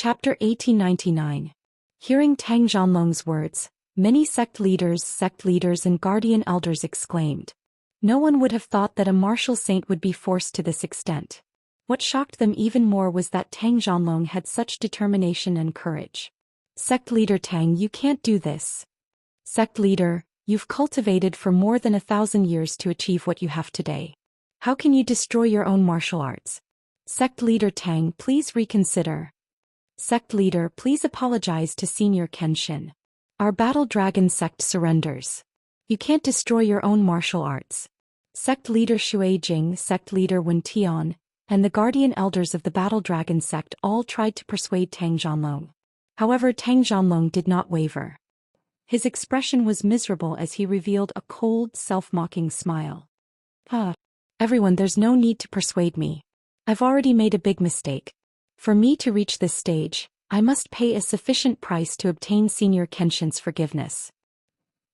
Chapter 1899. Hearing Tang Zhanlong's words, many sect leaders and guardian elders exclaimed. No one would have thought that a martial saint would be forced to this extent. What shocked them even more was that Tang Zhanlong had such determination and courage. Sect leader Tang, you can't do this. Sect leader, you've cultivated for more than 1,000 years to achieve what you have today. How can you destroy your own martial arts? Sect leader Tang, please reconsider. Sect leader, please apologize to Senior Kenshin. Our Battle Dragon sect surrenders. You can't destroy your own martial arts. Sect leader Shui Jing, sect leader Wen Tian, and the guardian elders of the Battle Dragon sect all tried to persuade Tang Zhanlong. However, Tang Zhanlong did not waver. His expression was miserable as he revealed a cold, self-mocking smile. Everyone, there's no need to persuade me. I've already made a big mistake. For me to reach this stage, I must pay a sufficient price to obtain Senior Kenshin's forgiveness.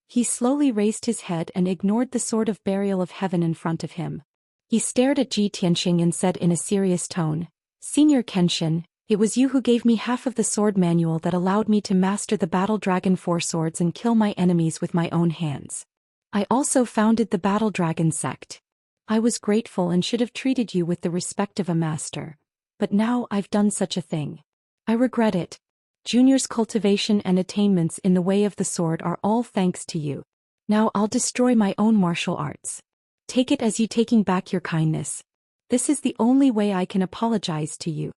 He slowly raised his head and ignored the sword of burial of heaven in front of him. He stared at Ji Tianxing and said in a serious tone, Senior Kenshin, it was you who gave me half of the sword manual that allowed me to master the Battle Dragon 4 swords and kill my enemies with my own hands. I also founded the Battle Dragon sect. I was grateful and should have treated you with the respect of a master. But now I've done such a thing. I regret it. Junior's cultivation and attainments in the way of the sword are all thanks to you. Now I'll destroy my own martial arts. Take it as you taking back your kindness. This is the only way I can apologize to you.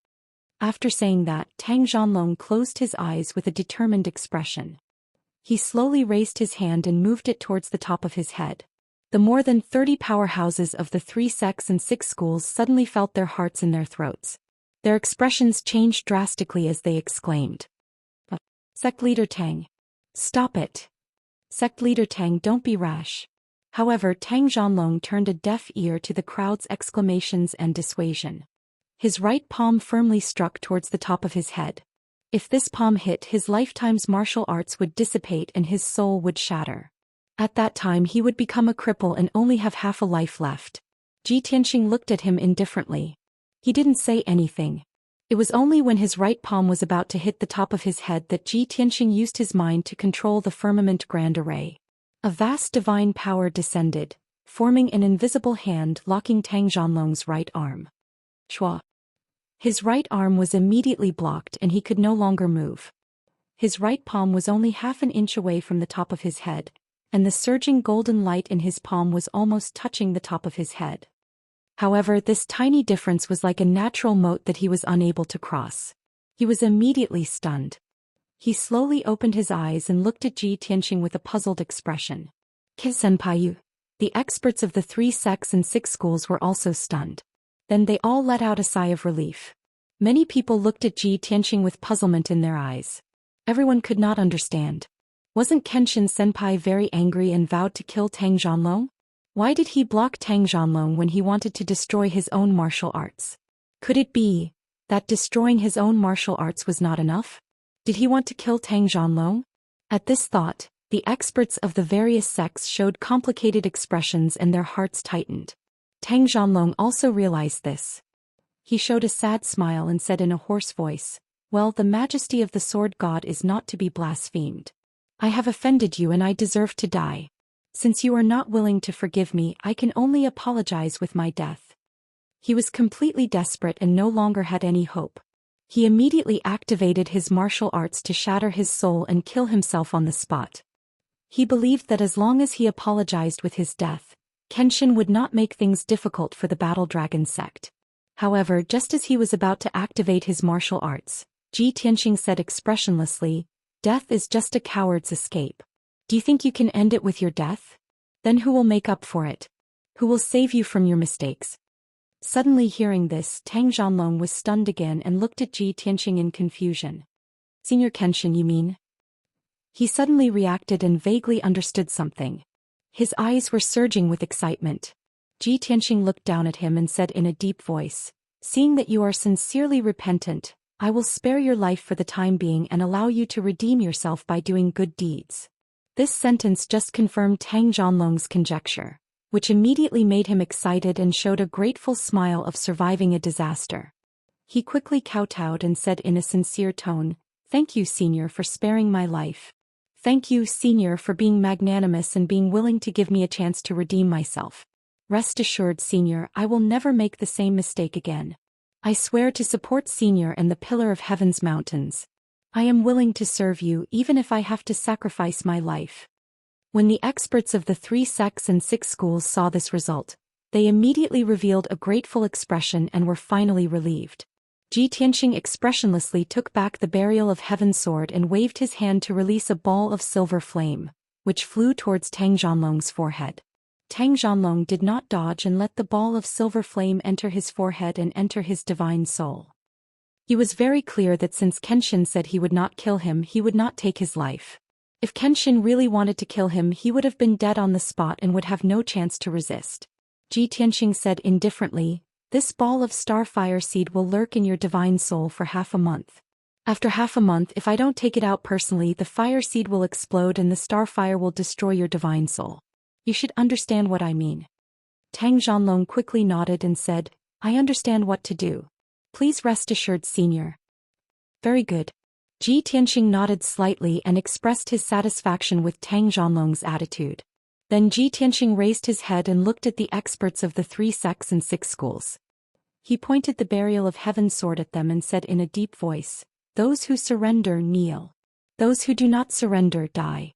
After saying that, Tang Zhanlong closed his eyes with a determined expression. He slowly raised his hand and moved it towards the top of his head. The more than 30 powerhouses of the 3 sects and 6 schools suddenly felt their hearts in their throats. Their expressions changed drastically as they exclaimed. Sect leader Tang. Stop it. Sect leader Tang, don't be rash. However, Tang Zhanlong turned a deaf ear to the crowd's exclamations and dissuasion. His right palm firmly struck towards the top of his head. If this palm hit, his lifetime's martial arts would dissipate and his soul would shatter. At that time he would become a cripple and only have half a life left. Ji Tianxing looked at him indifferently. He didn't say anything. It was only when his right palm was about to hit the top of his head that Ji Tianxing used his mind to control the firmament grand array. A vast divine power descended, forming an invisible hand locking Tang Zhanlong's right arm. Chua. His right arm was immediately blocked and he could no longer move. His right palm was only half an inch away from the top of his head, and the surging golden light in his palm was almost touching the top of his head. However, this tiny difference was like a natural moat that he was unable to cross. He was immediately stunned. He slowly opened his eyes and looked at Ji Tianxing with a puzzled expression. Senpai, the experts of the 3 sects and 6 schools were also stunned. Then they all let out a sigh of relief. Many people looked at Ji Tianxing with puzzlement in their eyes. Everyone could not understand. Wasn't Kenshin Senpai very angry and vowed to kill Tang Zhanlong? Why did he block Tang Zhanlong when he wanted to destroy his own martial arts? Could it be that destroying his own martial arts was not enough? Did he want to kill Tang Zhanlong? At this thought, the experts of the various sects showed complicated expressions and their hearts tightened. Tang Zhanlong also realized this. He showed a sad smile and said in a hoarse voice, Well, the majesty of the sword god is not to be blasphemed. I have offended you and I deserve to die. Since you are not willing to forgive me, I can only apologize with my death. He was completely desperate and no longer had any hope. He immediately activated his martial arts to shatter his soul and kill himself on the spot. He believed that as long as he apologized with his death, Kenshin would not make things difficult for the Battle Dragon sect. However, just as he was about to activate his martial arts, Ji Tianxing said expressionlessly, Death is just a coward's escape. Do you think you can end it with your death? Then who will make up for it? Who will save you from your mistakes? Suddenly hearing this, Tang Zhanlong was stunned again and looked at Ji Tianxing in confusion. Senior Kenshin, you mean? He suddenly reacted and vaguely understood something. His eyes were surging with excitement. Ji Tianxing looked down at him and said in a deep voice, Seeing that you are sincerely repentant, I will spare your life for the time being and allow you to redeem yourself by doing good deeds. This sentence just confirmed Tang Zhanlong's conjecture, which immediately made him excited and showed a grateful smile of surviving a disaster. He quickly kowtowed and said in a sincere tone, "Thank you, Senior, for sparing my life. Thank you, Senior, for being magnanimous and being willing to give me a chance to redeem myself. Rest assured, Senior, I will never make the same mistake again. I swear to support Senior and the Pillar of Heaven's mountains. I am willing to serve you even if I have to sacrifice my life." When the experts of the 3 sects and 6 schools saw this result, they immediately revealed a grateful expression and were finally relieved. Ji Tianqing expressionlessly took back the Burial of Heaven sword and waved his hand to release a ball of silver flame, which flew towards Tang Zhanlong's forehead. Tang Zhanlong did not dodge and let the ball of silver flame enter his forehead and enter his divine soul. He was very clear that since Kenshin said he would not kill him, he would not take his life. If Kenshin really wanted to kill him, he would have been dead on the spot and would have no chance to resist. Ji Tianqing said indifferently, "This ball of starfire seed will lurk in your divine soul for half a month. After half a month, if I don't take it out personally, the fire seed will explode and the starfire will destroy your divine soul. You should understand what I mean." Tang Zhanlong quickly nodded and said, "I understand what to do. Please rest assured, Senior." "Very good." Ji Tianqing nodded slightly and expressed his satisfaction with Tang Zhanlong's attitude. Then Ji Tianqing raised his head and looked at the experts of the 3 sects and 6 schools. He pointed the Burial of Heaven sword at them and said in a deep voice, "Those who surrender kneel. Those who do not surrender die."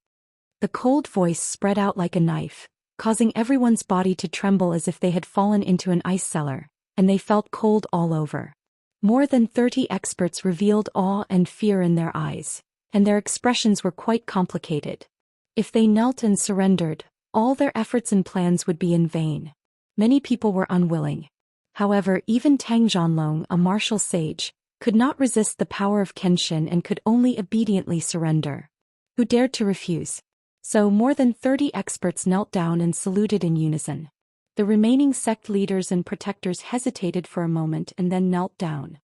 The cold voice spread out like a knife, causing everyone's body to tremble as if they had fallen into an ice cellar, and they felt cold all over. More than 30 experts revealed awe and fear in their eyes, and their expressions were quite complicated. If they knelt and surrendered, all their efforts and plans would be in vain. Many people were unwilling. However, even Tang Zhanlong, a martial sage, could not resist the power of Kenshin and could only obediently surrender. Who dared to refuse? So more than 30 experts knelt down and saluted in unison. The remaining sect leaders and protectors hesitated for a moment and then knelt down.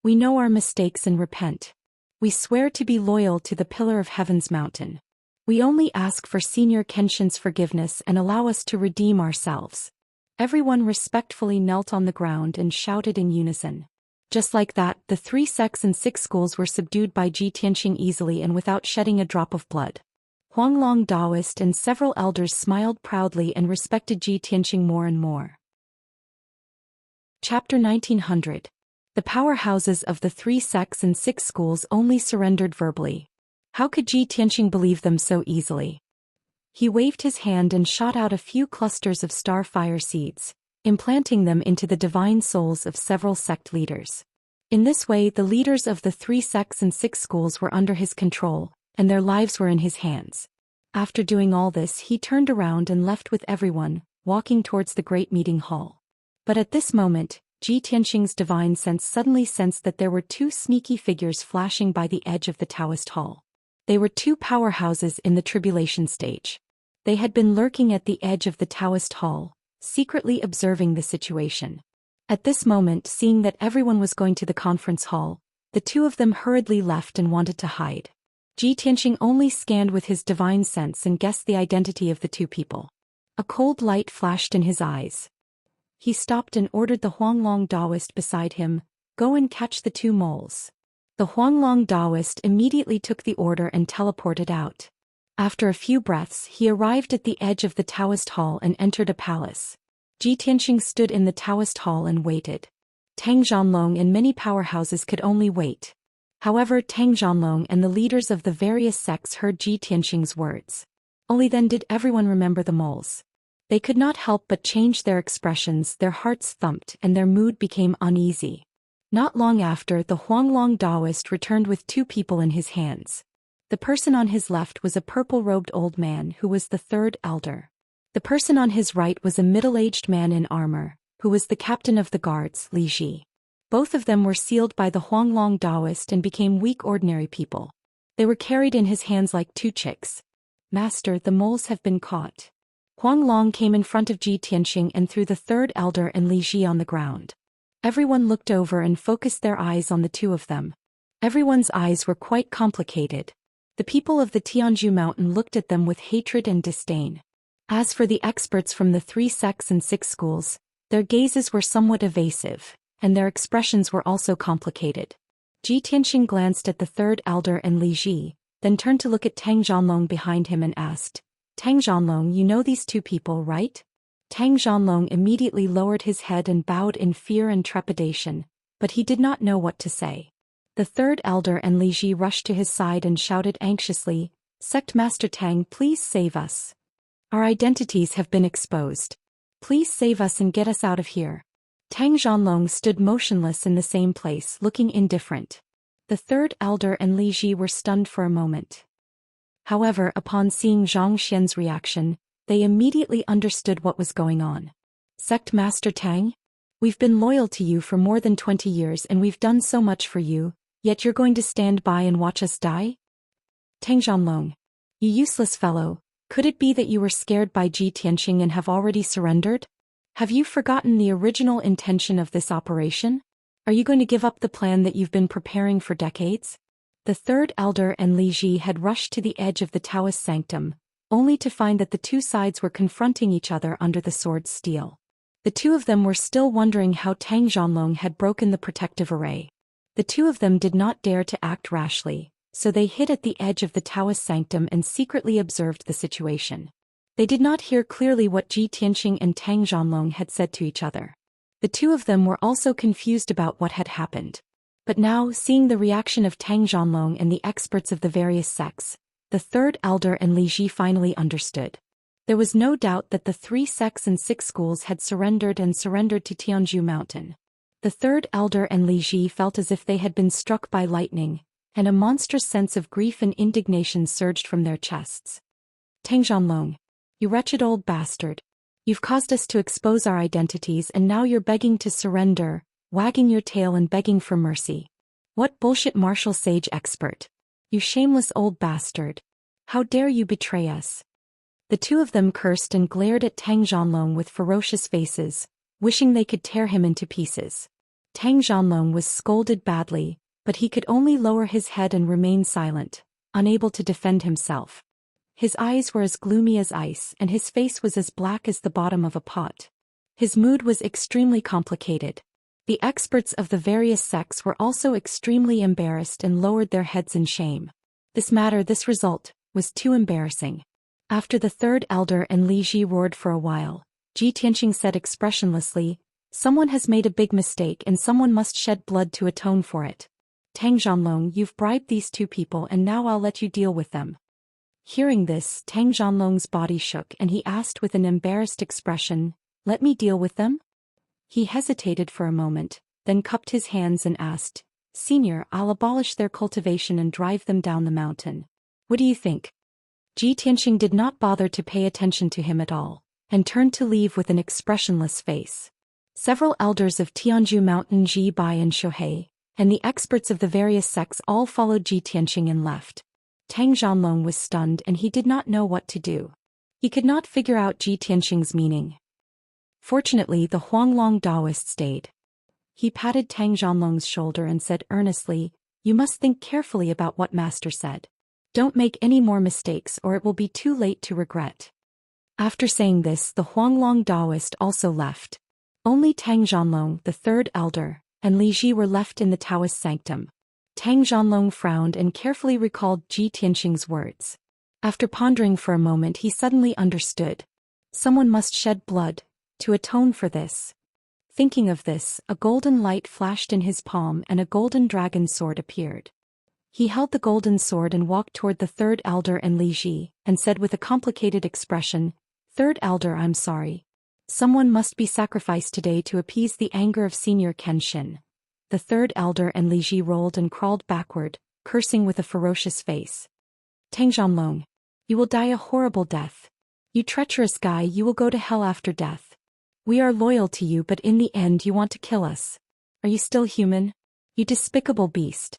"We know our mistakes and repent. We swear to be loyal to the Pillar of Heaven's mountain. We only ask for Senior Kenshin's forgiveness and allow us to redeem ourselves." Everyone respectfully knelt on the ground and shouted in unison. Just like that, the 3 sects and 6 schools were subdued by Ji Tianqing easily and without shedding a drop of blood. Huanglong Taoist and several elders smiled proudly and respected Ji Tianqing more and more. Chapter 1900. The powerhouses of the 3 sects and 6 schools only surrendered verbally. How could Ji Tianqing believe them so easily? He waved his hand and shot out a few clusters of starfire seeds, implanting them into the divine souls of several sect leaders. In this way, the leaders of the 3 sects and 6 schools were under his control, and their lives were in his hands. After doing all this, he turned around and left with everyone, walking towards the great meeting hall. But at this moment, Ji Tianqing's divine sense suddenly sensed that there were 2 sneaky figures flashing by the edge of the Taoist hall. They were 2 powerhouses in the tribulation stage. They had been lurking at the edge of the Taoist hall, secretly observing the situation. At this moment, seeing that everyone was going to the conference hall, the 2 of them hurriedly left and wanted to hide. Ji Tianqing only scanned with his divine sense and guessed the identity of the 2 people. A cold light flashed in his eyes. He stopped and ordered the Huanglong Taoist beside him, "Go and catch the 2 moles." The Huanglong Taoist immediately took the order and teleported out. After a few breaths, he arrived at the edge of the Taoist hall and entered a palace. Ji Tianqing stood in the Taoist hall and waited. Tang Zhanlong and many powerhouses could only wait. However, Tang Zhanlong and the leaders of the various sects heard Ji Tianqing's words. Only then did everyone remember the moles. They could not help but change their expressions, their hearts thumped, and their mood became uneasy. Not long after, the Huanglong Taoist returned with 2 people in his hands. The person on his left was a purple-robed old man who was the 3rd elder. The person on his right was a middle-aged man in armor, who was the captain of the guards, Li Ji. Both of them were sealed by the Huanglong Taoist and became weak ordinary people. They were carried in his hands like 2 chicks. "Master, the moles have been caught." Huanglong came in front of Ji Tianqing and threw the 3rd elder and Li Ji on the ground. Everyone looked over and focused their eyes on the 2 of them. Everyone's eyes were quite complicated. The people of the Tianzhu mountain looked at them with hatred and disdain. As for the experts from the 3 sects and 6 schools, their gazes were somewhat evasive, and their expressions were also complicated. Ji Tianxing glanced at the third elder and Li Ji, then turned to look at Tang Zhanlong behind him and asked, Tang Zhanlong, you know these two people, right? Tang Zhanlong immediately lowered his head and bowed in fear and trepidation, but he did not know what to say. The third elder and Li Ji rushed to his side and shouted anxiously, Sect Master Tang, please save us. Our identities have been exposed. Please save us and get us out of here. Tang Zhanlong stood motionless in the same place, looking indifferent. The third elder and Li Ji were stunned for a moment. However, upon seeing Zhou Xian's reaction, they immediately understood what was going on. Sect Master Tang? We've been loyal to you for more than 20 years and we've done so much for you, yet you're going to stand by and watch us die? Tang Zhanlong, you useless fellow, could it be that you were scared by Ji Tianxing and have already surrendered? Have you forgotten the original intention of this operation? Are you going to give up the plan that you've been preparing for decades? The third elder and Li Ji had rushed to the edge of the Taoist sanctum, only to find that the two sides were confronting each other under the sword's steel. The two of them were still wondering how Tang Zhanlong had broken the protective array. The two of them did not dare to act rashly, so they hid at the edge of the Taoist sanctum and secretly observed the situation. They did not hear clearly what Ji Tianxing and Tang Zhanlong had said to each other. The two of them were also confused about what had happened. But now, seeing the reaction of Tang Zhanlong and the experts of the various sects, the third elder and Li Ji finally understood. There was no doubt that the 3 sects and 6 schools had surrendered to Tianzhu Mountain. The third elder and Li Ji felt as if they had been struck by lightning, and a monstrous sense of grief and indignation surged from their chests. Tang Zhanlong, you wretched old bastard. You've caused us to expose our identities and now you're begging to surrender, wagging your tail and begging for mercy. What bullshit martial sage expert. You shameless old bastard. How dare you betray us? The two of them cursed and glared at Tang Zhanlong with ferocious faces, wishing they could tear him into pieces. Tang Zhanlong was scolded badly, but he could only lower his head and remain silent, unable to defend himself. His eyes were as gloomy as ice and his face was as black as the bottom of a pot. His mood was extremely complicated. The experts of the various sects were also extremely embarrassed and lowered their heads in shame. This result, was too embarrassing. After the third elder and Li Ji roared for a while, Ji Tianxing said expressionlessly, Someone has made a big mistake and someone must shed blood to atone for it. Tang Zhanlong, you've bribed these two people and now I'll let you deal with them. Hearing this, Tang Zhanlong's body shook and he asked with an embarrassed expression, Let me deal with them? He hesitated for a moment, then cupped his hands and asked, Senior, I'll abolish their cultivation and drive them down the mountain. What do you think? Ji Tianxing did not bother to pay attention to him at all, and turned to leave with an expressionless face. Several elders of Tianzhu Mountain, Ji Bai and Shohei, and the experts of the various sects all followed Ji Tianxing and left. Tang Zhanlong was stunned and he did not know what to do. He could not figure out Ji Tianxing's meaning. Fortunately, the Huanglong Taoist stayed. He patted Tang Zhanlong's shoulder and said earnestly, You must think carefully about what Master said. Don't make any more mistakes or it will be too late to regret. After saying this, the Huanglong Taoist also left. Only Tang Zhanlong, the third elder, and Li Ji were left in the Taoist sanctum. Tang Zhanlong frowned and carefully recalled Ji Tianxing's words. After pondering for a moment, he suddenly understood. Someone must shed blood to atone for this. Thinking of this, a golden light flashed in his palm and a golden dragon sword appeared. He held the golden sword and walked toward the third elder and Li Ji, and said with a complicated expression, Third elder, I'm sorry. Someone must be sacrificed today to appease the anger of Senior Kenshin. The third elder and Li Ji rolled and crawled backward, cursing with a ferocious face. Tang Zhanlong, you will die a horrible death. You treacherous guy, you will go to hell after death. We are loyal to you, but in the end you want to kill us. Are you still human? You despicable beast.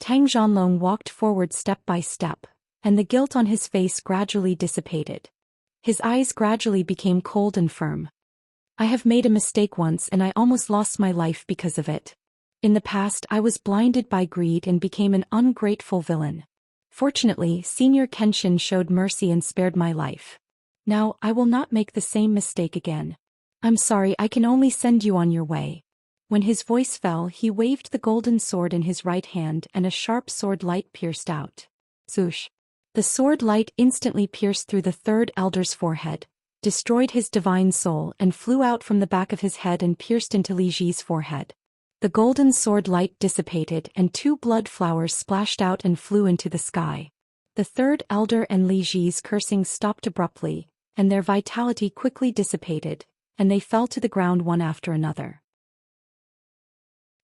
Tang Zhanlong walked forward step by step, and the guilt on his face gradually dissipated. His eyes gradually became cold and firm. I have made a mistake once and I almost lost my life because of it. In the past I was blinded by greed and became an ungrateful villain. Fortunately, Senior Kenshin showed mercy and spared my life. Now, I will not make the same mistake again. I'm sorry, I can only send you on your way. When his voice fell, he waved the golden sword in his right hand and a sharp sword light pierced out. Zhoosh! The sword light instantly pierced through the third elder's forehead, destroyed his divine soul and flew out from the back of his head and pierced into Li Ji's forehead. The golden sword light dissipated and 2 blood flowers splashed out and flew into the sky. The third elder and Li Ji's cursing stopped abruptly, and their vitality quickly dissipated, and they fell to the ground one after another.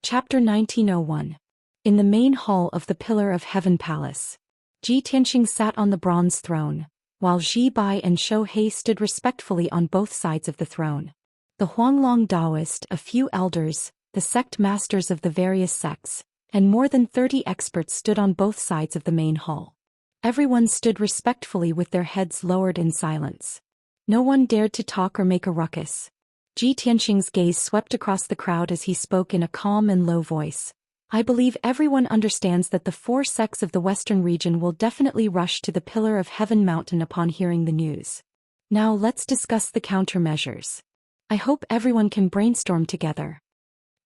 Chapter 1901. In the main hall of the Pillar of Heaven Palace, Ji Tianxing sat on the bronze throne, while Ji Bai and Shou He stood respectfully on both sides of the throne. The Huanglong Taoist, a few elders, the sect masters of the various sects, and more than 30 experts stood on both sides of the main hall. Everyone stood respectfully with their heads lowered in silence. No one dared to talk or make a ruckus. Ji Tianxing's gaze swept across the crowd as he spoke in a calm and low voice. I believe everyone understands that the 4 sects of the Western region will definitely rush to the Pillar of Heaven mountain upon hearing the news. Now let's discuss the countermeasures. I hope everyone can brainstorm together.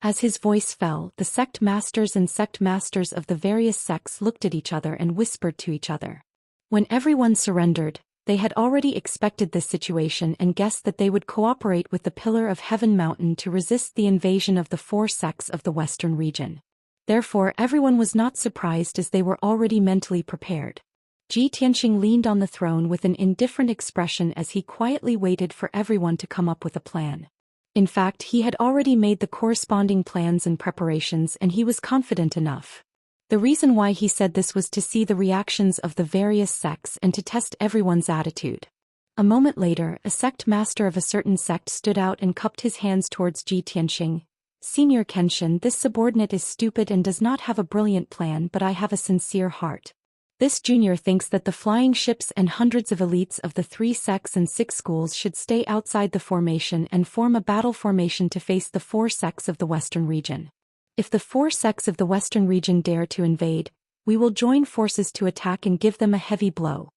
As his voice fell, the sect masters of the various sects looked at each other and whispered to each other. When everyone surrendered, they had already expected this situation and guessed that they would cooperate with the Pillar of Heaven mountain to resist the invasion of the 4 sects of the Western region. Therefore everyone was not surprised as they were already mentally prepared. Ji Tianxing leaned on the throne with an indifferent expression as he quietly waited for everyone to come up with a plan. In fact, he had already made the corresponding plans and preparations and he was confident enough. The reason why he said this was to see the reactions of the various sects and to test everyone's attitude. A moment later, a sect master of a certain sect stood out and cupped his hands towards Ji Tianxing. Senior Kenshin, this subordinate is stupid and does not have a brilliant plan, but I have a sincere heart. This junior thinks that the flying ships and hundreds of elites of the 3 sects and 6 schools should stay outside the formation and form a battle formation to face the 4 sects of the Western region. If the 4 sects of the Western region dare to invade, we will join forces to attack and give them a heavy blow.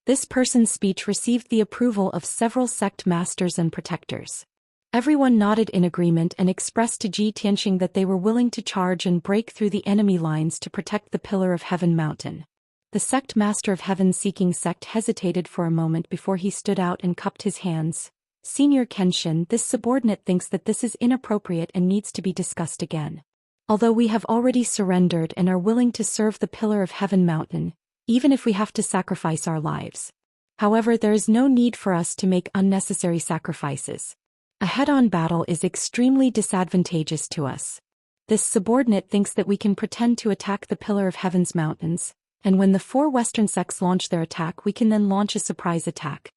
This person's speech received the approval of several sect masters and protectors. Everyone nodded in agreement and expressed to Ji Tianxing that they were willing to charge and break through the enemy lines to protect the Pillar of Heaven mountain. The sect master of heaven-seeking sect hesitated for a moment before he stood out and cupped his hands. Senior Kenshin, this subordinate thinks that this is inappropriate and needs to be discussed again. Although we have already surrendered and are willing to serve the Pillar of Heaven mountain, even if we have to sacrifice our lives. However, there is no need for us to make unnecessary sacrifices. A head-on battle is extremely disadvantageous to us. This subordinate thinks that we can pretend to attack the Pillar of Heaven's mountains, and when the 4 Western sects launch their attack we can then launch a surprise attack.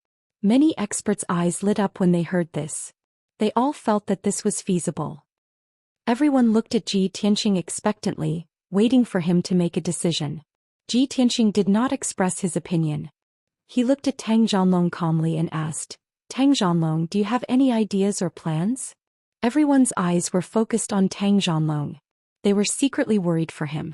Many experts' eyes lit up when they heard this. They all felt that this was feasible. Everyone looked at Ji Tianxing expectantly, waiting for him to make a decision. Ji Tianxing did not express his opinion. He looked at Tang Zhanlong calmly and asked, Tang Zhanlong, do you have any ideas or plans? Everyone's eyes were focused on Tang Zhanlong. They were secretly worried for him.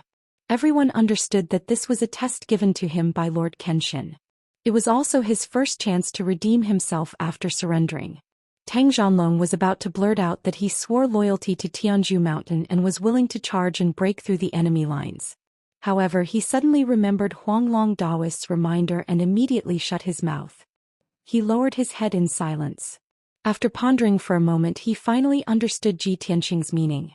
Everyone understood that this was a test given to him by Lord Kenshin. It was also his first chance to redeem himself after surrendering. Tang Zhanlong was about to blurt out that he swore loyalty to Tianzhu Mountain and was willing to charge and break through the enemy lines. However, he suddenly remembered Huanglong Taoist's reminder and immediately shut his mouth. He lowered his head in silence. After pondering for a moment he finally understood Ji Tianxing's meaning.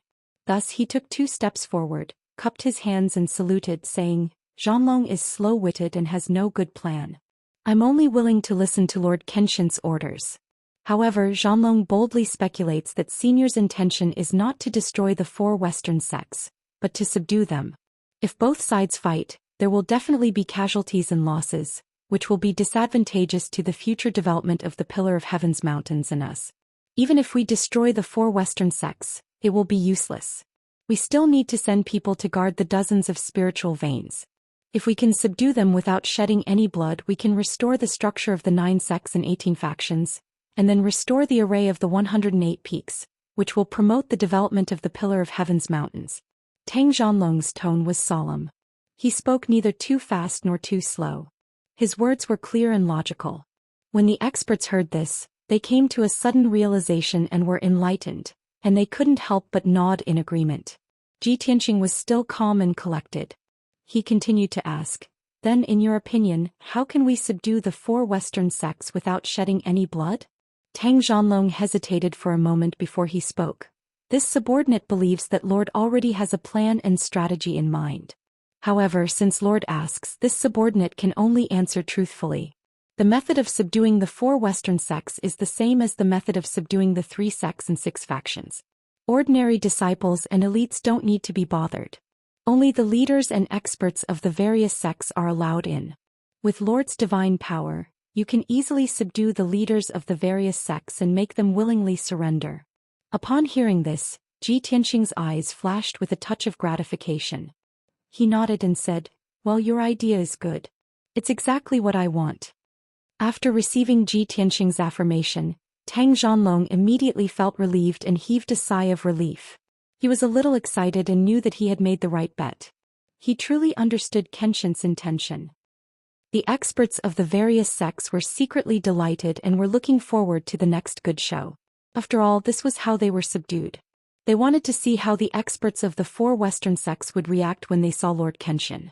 Thus he took 2 steps forward, cupped his hands and saluted, saying, Zhanlong is slow-witted and has no good plan. I'm only willing to listen to Lord Kenshin's orders. However, Zhanlong boldly speculates that Senior's intention is not to destroy the 4 Western sects, but to subdue them. If both sides fight, there will definitely be casualties and losses, which will be disadvantageous to the future development of the Pillar of Heaven's mountains and us. Even if we destroy the 4 Western sects, it will be useless. We still need to send people to guard the dozens of spiritual veins. If we can subdue them without shedding any blood, we can restore the structure of the 9 sects and 18 factions, and then restore the array of the 108 peaks, which will promote the development of the Pillar of Heaven's mountains. Tang Zhanlong's tone was solemn. He spoke neither too fast nor too slow. His words were clear and logical. When the experts heard this, they came to a sudden realization and were enlightened. and they couldn't help but nod in agreement. Tianxing was still calm and collected. He continued to ask, "Then in your opinion, how can we subdue the 4 Western sects without shedding any blood?" Tang Zhanlong hesitated for a moment before he spoke. This subordinate believes that Lord already has a plan and strategy in mind. However, since Lord asks, this subordinate can only answer truthfully. The method of subduing the 4 Western sects is the same as the method of subduing the 3 sects and 6 factions. Ordinary disciples and elites don't need to be bothered. Only the leaders and experts of the various sects are allowed in. With Lord's divine power, you can easily subdue the leaders of the various sects and make them willingly surrender. Upon hearing this, Tianxing's eyes flashed with a touch of gratification. He nodded and said, "Well, your idea is good. It's exactly what I want." After receiving Tianxing's affirmation, Tang Zhanlong immediately felt relieved and heaved a sigh of relief. He was a little excited and knew that he had made the right bet. He truly understood Kenshin's intention. The experts of the various sects were secretly delighted and were looking forward to the next good show. After all, this was how they were subdued. They wanted to see how the experts of the 4 Western sects would react when they saw Lord Kenshin.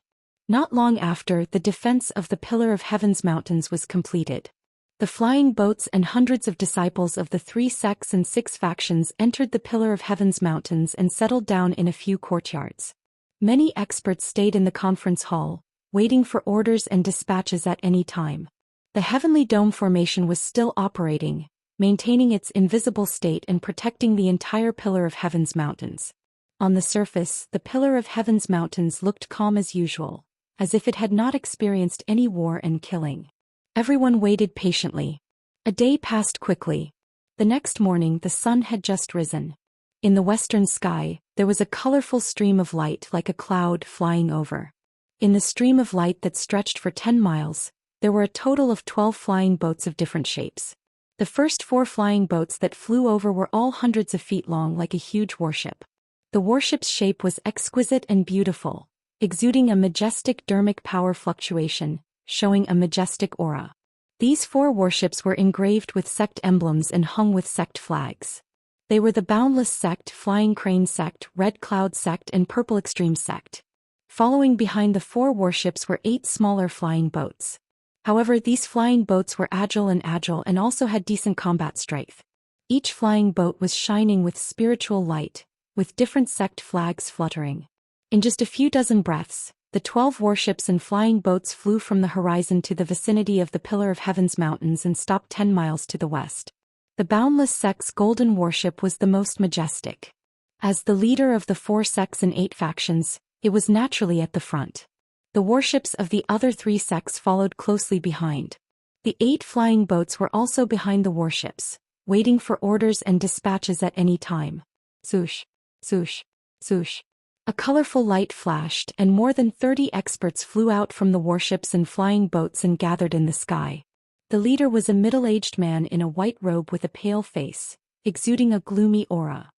Not long after, the defense of the Pillar of Heaven's mountains was completed. The flying boats and hundreds of disciples of the 3 sects and 6 factions entered the Pillar of Heaven's mountains and settled down in a few courtyards. Many experts stayed in the conference hall, waiting for orders and dispatches at any time. The heavenly dome formation was still operating, maintaining its invisible state and protecting the entire Pillar of Heaven's mountains. On the surface, the Pillar of Heaven's mountains looked calm as usual, as if it had not experienced any war and killing. Everyone waited patiently. A day passed quickly. The next morning the sun had just risen. In the western sky, there was a colorful stream of light like a cloud flying over. In the stream of light that stretched for 10 miles, there were a total of 12 flying boats of different shapes. The first 4 flying boats that flew over were all hundreds of feet long like a huge warship. The warship's shape was exquisite and beautiful, exuding a majestic dermic power fluctuation, showing a majestic aura. These 4 warships were engraved with sect emblems and hung with sect flags. They were the Boundless Sect, Flying Crane Sect, Red Cloud Sect and Purple Extreme Sect. Following behind the 4 warships were 8 smaller flying boats. However, these flying boats were agile and also had decent combat strength. Each flying boat was shining with spiritual light, with different sect flags fluttering. In just a few dozen breaths, the 12 warships and flying boats flew from the horizon to the vicinity of the Pillar of Heaven's mountains and stopped 10 miles to the west. The Boundless Sect's golden warship was the most majestic. As the leader of the 4 sects and 8 factions, it was naturally at the front. The warships of the other 3 sects followed closely behind. The 8 flying boats were also behind the warships, waiting for orders and dispatches at any time. Swoosh, swoosh, swoosh. A colorful light flashed and more than 30 experts flew out from the warships and flying boats and gathered in the sky. The leader was a middle-aged man in a white robe with a pale face, exuding a gloomy aura.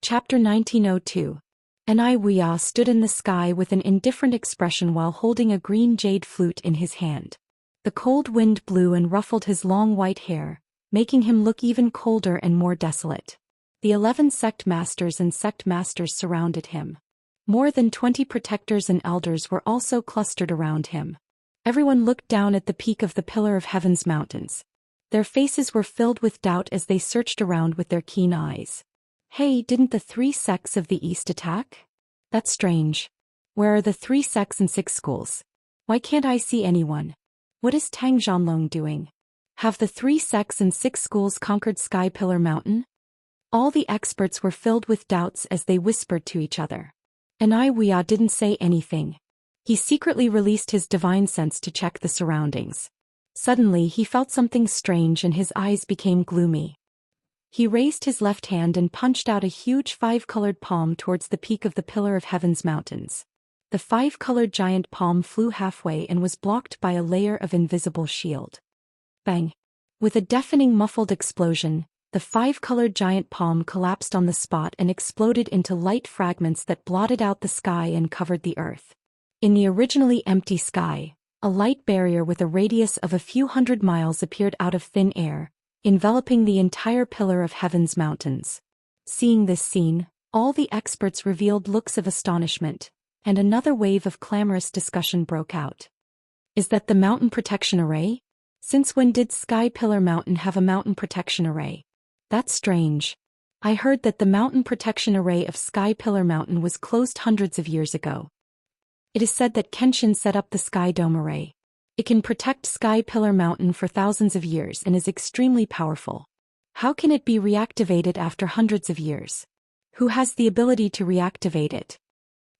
Chapter 1902. Wuxia stood in the sky with an indifferent expression while holding a green jade flute in his hand. The cold wind blew and ruffled his long white hair, making him look even colder and more desolate. The 11 sect masters and sect masters surrounded him. More than 20 protectors and elders were also clustered around him. Everyone looked down at the peak of the Pillar of Heaven's mountains. Their faces were filled with doubt as they searched around with their keen eyes. Hey, didn't the 3 sects of the East attack? That's strange. Where are the 3 sects and 6 schools? Why can't I see anyone? What is Tang Zhanlong doing? Have the 3 sects and 6 schools conquered Sky Pillar Mountain? All the experts were filled with doubts as they whispered to each other. Wuxia didn't say anything. He secretly released his divine sense to check the surroundings. Suddenly he felt something strange and his eyes became gloomy. He raised his left hand and punched out a huge 5-colored palm towards the peak of the Pillar of Heaven's mountains. The 5-colored giant palm flew halfway and was blocked by a layer of invisible shield. Bang! With a deafening muffled explosion, the 5-colored giant palm collapsed on the spot and exploded into light fragments that blotted out the sky and covered the earth. In the originally empty sky, a light barrier with a radius of a few hundred miles appeared out of thin air, enveloping the entire pillar of heaven's mountains. Seeing this scene, all the experts revealed looks of astonishment, and another wave of clamorous discussion broke out. Is that the mountain protection array? Since when did Sky Pillar Mountain have a mountain protection array? That's strange. I heard that the mountain protection array of Sky Pillar Mountain was closed hundreds of years ago. It is said that Kenshin set up the Sky Dome array. It can protect Sky Pillar Mountain for thousands of years and is extremely powerful. How can it be reactivated after hundreds of years? Who has the ability to reactivate it?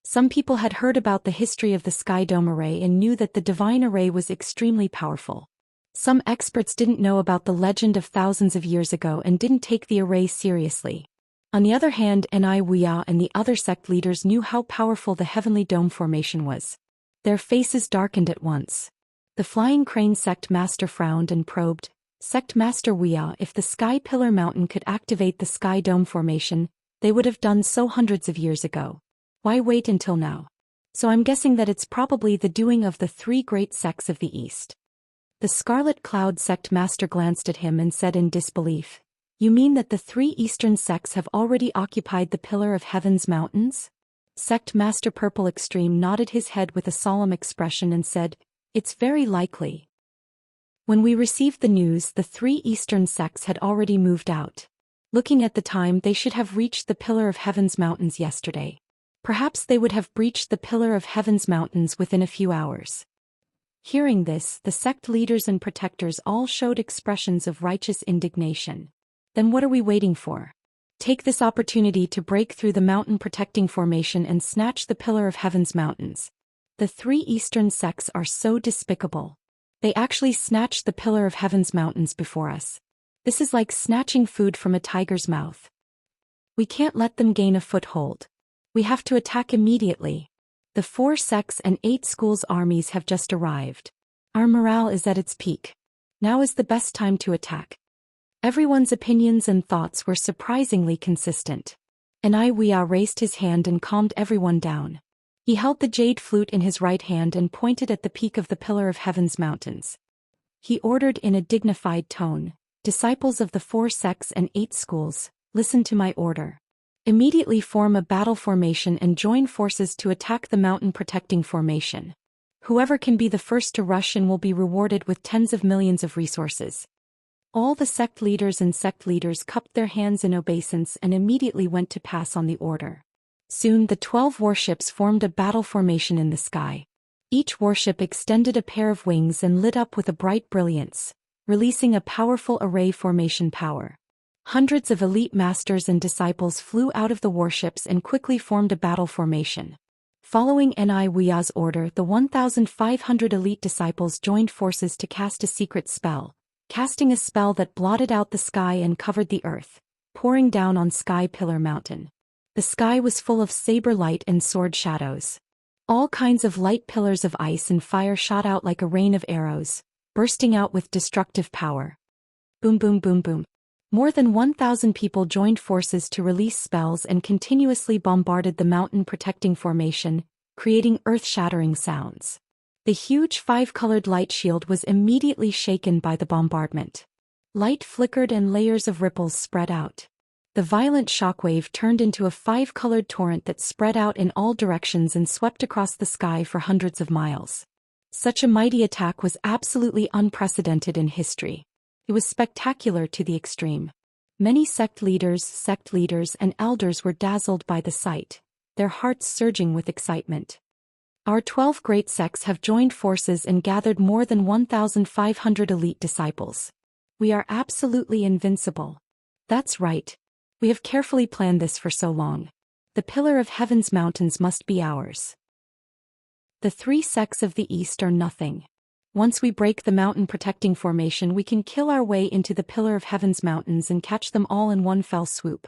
Some people had heard about the history of the Sky Dome array and knew that the divine array was extremely powerful. Some experts didn't know about the legend of thousands of years ago and didn't take the array seriously. On the other hand, Wuxia and the other sect leaders knew how powerful the heavenly dome formation was. Their faces darkened at once. The Flying Crane sect master frowned and probed, "Sect Master Wuxia, if the Sky Pillar Mountain could activate the Sky Dome formation, they would have done so hundreds of years ago. Why wait until now? So I'm guessing that it's probably the doing of the three great sects of the East." The Scarlet Cloud sect master glanced at him and said in disbelief, "You mean that the three eastern sects have already occupied the Pillar of Heaven's mountains?" Sect Master Purple Extreme nodded his head with a solemn expression and said, "It's very likely. When we received the news, the three eastern sects had already moved out. Looking at the time, they should have reached the Pillar of Heaven's mountains yesterday. Perhaps they would have breached the Pillar of Heaven's mountains within a few hours." Hearing this, the sect leaders and protectors all showed expressions of righteous indignation. Then what are we waiting for? Take this opportunity to break through the mountain protecting formation and snatch the Pillar of Heaven's mountains. The three eastern sects are so despicable. They actually snatched the Pillar of Heaven's mountains before us. This is like snatching food from a tiger's mouth. We can't let them gain a foothold. We have to attack immediately. The 4 sects and 8 schools' armies have just arrived. Our morale is at its peak. Now is the best time to attack. Everyone's opinions and thoughts were surprisingly consistent. Wuxia raised his hand and calmed everyone down. He held the jade flute in his right hand and pointed at the peak of the Pillar of Heaven's mountains. He ordered in a dignified tone, "Disciples of the 4 sects and 8 schools, listen to my order. Immediately form a battle formation and join forces to attack the mountain protecting formation. Whoever can be the first to rush in will be rewarded with tens of millions of resources." All the sect leaders cupped their hands in obeisance and immediately went to pass on the order. Soon the 12 warships formed a battle formation in the sky. Each warship extended a pair of wings and lit up with a bright brilliance, releasing a powerful array formation power. Hundreds of elite masters and disciples flew out of the warships and quickly formed a battle formation. Following Wuxia's order, the 1,500 elite disciples joined forces to cast a secret spell, casting a spell that blotted out the sky and covered the earth, pouring down on Sky Pillar Mountain. The sky was full of saber light and sword shadows. All kinds of light pillars of ice and fire shot out like a rain of arrows, bursting out with destructive power. Boom boom boom boom. More than 1,000 people joined forces to release spells and continuously bombarded the mountain protecting formation, creating earth-shattering sounds. The huge 5-colored light shield was immediately shaken by the bombardment. Light flickered and layers of ripples spread out. The violent shockwave turned into a 5-colored torrent that spread out in all directions and swept across the sky for hundreds of miles. Such a mighty attack was absolutely unprecedented in history. It was spectacular to the extreme. Many sect leaders and elders were dazzled by the sight, their hearts surging with excitement. Our 12 great sects have joined forces and gathered more than 1,500 elite disciples. We are absolutely invincible. That's right. We have carefully planned this for so long. The Pillar of Heaven's mountains must be ours. The 3 sects of the East are nothing. Once we break the mountain protecting formation, we can kill our way into the Pillar of Heaven's mountains and catch them all in one fell swoop.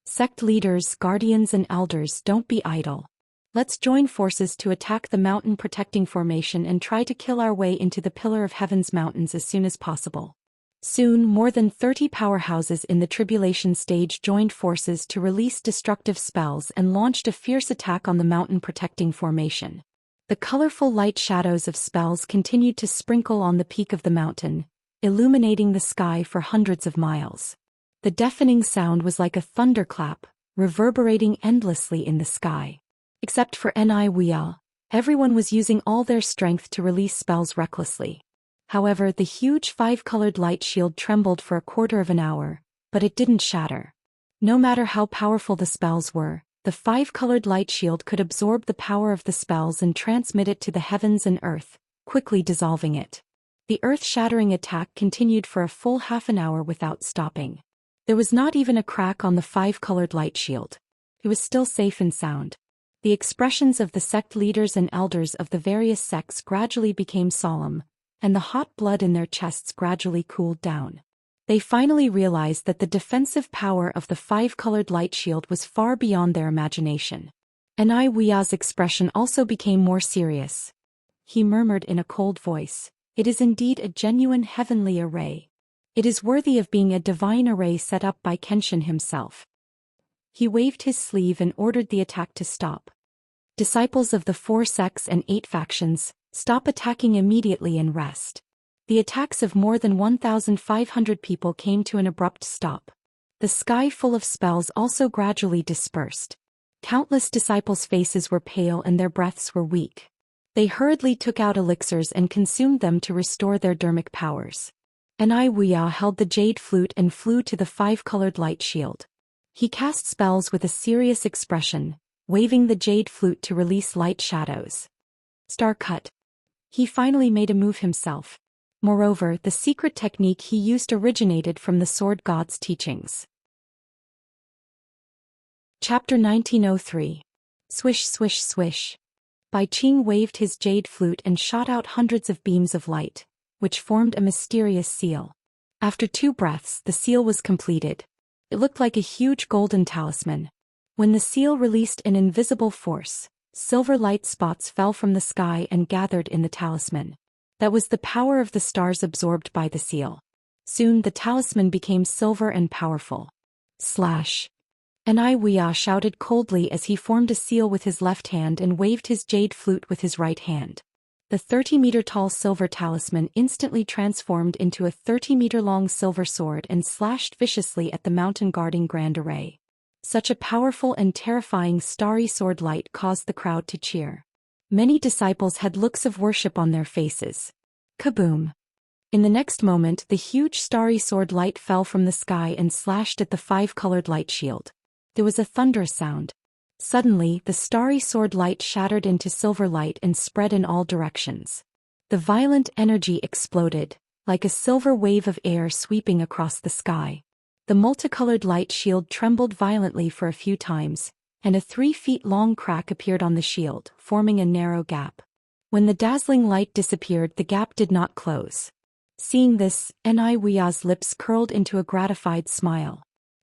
Sect leaders, guardians and elders, don't be idle. Let's join forces to attack the mountain protecting formation and try to kill our way into the Pillar of Heaven's mountains as soon as possible. Soon, more than 30 powerhouses in the tribulation stage joined forces to release destructive spells and launched a fierce attack on the mountain protecting formation. The colorful light shadows of spells continued to sprinkle on the peak of the mountain, illuminating the sky for hundreds of miles. The deafening sound was like a thunderclap, reverberating endlessly in the sky. Except for Wuxia, everyone was using all their strength to release spells recklessly. However, the huge five-colored light shield trembled for a quarter of an hour, but it didn't shatter. No matter how powerful the spells were, the five-colored light shield could absorb the power of the spells and transmit it to the heavens and earth, quickly dissolving it. The earth-shattering attack continued for a full half an hour without stopping. There was not even a crack on the five-colored light shield. It was still safe and sound. The expressions of the sect leaders and elders of the various sects gradually became solemn, and the hot blood in their chests gradually cooled down. They finally realized that the defensive power of the five-colored light shield was far beyond their imagination. Wuxia's expression also became more serious. He murmured in a cold voice, "It is indeed a genuine heavenly array. It is worthy of being a divine array set up by Kenshin himself." He waved his sleeve and ordered the attack to stop. Disciples of the 4 sects and 8 factions, stop attacking immediately and rest. The attacks of more than 1,500 people came to an abrupt stop. The sky full of spells also gradually dispersed. Countless disciples' faces were pale and their breaths were weak. They hurriedly took out elixirs and consumed them to restore their dermic powers. Wuxia held the jade flute and flew to the five-colored light shield. He cast spells with a serious expression, waving the jade flute to release light shadows. Star cut. He finally made a move himself. Moreover, the secret technique he used originated from the sword god's teachings. Chapter 1903. Swish swish swish. Bai Qing waved his jade flute and shot out hundreds of beams of light, which formed a mysterious seal. After 2 breaths, the seal was completed. It looked like a huge golden talisman. When the seal released an invisible force, silver light spots fell from the sky and gathered in the talisman. That was the power of the stars absorbed by the seal. Soon the talisman became silver and powerful. Slash. Wuxia shouted coldly as he formed a seal with his left hand and waved his jade flute with his right hand. The 30-meter-tall silver talisman instantly transformed into a 30-meter-long silver sword and slashed viciously at the mountain-guarding grand array. Such a powerful and terrifying starry sword light caused the crowd to cheer. Many disciples had looks of worship on their faces. Kaboom! In the next moment, the huge starry sword light fell from the sky and slashed at the five-colored light shield. There was a thunderous sound. Suddenly, the starry sword light shattered into silver light and spread in all directions. The violent energy exploded, like a silver wave of air sweeping across the sky. The multicolored light shield trembled violently for a few times, and a 3-feet-long crack appeared on the shield, forming a narrow gap. When the dazzling light disappeared, the gap did not close. Seeing this, Wuxia's lips curled into a gratified smile.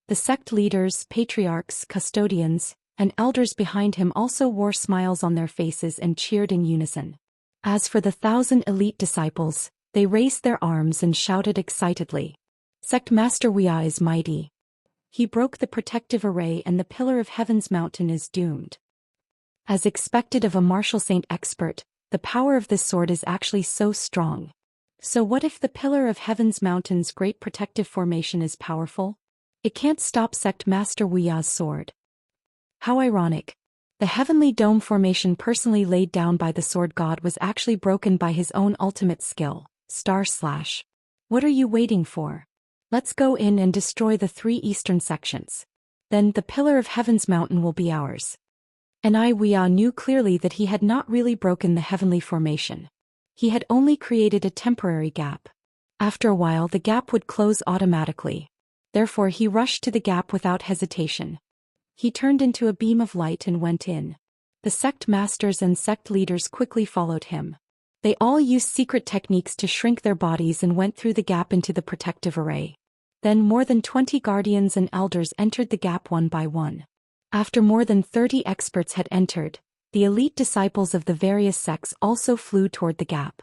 The sect leaders, patriarchs, custodians, and elders behind him also wore smiles on their faces and cheered in unison. As for the 1,000 elite disciples, they raised their arms and shouted excitedly. Sect Master Wuxia is mighty. He broke the protective array and the Pillar of Heaven's mountain is doomed. As expected of a martial saint expert, the power of this sword is actually so strong. So what if the Pillar of Heaven's mountain's great protective formation is powerful? It can't stop Sect Master Wuxia's sword. How ironic. The heavenly dome formation personally laid down by the sword god was actually broken by his own ultimate skill, //. What are you waiting for? Let's go in and destroy the 3 eastern sections. Then the Pillar of Heaven's mountain will be ours. Wuxia knew clearly that he had not really broken the heavenly formation. He had only created a temporary gap. After a while the gap would close automatically. Therefore he rushed to the gap without hesitation. He turned into a beam of light and went in. The sect masters and sect leaders quickly followed him. They all used secret techniques to shrink their bodies and went through the gap into the protective array. Then more than 20 guardians and elders entered the gap one by one. After more than 30 experts had entered, the elite disciples of the various sects also flew toward the gap.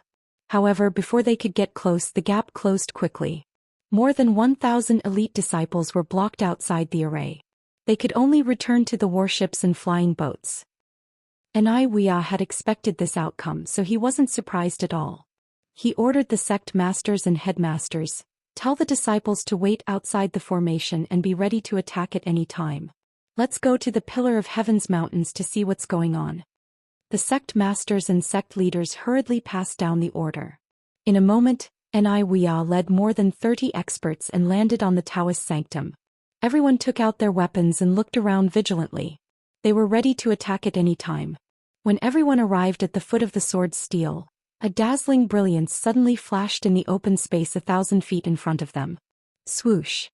However, before they could get close, the gap closed quickly. More than 1,000 elite disciples were blocked outside the array. They could only return to the warships and flying boats. Wuxia had expected this outcome, so he wasn't surprised at all. He ordered the sect masters and headmasters, "Tell the disciples to wait outside the formation and be ready to attack at any time. Let's go to the Pillar of Heaven's mountains to see what's going on." The sect masters and sect leaders hurriedly passed down the order. In a moment, Wuxia led more than 30 experts and landed on the Taoist sanctum. Everyone took out their weapons and looked around vigilantly. They were ready to attack at any time. When everyone arrived at the foot of the sword's steel, a dazzling brilliance suddenly flashed in the open space 1,000 feet in front of them. Swoosh!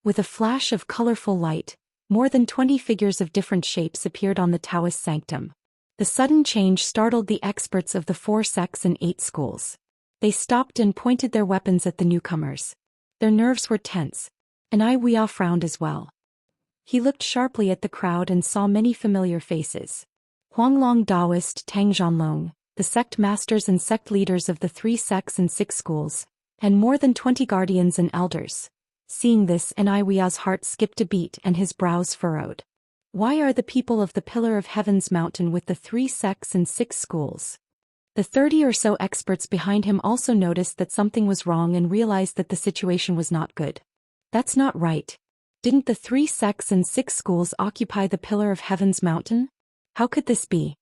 With a flash of colorful light, more than 20 figures of different shapes appeared on the Taoist sanctum. The sudden change startled the experts of the 4 sects and 8 schools. They stopped and pointed their weapons at the newcomers. Their nerves were tense, and Wuxia frowned as well. He looked sharply at the crowd and saw many familiar faces. Huanglong Taoist Tang Zhanlong, the sect masters and sect leaders of the 3 sects and 6 schools, and more than 20 guardians and elders. Seeing this, Wuxia's heart skipped a beat and his brows furrowed. Why are the people of the Pillar of Heaven's mountain with the 3 sects and 6 schools? The 30 or so experts behind him also noticed that something was wrong and realized that the situation was not good. That's not right. Didn't the 3 sects and 6 schools occupy the Pillar of Heaven's mountain? How could this be?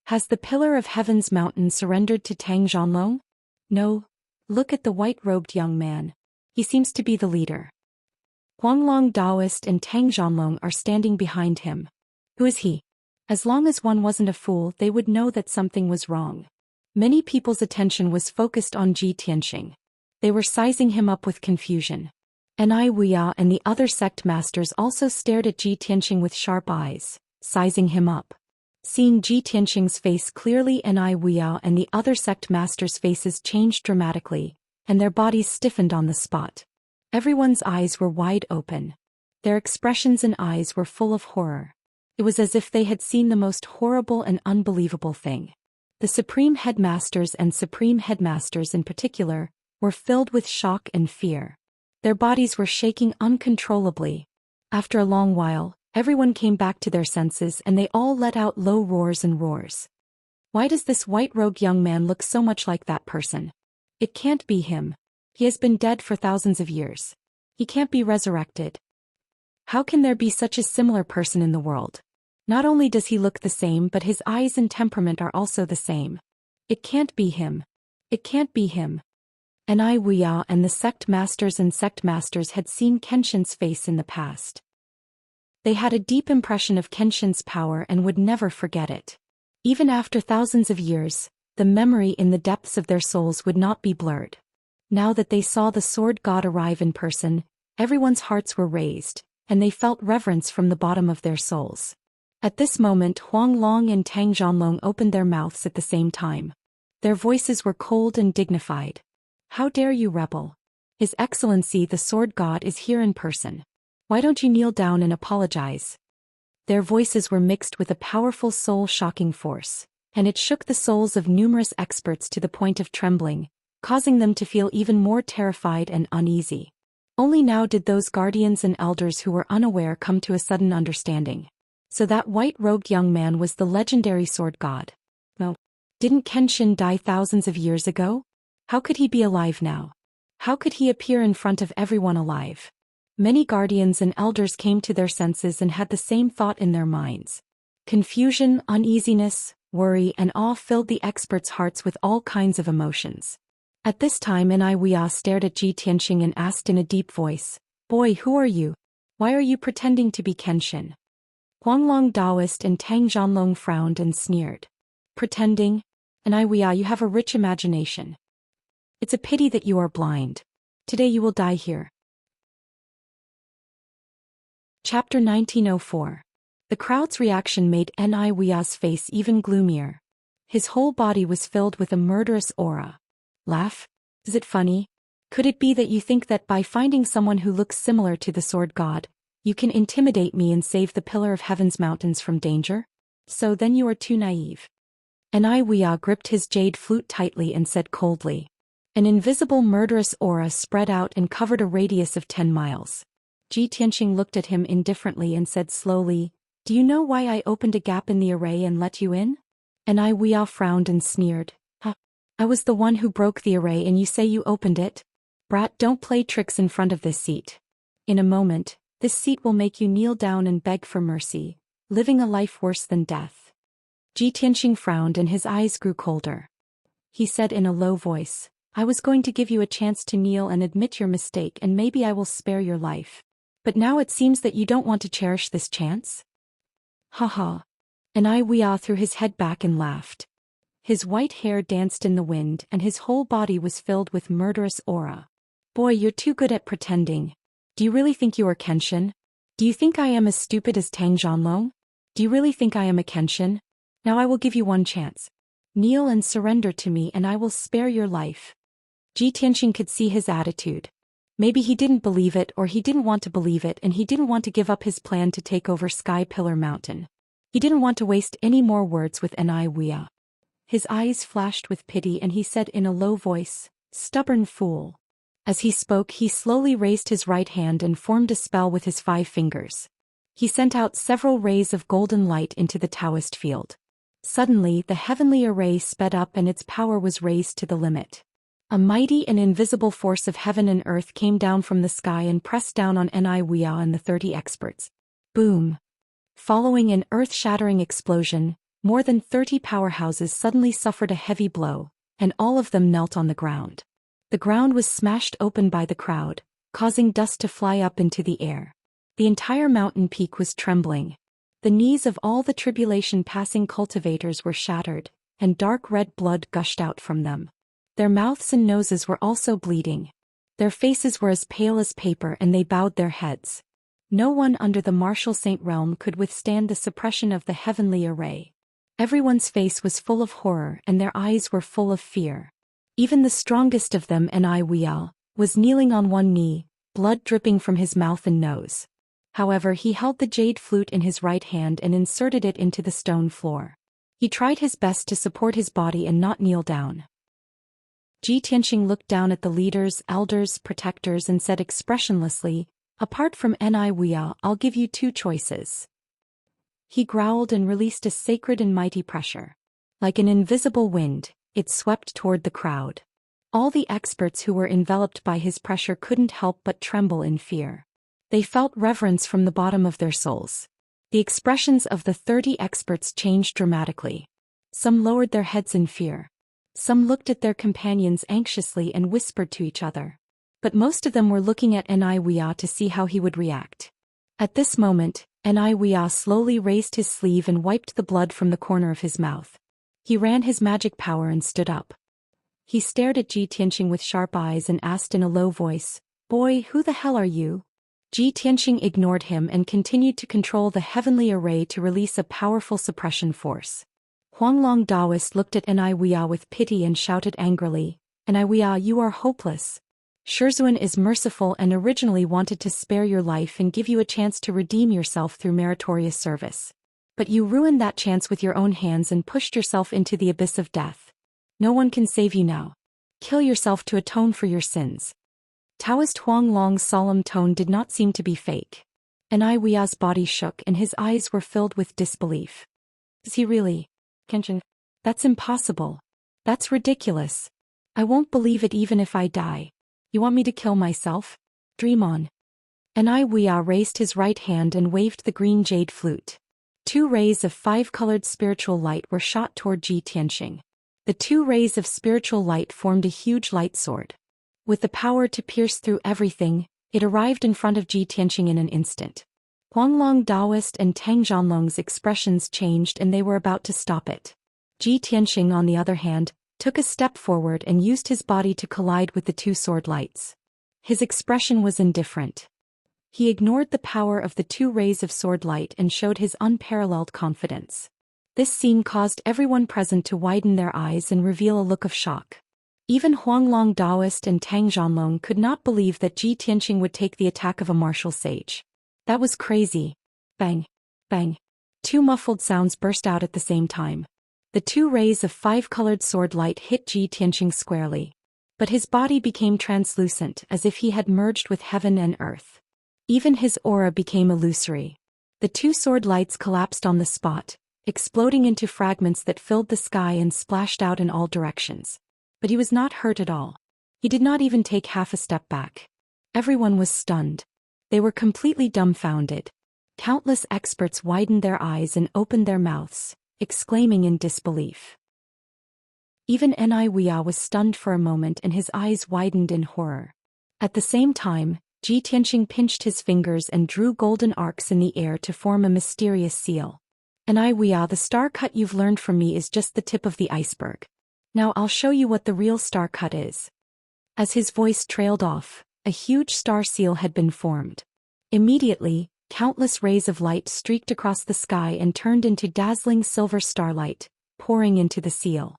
Has the Pillar of Heaven's mountain surrendered to Tang Zhanlong? No. Look at the white-robed young man. He seems to be the leader. Huanglong Taoist and Tang Zhanlong are standing behind him. Who is he? As long as one wasn't a fool, they would know that something was wrong. Many people's attention was focused on Ji Tianxing. They were sizing him up with confusion. Wuxia and the other sect masters also stared at Ji Tianxing with sharp eyes, sizing him up. Seeing Ji Tianxing's face clearly, Wuxia and the other sect masters' faces changed dramatically, and their bodies stiffened on the spot. Everyone's eyes were wide open. Their expressions and eyes were full of horror. It was as if they had seen the most horrible and unbelievable thing. The Supreme Headmasters and Supreme Headmasters in particular were filled with shock and fear. Their bodies were shaking uncontrollably. After a long while, everyone came back to their senses and they all let out low roars and roars. Why does this white-robed young man look so much like that person? It can't be him. He has been dead for thousands of years. He can't be resurrected. How can there be such a similar person in the world? Not only does he look the same, but his eyes and temperament are also the same. It can't be him. It can't be him. Wuxia and the sect masters had seen Kenshin's face in the past. They had a deep impression of Kenshin's power and would never forget it. Even after thousands of years, the memory in the depths of their souls would not be blurred. Now that they saw the sword god arrive in person, everyone's hearts were raised, and they felt reverence from the bottom of their souls. At this moment, Huanglong and Tang Zhanlong opened their mouths at the same time. Their voices were cold and dignified. "How dare you rebel? His Excellency the sword god is here in person. Why don't you kneel down and apologize?" Their voices were mixed with a powerful soul-shocking force, and it shook the souls of numerous experts to the point of trembling, causing them to feel even more terrified and uneasy. Only now did those guardians and elders who were unaware come to a sudden understanding. So that white-robed young man was the legendary sword god. No. Didn't Kenshin die thousands of years ago? How could he be alive now? How could he appear in front of everyone alive? Many guardians and elders came to their senses and had the same thought in their minds. Confusion, uneasiness, worry, and awe filled the experts' hearts with all kinds of emotions. At this time, Wuxia stared at Ji Tianxing and asked in a deep voice, "Boy, who are you? Why are you pretending to be Kenshin?" Huanglong Taoist and Tang Zhanlong frowned and sneered. "Pretending? Wuxia, you have a rich imagination. It's a pity that you are blind. Today you will die here." Chapter 1904. The crowd's reaction made Wuxia's face even gloomier. His whole body was filled with a murderous aura. "Laugh? Is it funny? Could it be that you think that by finding someone who looks similar to the sword god, you can intimidate me and save the Pillar of Heaven's mountains from danger? So then you are too naive." Wuxia gripped his jade flute tightly and said coldly. An invisible murderous aura spread out and covered a radius of 10 miles. Ji Tianxing looked at him indifferently and said slowly, "Do you know why I opened a gap in the array and let you in?" Wuxia frowned and sneered. "Huh? I was the one who broke the array and you say you opened it? Brat, don't play tricks in front of this seat. In a moment, this seat will make you kneel down and beg for mercy, living a life worse than death. Ji Tianxing frowned and his eyes grew colder. He said in a low voice, I was going to give you a chance to kneel and admit your mistake and maybe I will spare your life. But now it seems that you don't want to cherish this chance? Haha. And Wuxia threw his head back and laughed. His white hair danced in the wind and his whole body was filled with murderous aura. Boy, you're too good at pretending. Do you really think you are Kenshin? Do you think I am as stupid as Tang Zhanlong? Do you really think I am a Kenshin? Now I will give you one chance. Kneel and surrender to me and I will spare your life. Ji Tianxing could see his attitude. Maybe he didn't believe it or he didn't want to believe it and he didn't want to give up his plan to take over Sky Pillar Mountain. He didn't want to waste any more words with Wuxia. His eyes flashed with pity and he said in a low voice, Stubborn fool. As he spoke, he slowly raised his right hand and formed a spell with his 5 fingers. He sent out several rays of golden light into the Taoist field. Suddenly, the heavenly array sped up and its power was raised to the limit. A mighty and invisible force of heaven and earth came down from the sky and pressed down on Wuxia and the 30 experts. Boom! Following an earth-shattering explosion, more than 30 powerhouses suddenly suffered a heavy blow, and all of them knelt on the ground. The ground was smashed open by the crowd, causing dust to fly up into the air. The entire mountain peak was trembling. The knees of all the tribulation-passing cultivators were shattered, and dark red blood gushed out from them. Their mouths and noses were also bleeding. Their faces were as pale as paper and they bowed their heads. No one under the martial saint realm could withstand the suppression of the heavenly array. Everyone's face was full of horror and their eyes were full of fear. Even the strongest of them, Wuxia, was kneeling on one knee, blood dripping from his mouth and nose. However, he held the jade flute in his right hand and inserted it into the stone floor. He tried his best to support his body and not kneel down. Ji Tianxing looked down at the leaders, elders, protectors and said expressionlessly, Apart from Wuxia, I'll give you 2 choices. He growled and released a sacred and mighty pressure. Like an invisible wind, it swept toward the crowd. All the experts who were enveloped by his pressure couldn't help but tremble in fear. They felt reverence from the bottom of their souls. The expressions of the 30 experts changed dramatically. Some lowered their heads in fear. Some looked at their companions anxiously and whispered to each other. But most of them were looking at Wuxia to see how he would react. At this moment, Wuxia slowly raised his sleeve and wiped the blood from the corner of his mouth. He ran his magic power and stood up. He stared at Ji Tianxing with sharp eyes and asked in a low voice, Boy, who the hell are you? Ji Tianxing ignored him and continued to control the heavenly array to release a powerful suppression force. Huanglong Taoist looked at Wuxia with pity and shouted angrily, Wuxia, you are hopeless. Shizhuan is merciful and originally wanted to spare your life and give you a chance to redeem yourself through meritorious service. But you ruined that chance with your own hands and pushed yourself into the abyss of death. No one can save you now. Kill yourself to atone for your sins. Taoist Huanglong's solemn tone did not seem to be fake. Wuxia's body shook and his eyes were filled with disbelief. Is he really? Kenshin? That's impossible. That's ridiculous. I won't believe it even if I die. You want me to kill myself? Dream on. Wuxia raised his right hand and waved the green jade flute. 2 rays of 5-colored spiritual light were shot toward Ji Tianxing. The 2 rays of spiritual light formed a huge light sword. With the power to pierce through everything, it arrived in front of Ji Tianxing in an instant. Huanglong Taoist and Tang Zhanlong's expressions changed and they were about to stop it. Ji Tianxing, on the other hand, took a step forward and used his body to collide with the 2 sword lights. His expression was indifferent. He ignored the power of the 2 rays of sword light and showed his unparalleled confidence. This scene caused everyone present to widen their eyes and reveal a look of shock. Even Huanglong Taoist and Tang Zhanlong could not believe that Ji Tianxing would take the attack of a martial sage. That was crazy. Bang! Bang! 2 muffled sounds burst out at the same time. The 2 rays of 5-colored sword light hit Ji Tianxing squarely. But his body became translucent as if he had merged with heaven and earth. Even his aura became illusory. The 2 sword lights collapsed on the spot, exploding into fragments that filled the sky and splashed out in all directions. But he was not hurt at all. He did not even take half a step back. Everyone was stunned. They were completely dumbfounded. Countless experts widened their eyes and opened their mouths, exclaiming in disbelief. Even Wuxia was stunned for a moment and his eyes widened in horror. At the same time, Zhi Tianqing pinched his fingers and drew golden arcs in the air to form a mysterious seal. Wuxia, the star cut you've learned from me is just the tip of the iceberg. Now I'll show you what the real star cut is. As his voice trailed off, a huge star seal had been formed. Immediately, countless rays of light streaked across the sky and turned into dazzling silver starlight, pouring into the seal.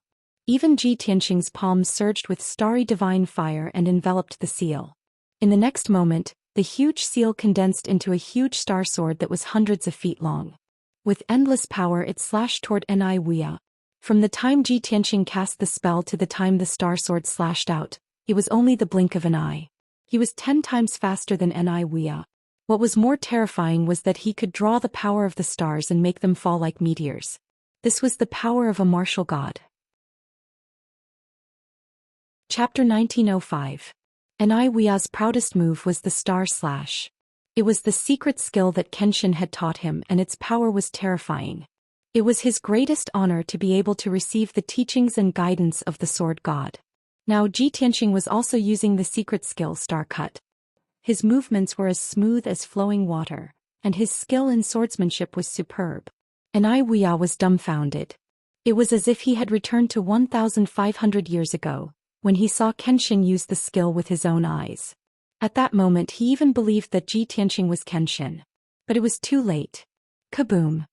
Even Zhi Tianqing's palms surged with starry divine fire and enveloped the seal. In the next moment, the huge seal condensed into a huge star sword that was hundreds of feet long. With endless power it slashed toward Wuxia. From the time Zhi Tianqing cast the spell to the time the star sword slashed out, it was only the blink of an eye. He was 10 times faster than Wuxia. What was more terrifying was that he could draw the power of the stars and make them fall like meteors. This was the power of a martial god. Chapter 1905. Wuxia's proudest move was the star slash. It was the secret skill that Kenshin had taught him and its power was terrifying. It was his greatest honor to be able to receive the teachings and guidance of the sword god. Now Zhi Tianqing was also using the secret skill star cut. His movements were as smooth as flowing water, and his skill in swordsmanship was superb. Wuxia was dumbfounded. It was as if he had returned to 1,500 years ago, when he saw Kenshin use the skill with his own eyes. At that moment he even believed that Zhi Tianqing was Kenshin. But it was too late. Kaboom!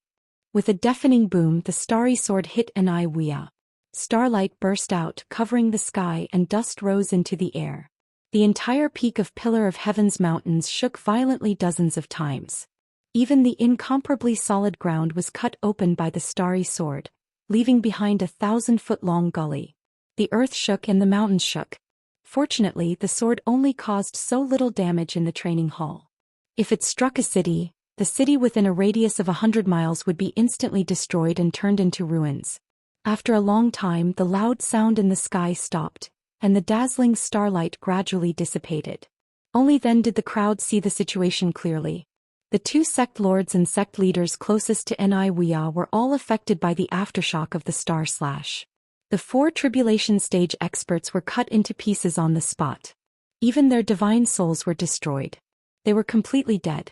With a deafening boom the starry sword hit Wuxia. Starlight burst out, covering the sky and dust rose into the air. The entire peak of Pillar of Heaven's mountains shook violently dozens of times. Even the incomparably solid ground was cut open by the starry sword, leaving behind a 1,000-foot-long gully. The earth shook and the mountains shook. Fortunately, the sword only caused so little damage in the training hall. If it struck a city, the city within a radius of 100 miles would be instantly destroyed and turned into ruins. After a long time, the loud sound in the sky stopped, and the dazzling starlight gradually dissipated. Only then did the crowd see the situation clearly. The 2 sect lords and sect leaders closest to Wuxia were all affected by the aftershock of the star slash. The 4 tribulation stage experts were cut into pieces on the spot. Even their divine souls were destroyed. They were completely dead.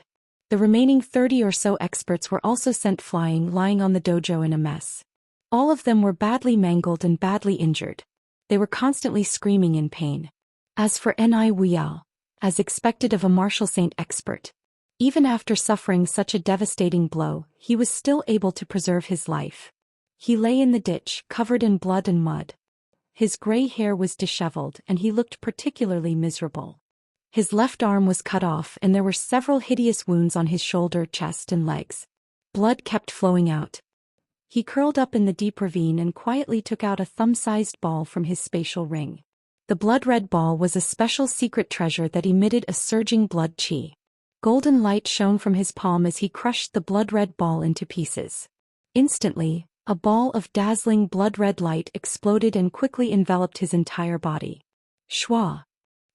The remaining 30 or so experts were also sent flying, lying on the dojo in a mess. All of them were badly mangled and badly injured. They were constantly screaming in pain. As for Wuxia, as expected of a martial saint expert, even after suffering such a devastating blow, he was still able to preserve his life. He lay in the ditch, covered in blood and mud. His gray hair was disheveled and he looked particularly miserable. His left arm was cut off and there were several hideous wounds on his shoulder, chest and legs. Blood kept flowing out. He curled up in the deep ravine and quietly took out a thumb-sized ball from his spatial ring. The blood-red ball was a special secret treasure that emitted a surging blood chi. Golden light shone from his palm as he crushed the blood-red ball into pieces. Instantly, a ball of dazzling blood-red light exploded and quickly enveloped his entire body. Shwa!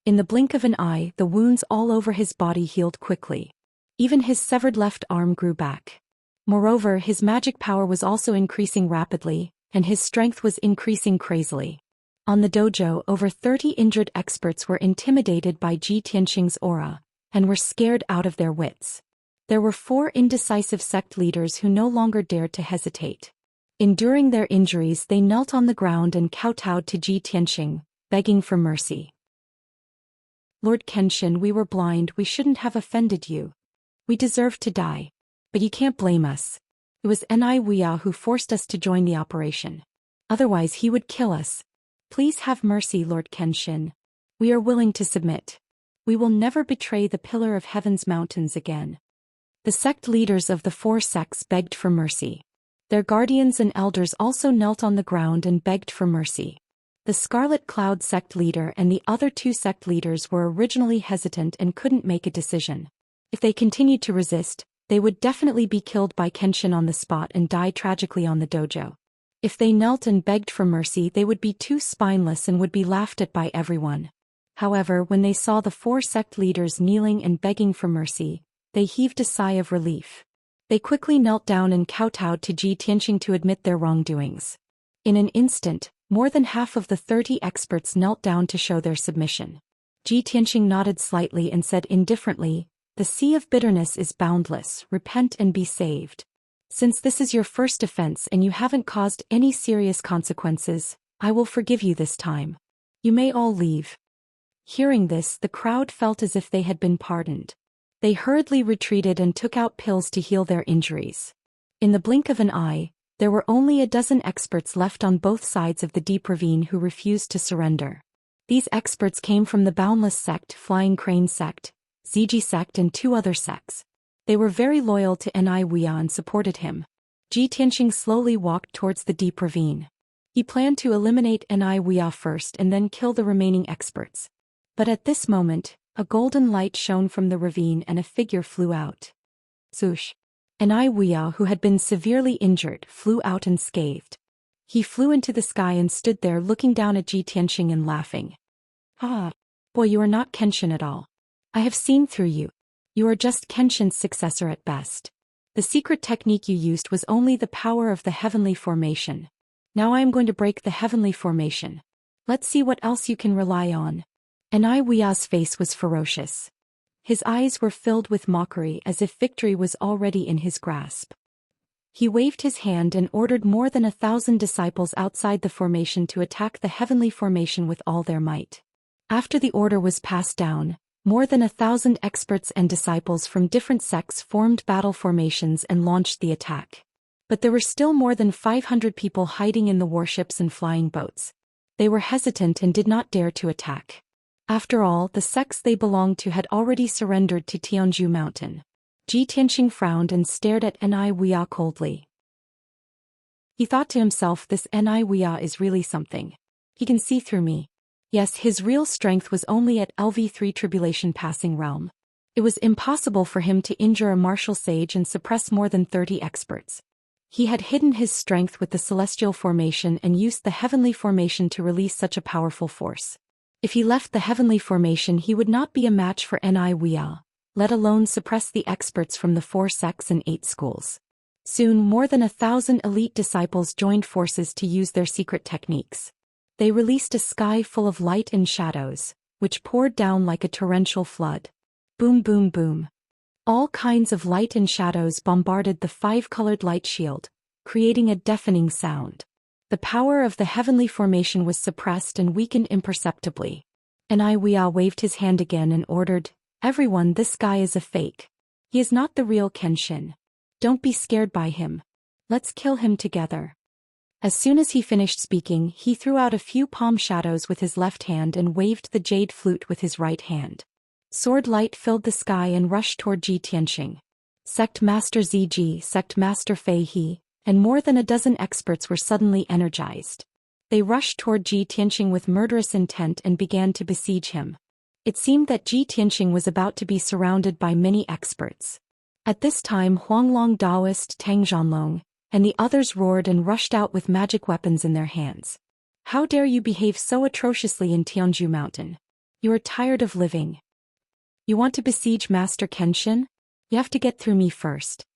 In the blink of an eye, the wounds all over his body healed quickly. Even his severed left arm grew back. Moreover, his magic power was also increasing rapidly, and his strength was increasing crazily. On the dojo, over 30 injured experts were intimidated by Zhi Tianqing's aura, and were scared out of their wits. There were 4 indecisive sect leaders who no longer dared to hesitate. Enduring their injuries, they knelt on the ground and kowtowed to Zhi Tianqing, begging for mercy. Lord Kenshin, we were blind, we shouldn't have offended you. We deserved to die. But you can't blame us. It was Wuxia who forced us to join the operation. Otherwise he would kill us. Please have mercy, Lord Kenshin. We are willing to submit. We will never betray the Pillar of Heaven's mountains again. The sect leaders of the 4 sects begged for mercy. Their guardians and elders also knelt on the ground and begged for mercy. The Scarlet Cloud sect leader and the other 2 sect leaders were originally hesitant and couldn't make a decision. If they continued to resist, they would definitely be killed by Kenshin on the spot and die tragically on the dojo. If they knelt and begged for mercy, they would be too spineless and would be laughed at by everyone. However, when they saw the 4 sect leaders kneeling and begging for mercy, they heaved a sigh of relief. They quickly knelt down and kowtowed to Ji Tianxing to admit their wrongdoings. In an instant, more than half of the 30 experts knelt down to show their submission. Ji Tianxing nodded slightly and said indifferently, "The sea of bitterness is boundless, repent and be saved. Since this is your first offense and you haven't caused any serious consequences, I will forgive you this time. You may all leave." Hearing this, the crowd felt as if they had been pardoned. They hurriedly retreated and took out pills to heal their injuries. In the blink of an eye, there were only a dozen experts left on both sides of the deep ravine who refused to surrender. These experts came from the Boundless Sect, Flying Crane Sect, Ziji Sect and 2 other sects. They were very loyal to Wuxia and supported him. Ji Tianxing slowly walked towards the deep ravine. He planned to eliminate Wuxia first and then kill the remaining experts. But at this moment, a golden light shone from the ravine and a figure flew out. Zhou Xian, who had been severely injured, flew out unscathed. He flew into the sky and stood there looking down at Ji Tianxing and laughing. "Ah, boy, you are not Kenshin at all. I have seen through you. You are just Kenshin's successor at best. The secret technique you used was only the power of the heavenly formation. Now I am going to break the heavenly formation. Let's see what else you can rely on." Wuxia's face was ferocious. His eyes were filled with mockery as if victory was already in his grasp. He waved his hand and ordered more than 1,000 disciples outside the formation to attack the heavenly formation with all their might. After the order was passed down, more than 1,000 experts and disciples from different sects formed battle formations and launched the attack. But there were still more than 500 people hiding in the warships and flying boats. They were hesitant and did not dare to attack. After all, the sects they belonged to had already surrendered to Tianzhu Mountain. Ji Tianxing frowned and stared at Wuxia coldly. He thought to himself, this Wuxia is really something. He can see through me. Yes, his real strength was only at LV3 Tribulation Passing Realm. It was impossible for him to injure a martial sage and suppress more than 30 experts. He had hidden his strength with the celestial formation and used the heavenly formation to release such a powerful force. If he left the heavenly formation, he would not be a match for Wuxia, let alone suppress the experts from the 4 sects and 8 schools. Soon more than 1,000 elite disciples joined forces to use their secret techniques. They released a sky full of light and shadows, which poured down like a torrential flood. Boom boom boom. All kinds of light and shadows bombarded the 5-colored light shield, creating a deafening sound. The power of the heavenly formation was suppressed and weakened imperceptibly. Wuxia waved his hand again and ordered, "Everyone, this guy is a fake. He is not the real Kenshin. Don't be scared by him. Let's kill him together." As soon as he finished speaking, he threw out a few palm shadows with his left hand and waved the jade flute with his right hand. Sword light filled the sky and rushed toward Ji Tianxing. Sect Master Ziji, Sect Master Fei He, and more than a dozen experts were suddenly energized. They rushed toward Ji Tianxing with murderous intent and began to besiege him. It seemed that Ji Tianxing was about to be surrounded by many experts. At this time, Huanglong Daoist, Tang Zhanlong, and the others roared and rushed out with magic weapons in their hands. "How dare you behave so atrociously in Tianzhu Mountain? You are tired of living. You want to besiege Master Kenshin? You have to get through me first."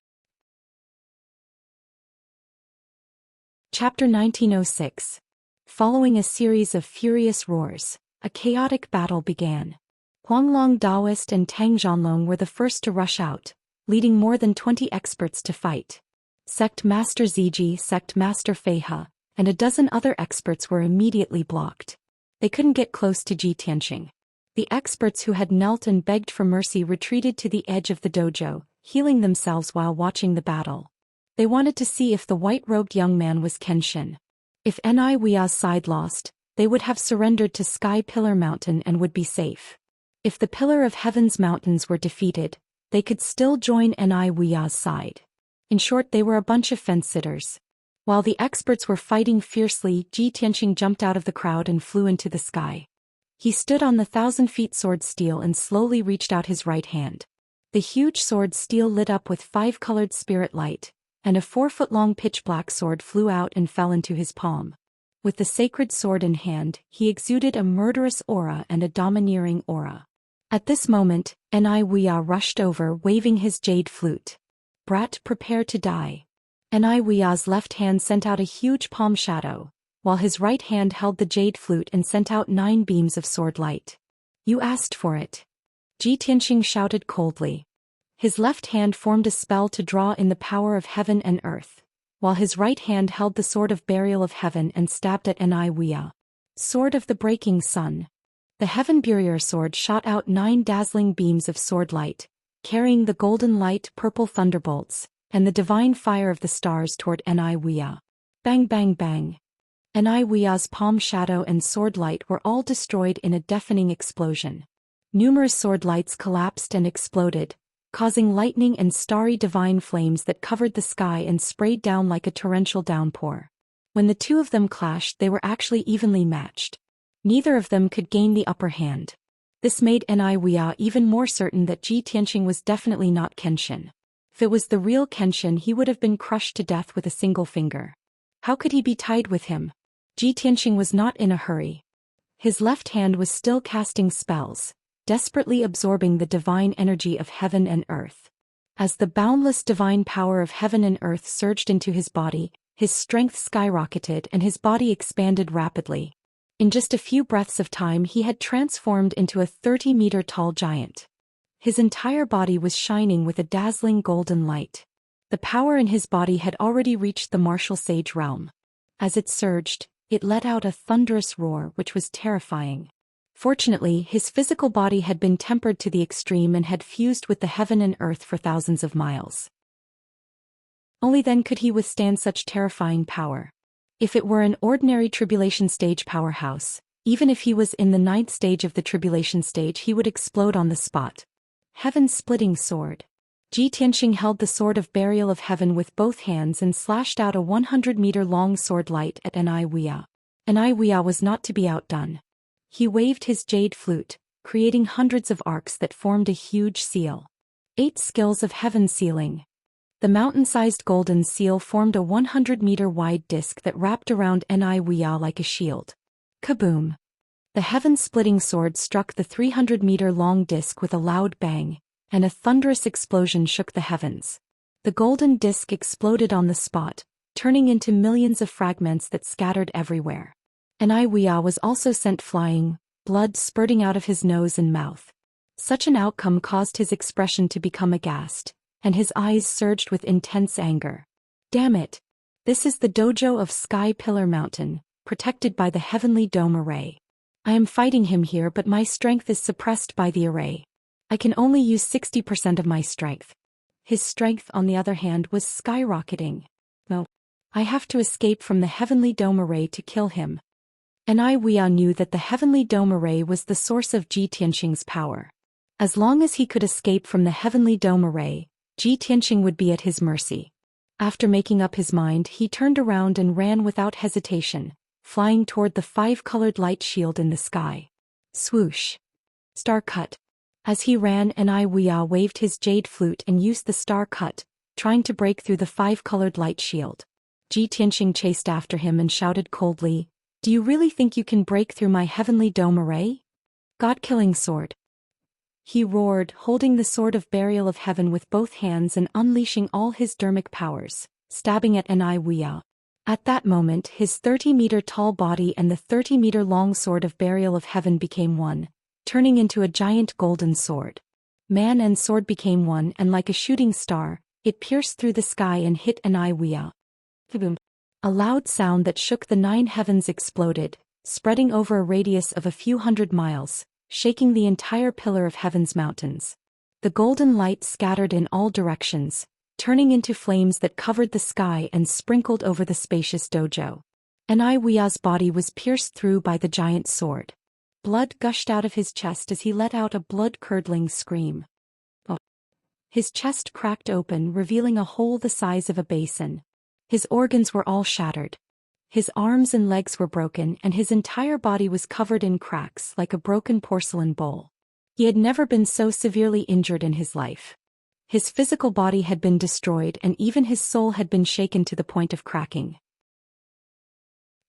Chapter 1906. Following a series of furious roars, a chaotic battle began. Huanglong Daoist and Tang Zhanlong were the first to rush out, leading more than 20 experts to fight. Sect Master Ziji, Sect Master Fei He, and a dozen other experts were immediately blocked. They couldn't get close to Ji Tianxing. The experts who had knelt and begged for mercy retreated to the edge of the dojo, healing themselves while watching the battle. They wanted to see if the white-robed young man was Kenshin. If Wuxia's side lost, they would have surrendered to Sky Pillar Mountain and would be safe. If the Pillar of Heaven's mountains were defeated, they could still join Wuxia's side. In short, they were a bunch of fence-sitters. While the experts were fighting fiercely, Ji Tianxing jumped out of the crowd and flew into the sky. He stood on the 1,000-feet sword steel and slowly reached out his right hand. The huge sword steel lit up with 5-colored spirit light, and a 4-foot-long pitch-black sword flew out and fell into his palm. With the sacred sword in hand, he exuded a murderous aura and a domineering aura. At this moment, Wuxia rushed over, waving his jade flute. "Brat, prepare to die." Wuxia's left hand sent out a huge palm shadow, while his right hand held the jade flute and sent out 9 beams of sword light. "You asked for it." Ji Tianxing shouted coldly. His left hand formed a spell to draw in the power of heaven and earth, while his right hand held the sword of burial of heaven and stabbed at Wuxia. Sword of the breaking sun. The heaven barrier sword shot out 9 dazzling beams of sword light, carrying the golden light purple thunderbolts, and the divine fire of the stars toward Wuxia. Bang bang bang. Wuxia's palm shadow and sword light were all destroyed in a deafening explosion. Numerous sword lights collapsed and exploded, causing lightning and starry divine flames that covered the sky and sprayed down like a torrential downpour. When the two of them clashed, they were actually evenly matched. Neither of them could gain the upper hand. This made Wuxia even more certain that Ji Tianxing was definitely not Kenshin. If it was the real Kenshin, he would have been crushed to death with a single finger. How could he be tied with him? Ji Tianxing was not in a hurry. His left hand was still casting spells, desperately absorbing the divine energy of heaven and earth. As the boundless divine power of heaven and earth surged into his body, his strength skyrocketed and his body expanded rapidly. In just a few breaths of time, he had transformed into a 30-meter-tall giant. His entire body was shining with a dazzling golden light. The power in his body had already reached the martial sage realm. As it surged, it let out a thunderous roar which was terrifying. Fortunately, his physical body had been tempered to the extreme and had fused with the heaven and earth for thousands of miles. Only then could he withstand such terrifying power. If it were an ordinary tribulation stage powerhouse, even if he was in the 9th stage of the tribulation stage, he would explode on the spot. Heaven-splitting sword. Ji Tianxing held the sword of burial of heaven with both hands and slashed out a 100-meter-long sword light at Wuxia. Wuxia was not to be outdone. He waved his jade flute, creating hundreds of arcs that formed a huge seal. 8 skills of heaven sealing. The mountain-sized golden seal formed a 100-meter-wide disc that wrapped around Wuxia like a shield. Kaboom! The heaven-splitting sword struck the 300-meter-long disc with a loud bang, and a thunderous explosion shook the heavens. The golden disc exploded on the spot, turning into millions of fragments that scattered everywhere. Wuxia was also sent flying, blood spurting out of his nose and mouth. Such an outcome caused his expression to become aghast, and his eyes surged with intense anger. Damn it! This is the dojo of Sky Pillar Mountain, protected by the heavenly dome array. I am fighting him here, but my strength is suppressed by the array. I can only use 60% of my strength. His strength, on the other hand, was skyrocketing. No. I have to escape from the heavenly dome array to kill him. Wuxia knew that the heavenly dome array was the source of Ji Tianxing's power. As long as he could escape from the heavenly dome array, Ji Tianxing would be at his mercy. After making up his mind, he turned around and ran without hesitation, flying toward the 5-colored light shield in the sky. Swoosh! Star cut. As he ran, Wuxia waved his jade flute and used the star cut, trying to break through the 5-colored light shield. Ji Tianxing chased after him and shouted coldly, "Do you really think you can break through my heavenly dome array? God-killing sword!" He roared, holding the sword of burial of heaven with both hands and unleashing all his dermic powers, stabbing at Wuxia. At that moment, his 30-meter-tall body and the 30-meter-long sword of burial of heaven became one, turning into a giant golden sword. Man and sword became one, and like a shooting star, it pierced through the sky and hit Wuxia. Boom! A loud sound that shook the 9 heavens exploded, spreading over a radius of a few hundred miles, shaking the entire pillar of heaven's mountains. The golden light scattered in all directions, turning into flames that covered the sky and sprinkled over the spacious dojo. Wuxia's body was pierced through by the giant sword. Blood gushed out of his chest as he let out a blood-curdling scream. Oh. His chest cracked open, revealing a hole the size of a basin. His organs were all shattered. His arms and legs were broken, and his entire body was covered in cracks like a broken porcelain bowl. He had never been so severely injured in his life. His physical body had been destroyed and even his soul had been shaken to the point of cracking.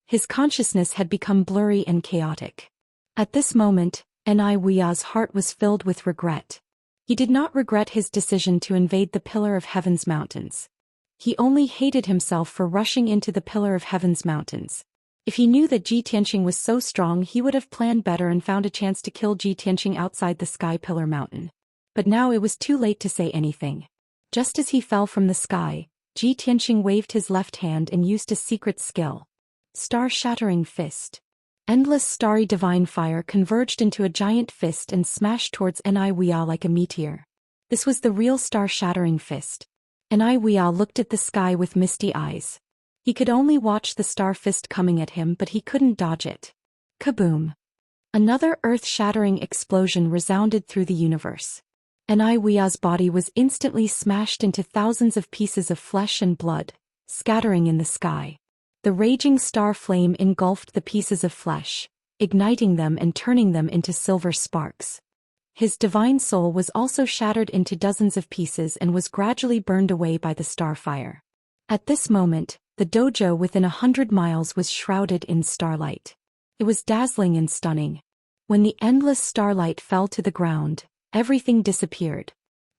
His consciousness had become blurry and chaotic. At this moment, Wuxia's heart was filled with regret. He did not regret his decision to invade the Pillar of Heaven's mountains. He only hated himself for rushing into the Pillar of Heaven's mountains. If he knew that Ji Tianqing was so strong, he would have planned better and found a chance to kill Ji Tianqing outside the Sky Pillar Mountain. But now it was too late to say anything. Just as he fell from the sky, Ji Tianqing waved his left hand and used a secret skill. Star-shattering fist. Endless starry divine fire converged into a giant fist and smashed towards Wuxia like a meteor. This was the real star-shattering fist. Wuxia looked at the sky with misty eyes. He could only watch the star fist coming at him, but he couldn't dodge it. Kaboom! Another earth-shattering explosion resounded through the universe. Wuxia's body was instantly smashed into thousands of pieces of flesh and blood, scattering in the sky. The raging star flame engulfed the pieces of flesh, igniting them and turning them into silver sparks. His divine soul was also shattered into dozens of pieces and was gradually burned away by the star fire. At this moment, the dojo within 100 miles was shrouded in starlight. It was dazzling and stunning. When the endless starlight fell to the ground, everything disappeared.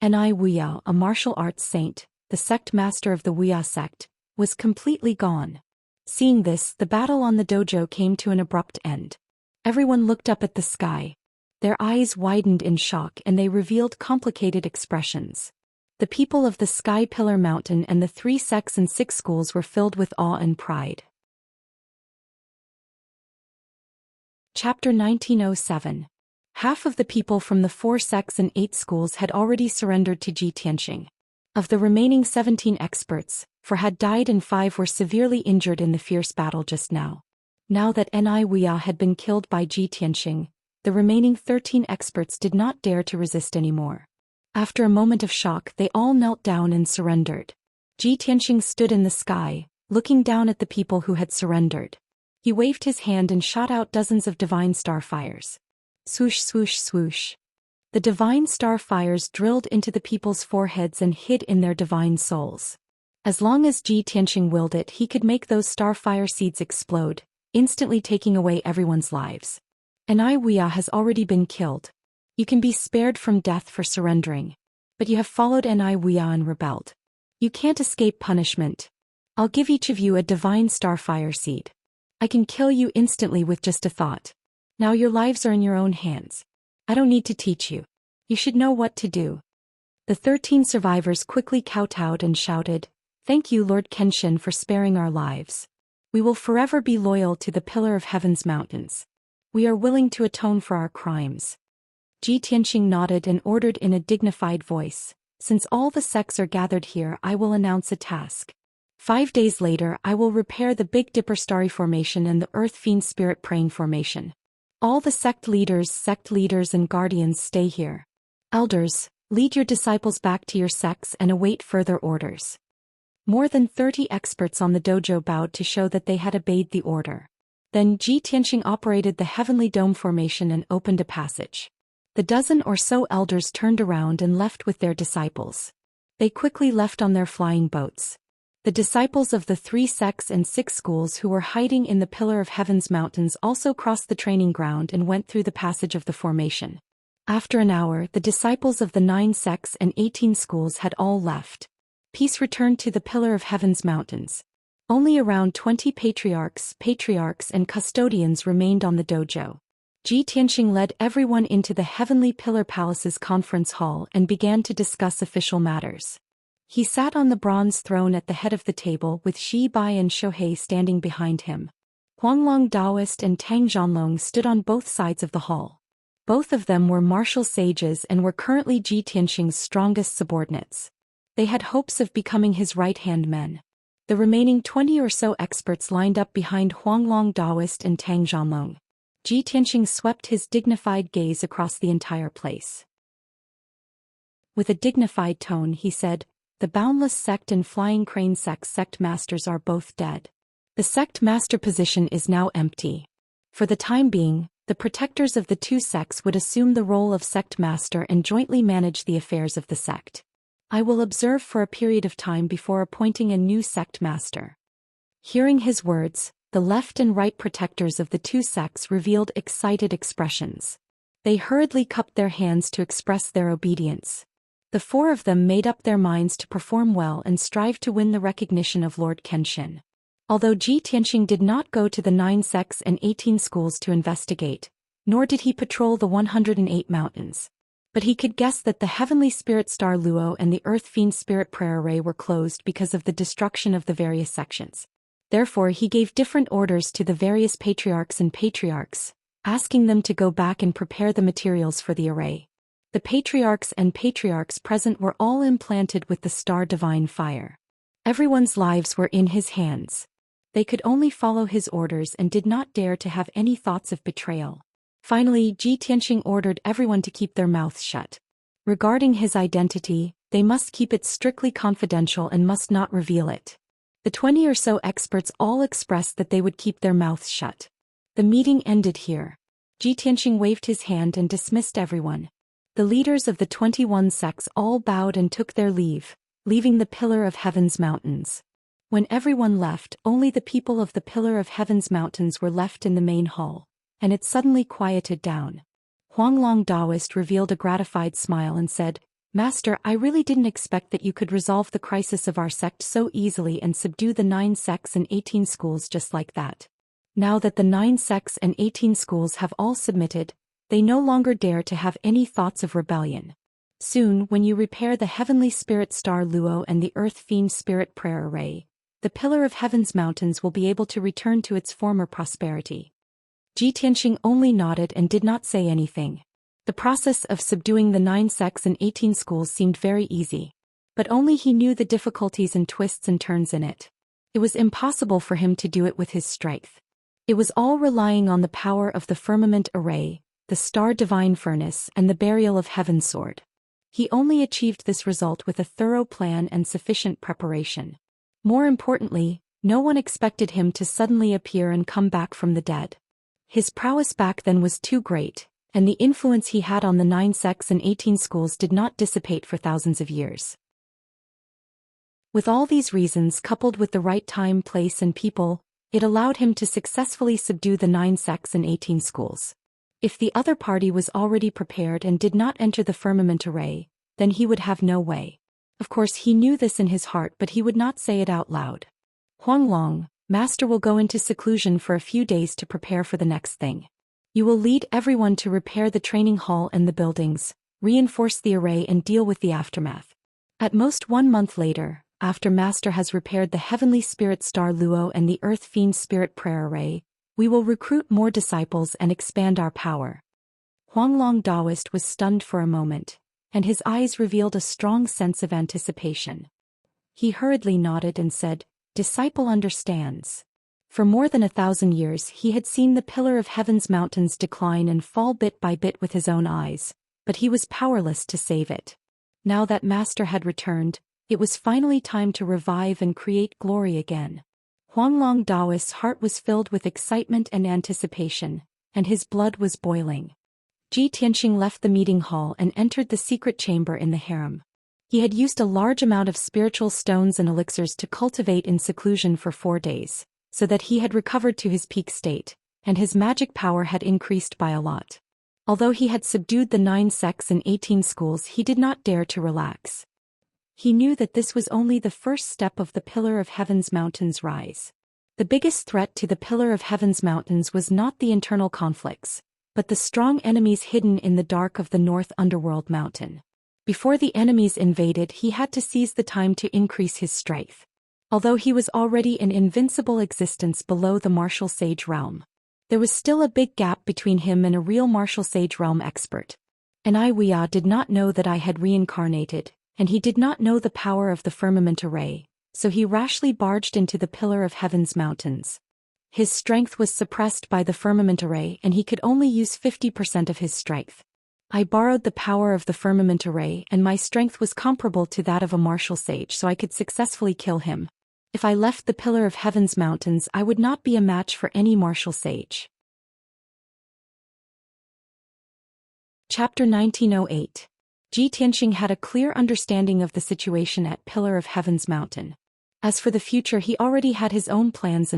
Wuxia, a martial arts saint, the sect master of the Wuxia sect, was completely gone. Seeing this, the battle on the dojo came to an abrupt end. Everyone looked up at the sky. Their eyes widened in shock and they revealed complicated expressions. The people of the Sky Pillar Mountain and the 3 sects and 6 schools were filled with awe and pride. Chapter 1907. Half of the people from the 4 sects and 8 schools had already surrendered to Ji Tianqing. Of the remaining 17 experts, 4 had died and 5 were severely injured in the fierce battle just now. Now that Wuxia had been killed by Ji Tianqing, the remaining 13 experts did not dare to resist anymore. After a moment of shock, they all knelt down and surrendered. Ji Tianqing stood in the sky, looking down at the people who had surrendered. He waved his hand and shot out dozens of divine starfires. Swoosh, swoosh, swoosh. The divine starfires drilled into the people's foreheads and hid in their divine souls. As long as Ji Tianqing willed it, he could make those starfire seeds explode, instantly taking away everyone's lives. Wuxia has already been killed. You can be spared from death for surrendering. But you have followed Wuxia and rebelled. You can't escape punishment. I'll give each of you a divine starfire seed. I can kill you instantly with just a thought. Now your lives are in your own hands. I don't need to teach you. You should know what to do. The 13 survivors quickly kowtowed and shouted, "Thank you, Lord Kenshin, for sparing our lives. We will forever be loyal to the Pillar of Heaven's mountains. We are willing to atone for our crimes." Ji Tianqing nodded and ordered in a dignified voice, "Since all the sects are gathered here, I will announce a task. 5 days later, I will repair the Big Dipper Starry Formation and the Earth Fiend Spirit Praying Formation. All the sect leaders and guardians stay here. Elders, lead your disciples back to your sects and await further orders." More than 30 experts on the dojo bowed to show that they had obeyed the order. Then Ji Tianqing operated the Heavenly Dome Formation and opened a passage. The dozen or so elders turned around and left with their disciples. They quickly left on their flying boats. The disciples of the 3 sects and 6 schools who were hiding in the Pillar of Heaven's mountains also crossed the training ground and went through the passage of the formation. After an hour, the disciples of the 9 sects and 18 schools had all left. Peace returned to the Pillar of Heaven's mountains. Only around 20 patriarchs, and custodians remained on the dojo. Ji Tianqing led everyone into the Heavenly Pillar Palace's conference hall and began to discuss official matters. He sat on the bronze throne at the head of the table with Shi Bai and Shohei standing behind him. Huanglong Daoist and Tang Zhanlong stood on both sides of the hall. Both of them were martial sages and were currently Ji Tianqing's strongest subordinates. They had hopes of becoming his right-hand men. The remaining 20 or so experts lined up behind Huanglong Daoist and Tang Zhanlong. Ji Tianqing swept his dignified gaze across the entire place. With a dignified tone he said, "The Boundless Sect and Flying Crane sect masters are both dead. The sect master position is now empty. For the time being, the protectors of the 2 sects would assume the role of sect master and jointly manage the affairs of the sect. I will observe for a period of time before appointing a new sect master." Hearing his words, the left and right protectors of the two sects revealed excited expressions. They hurriedly cupped their hands to express their obedience. The four of them made up their minds to perform well and strive to win the recognition of Lord Kenshin. Although Zhi Tianxing did not go to the 9 sects and 18 schools to investigate, nor did he patrol the 108 mountains. But he could guess that the Heavenly Spirit Star Luo and the Earth Fiend Spirit Prayer Array were closed because of the destruction of the various sections. Therefore he gave different orders to the various patriarchs and patriarchs, asking them to go back and prepare the materials for the array. The patriarchs and patriarchs present were all implanted with the Star Divine Fire. Everyone's lives were in his hands. They could only follow his orders and did not dare to have any thoughts of betrayal. Finally, Zhi Tianxing ordered everyone to keep their mouths shut. Regarding his identity, they must keep it strictly confidential and must not reveal it. The 20 or so experts all expressed that they would keep their mouths shut. The meeting ended here. Zhi Tianxing waved his hand and dismissed everyone. The leaders of the 21 sects all bowed and took their leave, leaving the Pillar of Heaven's mountains. When everyone left, only the people of the Pillar of Heaven's mountains were left in the main hall, and it suddenly quieted down. Huanglong Daoist revealed a gratified smile and said, "Master, I really didn't expect that you could resolve the crisis of our sect so easily and subdue the 9 sects and 18 schools just like that. Now that the 9 sects and 18 schools have all submitted, they no longer dare to have any thoughts of rebellion. Soon, when you repair the Heavenly Spirit Star Luo and the Earth Fiend Spirit Prayer Array, the Pillar of Heaven's mountains will be able to return to its former prosperity." Zhi Tianxing only nodded and did not say anything. The process of subduing the 9 sects and 18 schools seemed very easy. But only he knew the difficulties and twists and turns in it. It was impossible for him to do it with his strength. It was all relying on the power of the Firmament Array, the Star Divine Furnace and the Burial of Heaven Sword. He only achieved this result with a thorough plan and sufficient preparation. More importantly, no one expected him to suddenly appear and come back from the dead. His prowess back then was too great, and the influence he had on the 9 sects and 18 schools did not dissipate for thousands of years. With all these reasons coupled with the right time, place and people, it allowed him to successfully subdue the 9 sects and 18 schools. If the other party was already prepared and did not enter the Firmament Array, then he would have no way. Of course he knew this in his heart, but he would not say it out loud. "Huanglong, Master will go into seclusion for a few days to prepare for the next thing. You will lead everyone to repair the training hall and the buildings, reinforce the array and deal with the aftermath. At most 1 month later, after Master has repaired the Heavenly Spirit Star Luo and the Earth Fiend Spirit Prayer Array, we will recruit more disciples and expand our power." Huanglong Daoist was stunned for a moment, and his eyes revealed a strong sense of anticipation. He hurriedly nodded and said, "Disciple understands." For more than 1,000 years he had seen the Pillar of Heaven's mountains decline and fall bit by bit with his own eyes, but he was powerless to save it. Now that Master had returned, it was finally time to revive and create glory again. Huanglong Daoist's heart was filled with excitement and anticipation, and his blood was boiling. Zhi Tianxing left the meeting hall and entered the secret chamber in the harem. He had used a large amount of spiritual stones and elixirs to cultivate in seclusion for 4 days, so that he had recovered to his peak state, and his magic power had increased by a lot. Although he had subdued the 9 sects and 18 schools, he did not dare to relax. He knew that this was only the first step of the Pillar of Heaven's mountains rise. The biggest threat to the Pillar of Heaven's mountains was not the internal conflicts, but the strong enemies hidden in the dark of the North Underworld Mountain. Before the enemies invaded, he had to seize the time to increase his strength. Although he was already an invincible existence below the Martial Sage realm, there was still a big gap between him and a real Martial Sage realm expert. And Wuxia did not know that I had reincarnated, and he did not know the power of the Firmament Array, so he rashly barged into the Pillar of Heaven's mountains. His strength was suppressed by the Firmament Array and he could only use 50% of his strength. I borrowed the power of the Firmament Array and my strength was comparable to that of a Martial Sage, so I could successfully kill him. If I left the Pillar of Heaven's mountains, I would not be a match for any Martial Sage. Chapter 1908. Ji Tianxing had a clear understanding of the situation at Pillar of Heaven's mountain. As for the future, he already had his own plans.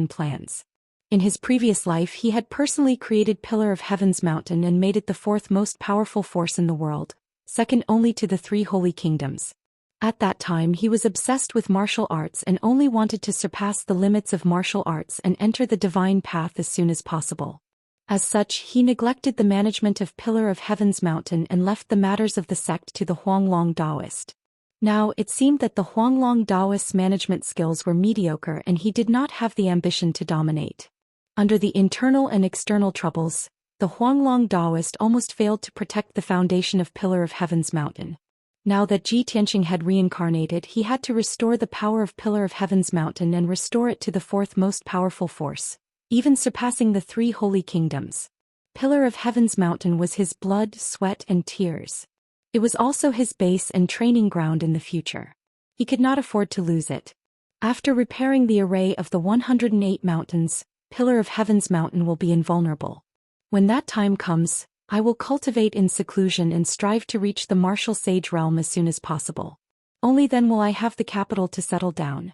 In his previous life, he had personally created Pillar of Heaven's mountain and made it the fourth most powerful force in the world, second only to the three holy kingdoms. At that time, he was obsessed with martial arts and only wanted to surpass the limits of martial arts and enter the divine path as soon as possible. As such, he neglected the management of Pillar of Heaven's mountain and left the matters of the sect to the Huanglong Taoist. Now, it seemed that the Huanglong Taoist's management skills were mediocre and he did not have the ambition to dominate. Under the internal and external troubles, the Huanglong Taoist almost failed to protect the foundation of Pillar of Heaven's mountain. Now that Ji Tianxing had reincarnated, he had to restore the power of Pillar of Heaven's mountain and restore it to the fourth most powerful force, even surpassing the three holy kingdoms. Pillar of Heaven's mountain was his blood, sweat, and tears. It was also his base and training ground in the future. He could not afford to lose it. After repairing the array of the 108 mountains, Pillar of Heaven's mountain will be invulnerable. When that time comes, I will cultivate in seclusion and strive to reach the martial sage realm as soon as possible. Only then will I have the capital to settle down.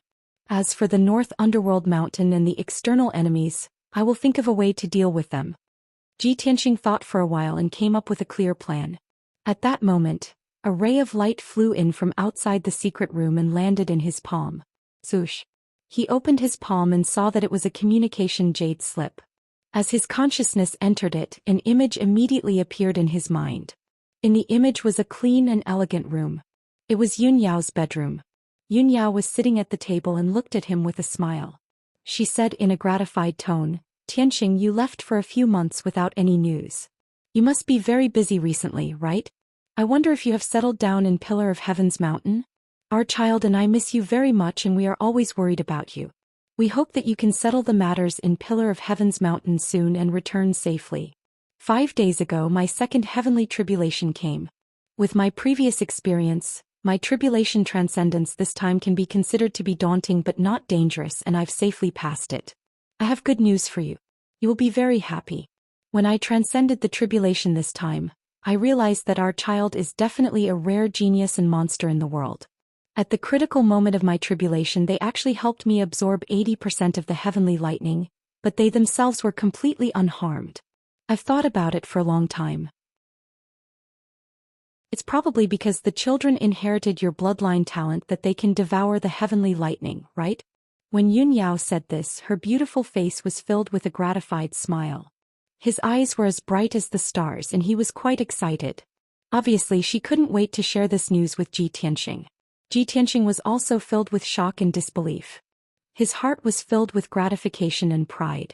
As for the North Underworld Mountain and the external enemies, I will think of a way to deal with them. Ji Tianxing thought for a while and came up with a clear plan. At that moment, a ray of light flew in from outside the secret room and landed in his palm. Swoosh! He opened his palm and saw that it was a communication jade slip. As his consciousness entered it, an image immediately appeared in his mind. In the image was a clean and elegant room. It was Yun Yao's bedroom. Yun Yao was sitting at the table and looked at him with a smile. She said in a gratified tone, "Tianxing, you left for a few months without any news. You must be very busy recently, right? I wonder if you have settled down in Pillar of Heaven's mountain? Our child and I miss you very much and we are always worried about you. We hope that you can settle the matters in Pillar of Heaven's mountain soon and return safely. 5 days ago my second heavenly tribulation came. With my previous experience, my tribulation transcendence this time can be considered to be daunting but not dangerous, and I've safely passed it. I have good news for you. You will be very happy. When I transcended the tribulation this time, I realized that our child is definitely a rare genius and monster in the world. At the critical moment of my tribulation, they actually helped me absorb 80% of the heavenly lightning, but they themselves were completely unharmed. I've thought about it for a long time. It's probably because the children inherited your bloodline talent that they can devour the heavenly lightning, right?" When Yun Yao said this, her beautiful face was filled with a gratified smile. His eyes were as bright as the stars and he was quite excited. Obviously, she couldn't wait to share this news with Ji Tianxing. Ji Tianxing was also filled with shock and disbelief. His heart was filled with gratification and pride.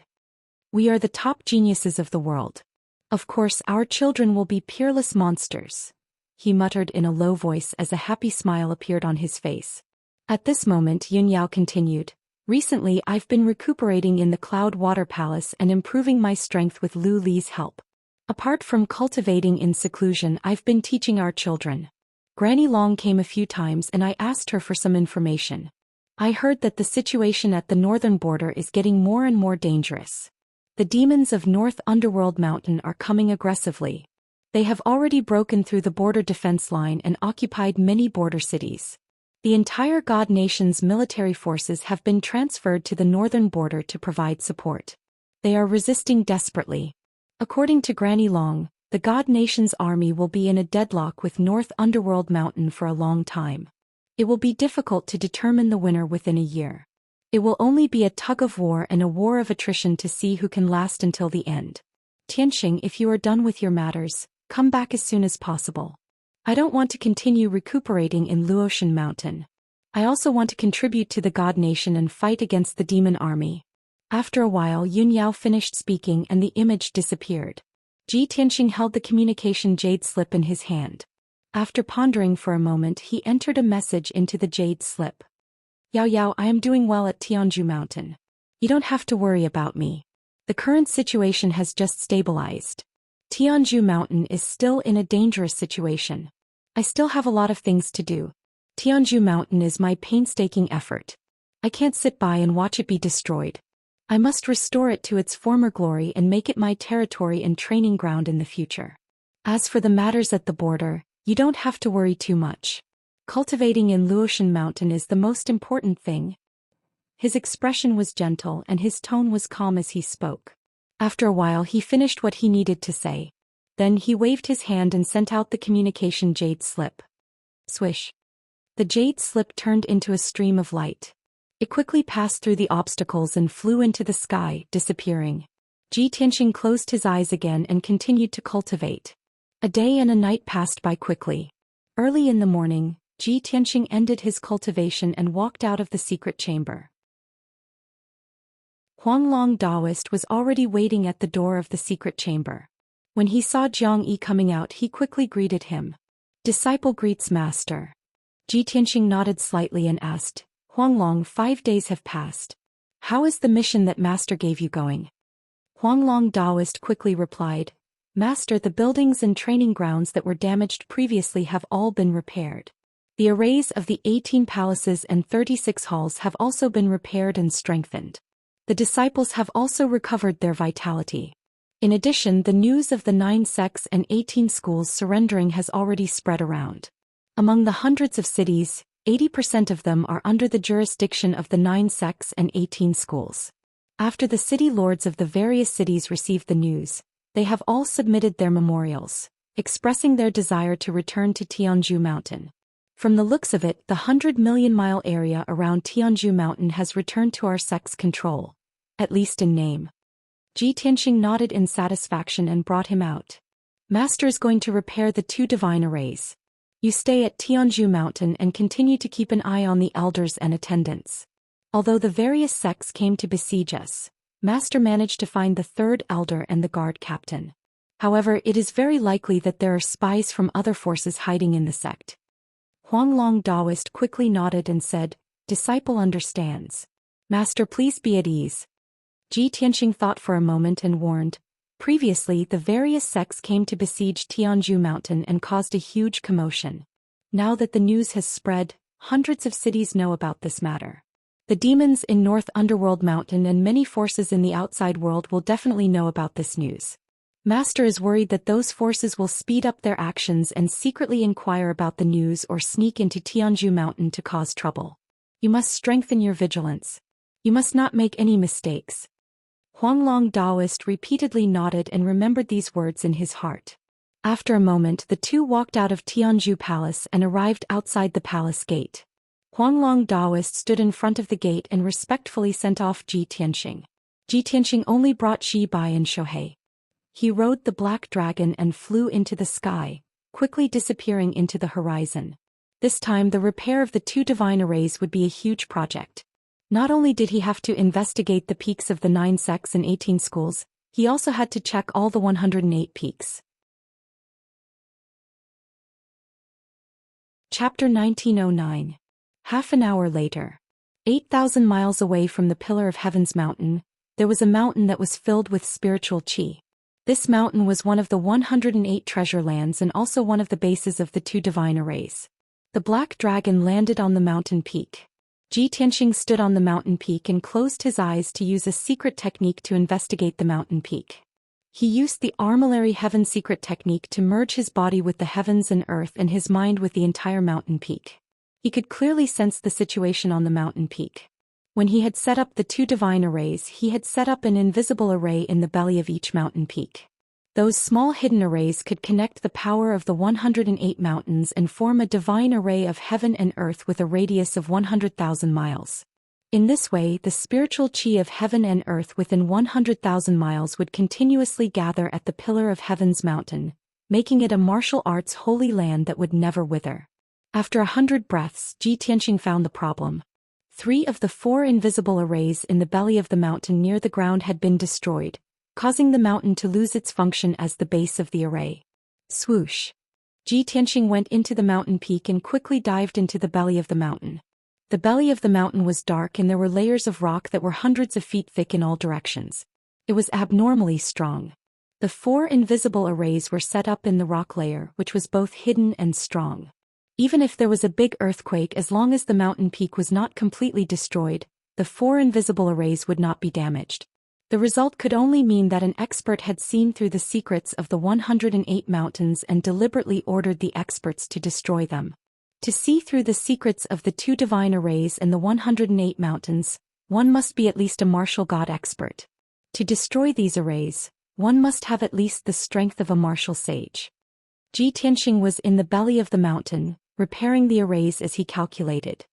"We are the top geniuses of the world. Of course, our children will be peerless monsters," he muttered in a low voice as a happy smile appeared on his face. At this moment, Yun Yao continued, "Recently I've been recuperating in the Cloud Water Palace and improving my strength with Lu Li's help. Apart from cultivating in seclusion, I've been teaching our children. Granny Long came a few times and I asked her for some information. I heard that the situation at the northern border is getting more and more dangerous. The demons of North Underworld Mountain are coming aggressively. They have already broken through the border defense line and occupied many border cities. The entire God Nation's military forces have been transferred to the northern border to provide support. They are resisting desperately. According to Granny Long, the God Nation's army will be in a deadlock with North Underworld Mountain for a long time. It will be difficult to determine the winner within a year. It will only be a tug-of-war and a war of attrition to see who can last until the end. Tianxing, if you are done with your matters, come back as soon as possible. I don't want to continue recuperating in Luotian Mountain. I also want to contribute to the God Nation and fight against the demon army." After a while, Yun Yao finished speaking and the image disappeared. Ji Tianxing held the communication jade slip in his hand. After pondering for a moment, he entered a message into the jade slip. "Yao Yao, I am doing well at Tianzhu Mountain. You don't have to worry about me. The current situation has just stabilized. Tianzhu Mountain is still in a dangerous situation. I still have a lot of things to do. Tianzhu Mountain is my painstaking effort. I can't sit by and watch it be destroyed. I must restore it to its former glory and make it my territory and training ground in the future. As for the matters at the border, You don't have to worry too much. Cultivating in Luotian Mountain is the most important thing. His expression was gentle and his tone was calm as he spoke. After a while he finished what he needed to say. Then he waved his hand and sent out the communication jade slip. Swish. The jade slip turned into a stream of light. It quickly passed through the obstacles and flew into the sky, disappearing. Ji Tianxing closed his eyes again and continued to cultivate. A day and a night passed by quickly. Early in the morning, Ji Tianxing ended his cultivation and walked out of the secret chamber. Huanglong Daoist was already waiting at the door of the secret chamber. When he saw Jiang Yi coming out, he quickly greeted him. Disciple greets master. Ji Tianxing nodded slightly and asked, Huanglong, 5 days have passed. How is the mission that master gave you going? Huanglong Daoist quickly replied, Master, the buildings and training grounds that were damaged previously have all been repaired. The arrays of the 18 palaces and 36 halls have also been repaired and strengthened. The disciples have also recovered their vitality. In addition, the news of the 9 sects and 18 schools surrendering has already spread around. Among the hundreds of cities, 80% of them are under the jurisdiction of the 9 sects and 18 schools. After the city lords of the various cities received the news, they have all submitted their memorials, expressing their desire to return to Tianzhu Mountain. From the looks of it, the 100-million-mile area around Tianzhu Mountain has returned to our sect's control, at least in name. Ji Tianxing nodded in satisfaction and brought him out. Master is going to repair the 2 divine arrays. You stay at Tianzhu Mountain and continue to keep an eye on the elders and attendants. Although the various sects came to besiege us, Master managed to find the 3rd elder and the guard captain. However, it is very likely that there are spies from other forces hiding in the sect. Huanglong Daoist quickly nodded and said, Disciple understands. Master, please be at ease. Ji Tianxing thought for a moment and warned, previously the various sects came to besiege Tianzhu Mountain and caused a huge commotion. Now that the news has spread, hundreds of cities know about this matter. The demons in North Underworld Mountain and many forces in the outside world will definitely know about this news. Master is worried that those forces will speed up their actions and secretly inquire about the news or sneak into Tianzhu Mountain to cause trouble. You must strengthen your vigilance. You must not make any mistakes. Huanglong Daoist repeatedly nodded and remembered these words in his heart. After a moment, the 2 walked out of Tianzhu Palace and arrived outside the palace gate. Huanglong Daoist stood in front of the gate and respectfully sent off Ji Tianxing. Ji Tianxing only brought Xi Bai and Shohei. He rode the black dragon and flew into the sky, quickly disappearing into the horizon. This time the repair of the 2 divine arrays would be a huge project. Not only did he have to investigate the peaks of the 9 sects and 18 schools, he also had to check all the 108 peaks. Chapter 1909. Half an hour later. 8,000 miles away from the Pillar of Heaven's mountain, there was a mountain that was filled with spiritual qi. This mountain was one of the 108 treasure lands and also one of the bases of the 2 divine arrays. The black dragon landed on the mountain peak. Ji Tianxing stood on the mountain peak and closed his eyes to use a secret technique to investigate the mountain peak. He used the Armillary Heaven secret technique to merge his body with the heavens and earth and his mind with the entire mountain peak. He could clearly sense the situation on the mountain peak. When he had set up the 2 divine arrays, he had set up an invisible array in the belly of each mountain peak. Those small hidden arrays could connect the power of the 108 mountains and form a divine array of heaven and earth with a radius of 100,000 miles. In this way, the spiritual qi of heaven and earth within 100,000 miles would continuously gather at the Pillar of Heaven's mountain, making it a martial arts holy land that would never wither. After 100 breaths, Ji Tianxing found the problem. 3 of the 4 invisible arrays in the belly of the mountain near the ground had been destroyed, causing the mountain to lose its function as the base of the array. Swoosh! Ji Tianxing went into the mountain peak and quickly dived into the belly of the mountain. The belly of the mountain was dark and there were layers of rock that were hundreds of feet thick in all directions. It was abnormally strong. The 4 invisible arrays were set up in the rock layer, which was both hidden and strong. Even if there was a big earthquake, as long as the mountain peak was not completely destroyed, the 4 invisible arrays would not be damaged. The result could only mean that an expert had seen through the secrets of the 108 mountains and deliberately ordered the experts to destroy them. To see through the secrets of the 2 divine arrays and the 108 mountains, one must be at least a martial god expert. To destroy these arrays, one must have at least the strength of a martial sage. Ji Tianxing was in the belly of the mountain, repairing the arrays as he calculated.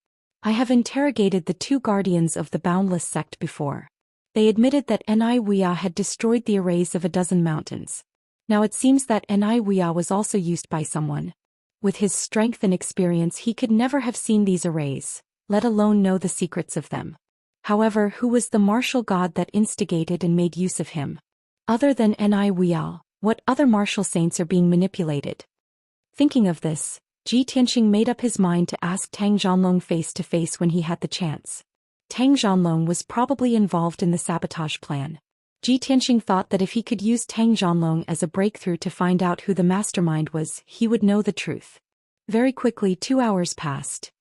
I have interrogated the 2 guardians of the boundless sect before. They admitted that Wuxia had destroyed the arrays of a dozen mountains. Now it seems that Wuxia was also used by someone. With his strength and experience he could never have seen these arrays, let alone know the secrets of them. However, who was the martial god that instigated and made use of him? Other than Wuxia, what other martial saints are being manipulated? Thinking of this, Ji Tianxing made up his mind to ask Tang Zhanlong face to face when he had the chance. Tang Zhanlong was probably involved in the sabotage plan. Ji Tianxing thought that if he could use Tang Zhanlong as a breakthrough to find out who the mastermind was, he would know the truth. Very quickly 2 hours passed.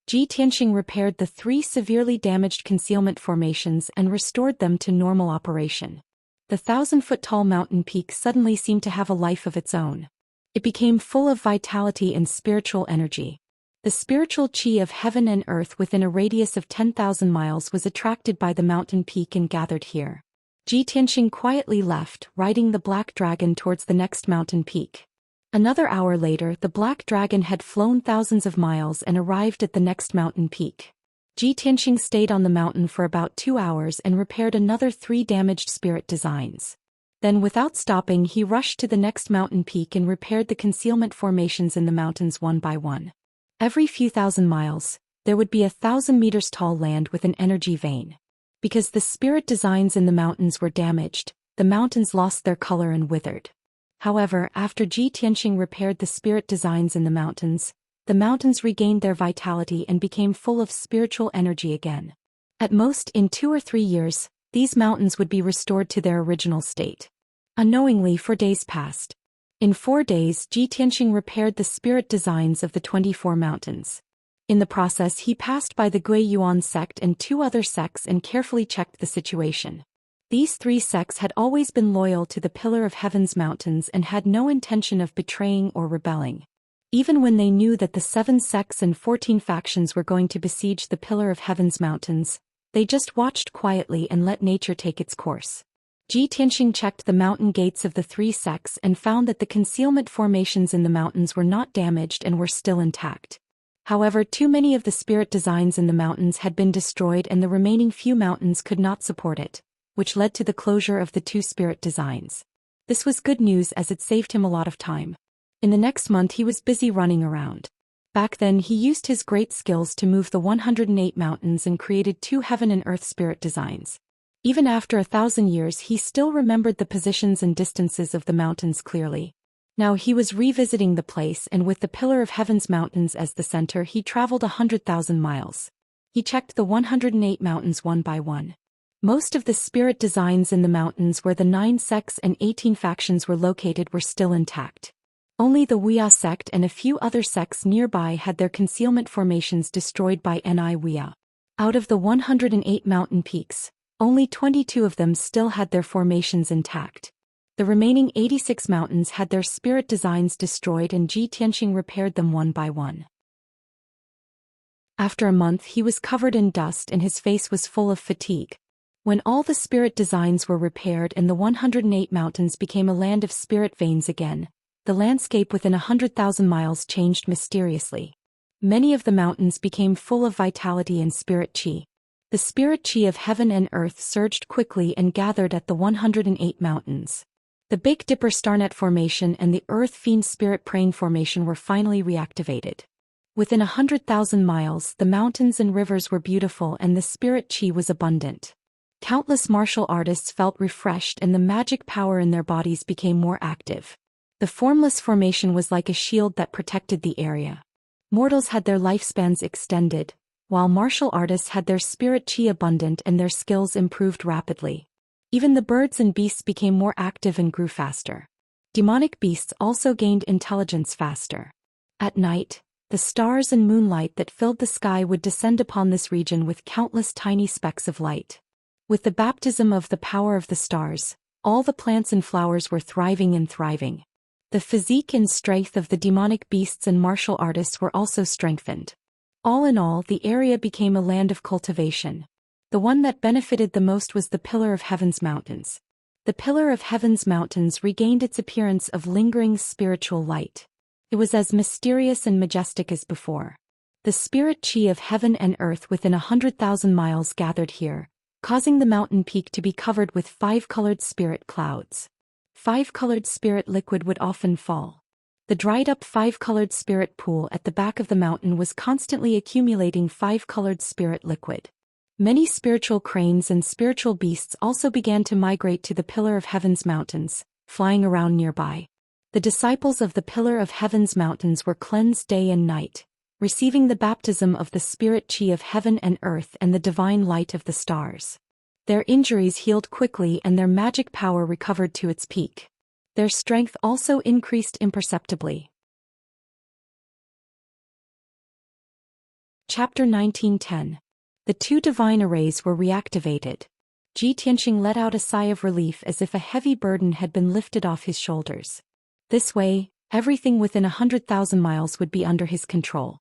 Ji Tianxing repaired the 3 severely damaged concealment formations and restored them to normal operation. The 1,000-foot-tall mountain peak suddenly seemed to have a life of its own. It became full of vitality and spiritual energy. The spiritual qi of heaven and earth within a radius of 10,000 miles was attracted by the mountain peak and gathered here. Ji Tianxing quietly left, riding the black dragon towards the next mountain peak. Another hour later, the black dragon had flown thousands of miles and arrived at the next mountain peak. Ji Tianxing stayed on the mountain for about 2 hours and repaired another 3 damaged spirit designs. Then without stopping he rushed to the next mountain peak and repaired the concealment formations in the mountains one by one. Every few thousand miles, there would be 1,000 meters tall land with an energy vein. Because the spirit designs in the mountains were damaged, the mountains lost their color and withered. However, after Ji Tianxing repaired the spirit designs in the mountains regained their vitality and became full of spiritual energy again. At most, in 2 or 3 years, these mountains would be restored to their original state. Unknowingly 4 days passed. In 4 days, Ji Tianxing repaired the spirit designs of the 24 mountains. In the process he passed by the Gui Yuan sect and 2 other sects and carefully checked the situation. These 3 sects had always been loyal to the Pillar of Heaven's mountains and had no intention of betraying or rebelling. Even when they knew that the 7 sects and 14 factions were going to besiege the Pillar of Heaven's mountains, they just watched quietly and let nature take its course. Ji Tianxing checked the mountain gates of the 3 sects and found that the concealment formations in the mountains were not damaged and were still intact. However, too many of the spirit designs in the mountains had been destroyed and the remaining few mountains could not support it, which led to the closure of the 2 spirit designs. This was good news as it saved him a lot of time. In the next month he was busy running around. Back then he used his great skills to move the 108 mountains and created 2 heaven and earth spirit designs. Even after 1,000 years he still remembered the positions and distances of the mountains clearly. Now he was revisiting the place and with the Pillar of Heaven's mountains as the center he traveled 100,000 miles. He checked the 108 mountains one by one. Most of the spirit designs in the mountains where the 9 sects and 18 factions were located were still intact. Only the Wuxia sect and a few other sects nearby had their concealment formations destroyed by Wuxia. Out of the 108 mountain peaks, only 22 of them still had their formations intact. The remaining 86 mountains had their spirit designs destroyed and Ji Tianxing repaired them one by one. After a month he was covered in dust and his face was full of fatigue. When all the spirit designs were repaired and the 108 mountains became a land of spirit veins again, the landscape within 100,000 miles changed mysteriously. Many of the mountains became full of vitality and spirit qi. The spirit qi of heaven and earth surged quickly and gathered at the 108 mountains. The Big Dipper Starnet Formation and the Earth Fiend Spirit Praying Formation were finally reactivated. Within 100,000 miles, the mountains and rivers were beautiful and the spirit qi was abundant. Countless martial artists felt refreshed and the magic power in their bodies became more active. The Formless Formation was like a shield that protected the area. Mortals had their lifespans extended, while martial artists had their spirit qi abundant and their skills improved rapidly. Even the birds and beasts became more active and grew faster. Demonic beasts also gained intelligence faster. At night, the stars and moonlight that filled the sky would descend upon this region with countless tiny specks of light. With the baptism of the power of the stars, all the plants and flowers were thriving and thriving. The physique and strength of the demonic beasts and martial artists were also strengthened. All in all, the area became a land of cultivation. The one that benefited the most was the Pillar of Heaven's Mountains. The Pillar of Heaven's Mountains regained its appearance of lingering spiritual light. It was as mysterious and majestic as before. The spirit chi of heaven and earth within 100,000 miles gathered here, causing the mountain peak to be covered with 5-colored spirit clouds. 5-colored spirit liquid would often fall. The dried-up 5-colored spirit pool at the back of the mountain was constantly accumulating 5-colored spirit liquid. Many spiritual cranes and spiritual beasts also began to migrate to the Pillar of Heaven's Mountains, flying around nearby. The disciples of the Pillar of Heaven's Mountains were cleansed day and night, receiving the baptism of the spirit chi of heaven and earth and the divine light of the stars. Their injuries healed quickly and their magic power recovered to its peak. Their strength also increased imperceptibly. Chapter 1910. The 2 divine arrays were reactivated. Ji Tianxing let out a sigh of relief as if a heavy burden had been lifted off his shoulders. This way, everything within 100,000 miles would be under his control.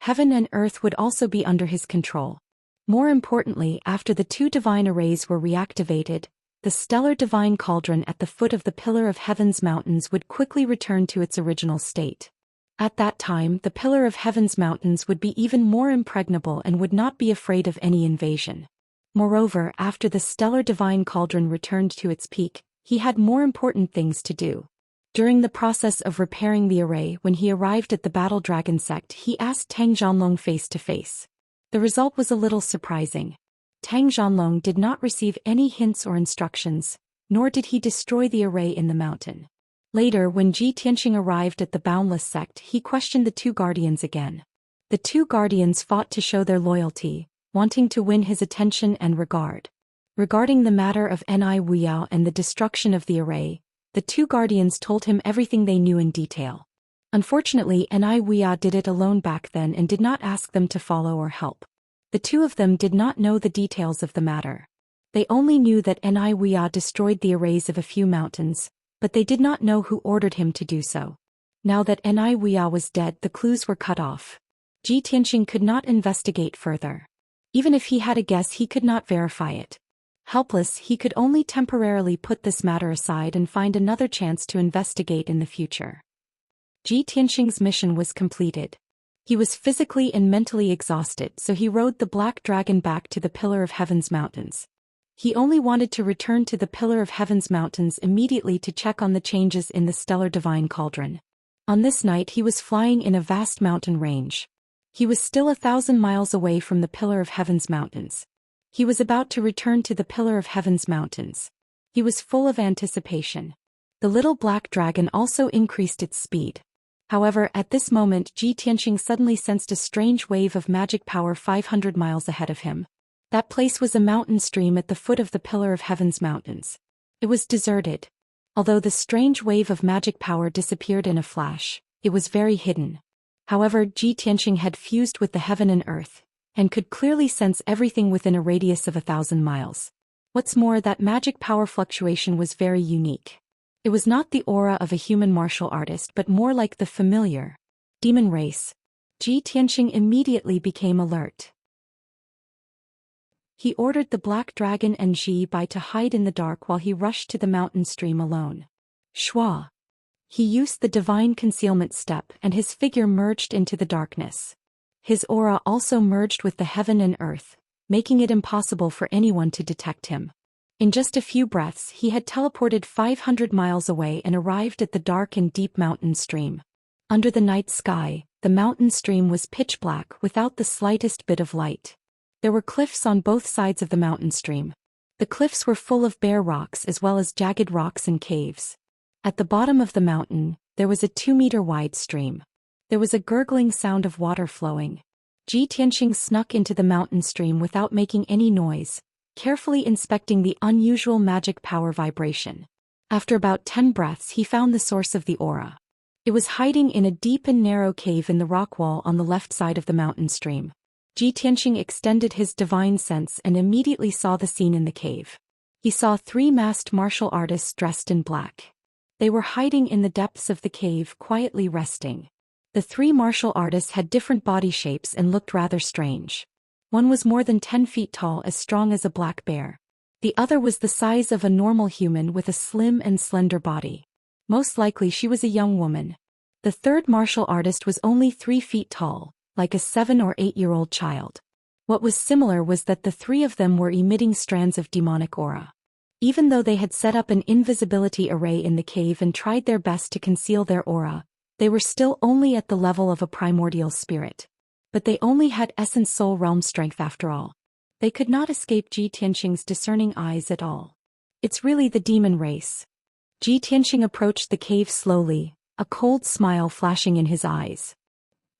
Heaven and earth would also be under his control. More importantly, after the 2 divine arrays were reactivated, the stellar divine cauldron at the foot of the Pillar of Heaven's Mountains would quickly return to its original state. At that time, the Pillar of Heaven's Mountains would be even more impregnable and would not be afraid of any invasion. Moreover, after the stellar divine cauldron returned to its peak, he had more important things to do. During the process of repairing the array, when he arrived at the Battle Dragon sect, he asked Tang Zhanlong face to face. The result was a little surprising. Tang Zhanlong did not receive any hints or instructions, nor did he destroy the array in the mountain. Later, when Ji Tianxing arrived at the Boundless sect, he questioned the 2 guardians again. The 2 guardians fought to show their loyalty, wanting to win his attention and regard. Regarding the matter of Ni Wuyao and the destruction of the array, the 2 guardians told him everything they knew in detail. Unfortunately, Ni Wuyao did it alone back then and did not ask them to follow or help. The 2 of them did not know the details of the matter. They only knew that Ni Wuyao destroyed the arrays of a few mountains, but they did not know who ordered him to do so. Now that Ni Wuyao was dead, the clues were cut off. Ji Tianxing could not investigate further. Even if he had a guess, he could not verify it. Helpless, he could only temporarily put this matter aside and find another chance to investigate in the future. Ji Tianxing's mission was completed. He was physically and mentally exhausted, so he rode the Black Dragon back to the Pillar of Heaven's Mountains. He only wanted to return to the Pillar of Heaven's Mountains immediately to check on the changes in the stellar divine cauldron. On this night he was flying in a vast mountain range. He was still 1,000 miles away from the Pillar of Heaven's Mountains. He was about to return to the Pillar of Heaven's Mountains. He was full of anticipation. The little black dragon also increased its speed. However, at this moment Ji Tianxing suddenly sensed a strange wave of magic power 500 miles ahead of him. That place was a mountain stream at the foot of the Pillar of Heaven's Mountains. It was deserted. Although the strange wave of magic power disappeared in a flash, it was very hidden. However, Ji Tianxing had fused with the heaven and earth, and could clearly sense everything within a radius of 1,000 miles. What's more, that magic power fluctuation was very unique. It was not the aura of a human martial artist but more like the familiar demon race. Ji Tianxing immediately became alert. He ordered the Black Dragon and Ji Bai to hide in the dark while he rushed to the mountain stream alone. Shua. He used the divine concealment step and his figure merged into the darkness. His aura also merged with the heaven and earth, making it impossible for anyone to detect him. In just a few breaths he had teleported 500 miles away and arrived at the dark and deep mountain stream. Under the night sky, the mountain stream was pitch black without the slightest bit of light. There were cliffs on both sides of the mountain stream. The cliffs were full of bare rocks as well as jagged rocks and caves. At the bottom of the mountain, there was a 2-meter-wide stream. There was a gurgling sound of water flowing. Ji Tianxing snuck into the mountain stream without making any noise, carefully inspecting the unusual magic power vibration. After about 10 breaths he found the source of the aura. It was hiding in a deep and narrow cave in the rock wall on the left side of the mountain stream. Ji Tianxing extended his divine sense and immediately saw the scene in the cave. He saw 3 masked martial artists dressed in black. They were hiding in the depths of the cave, quietly resting. The 3 martial artists had different body shapes and looked rather strange. One was more than 10 feet tall, as strong as a black bear. The other was the size of a normal human with a slim and slender body. Most likely she was a young woman. The 3rd martial artist was only 3 feet tall, like a 7 or 8-year-old child. What was similar was that the 3 of them were emitting strands of demonic aura. Even though they had set up an invisibility array in the cave and tried their best to conceal their aura, they were still only at the level of a primordial spirit. But they only had essence soul realm strength after all. They could not escape Ji Tianxing's discerning eyes at all. It's really the demon race. Ji Tianxing approached the cave slowly, a cold smile flashing in his eyes.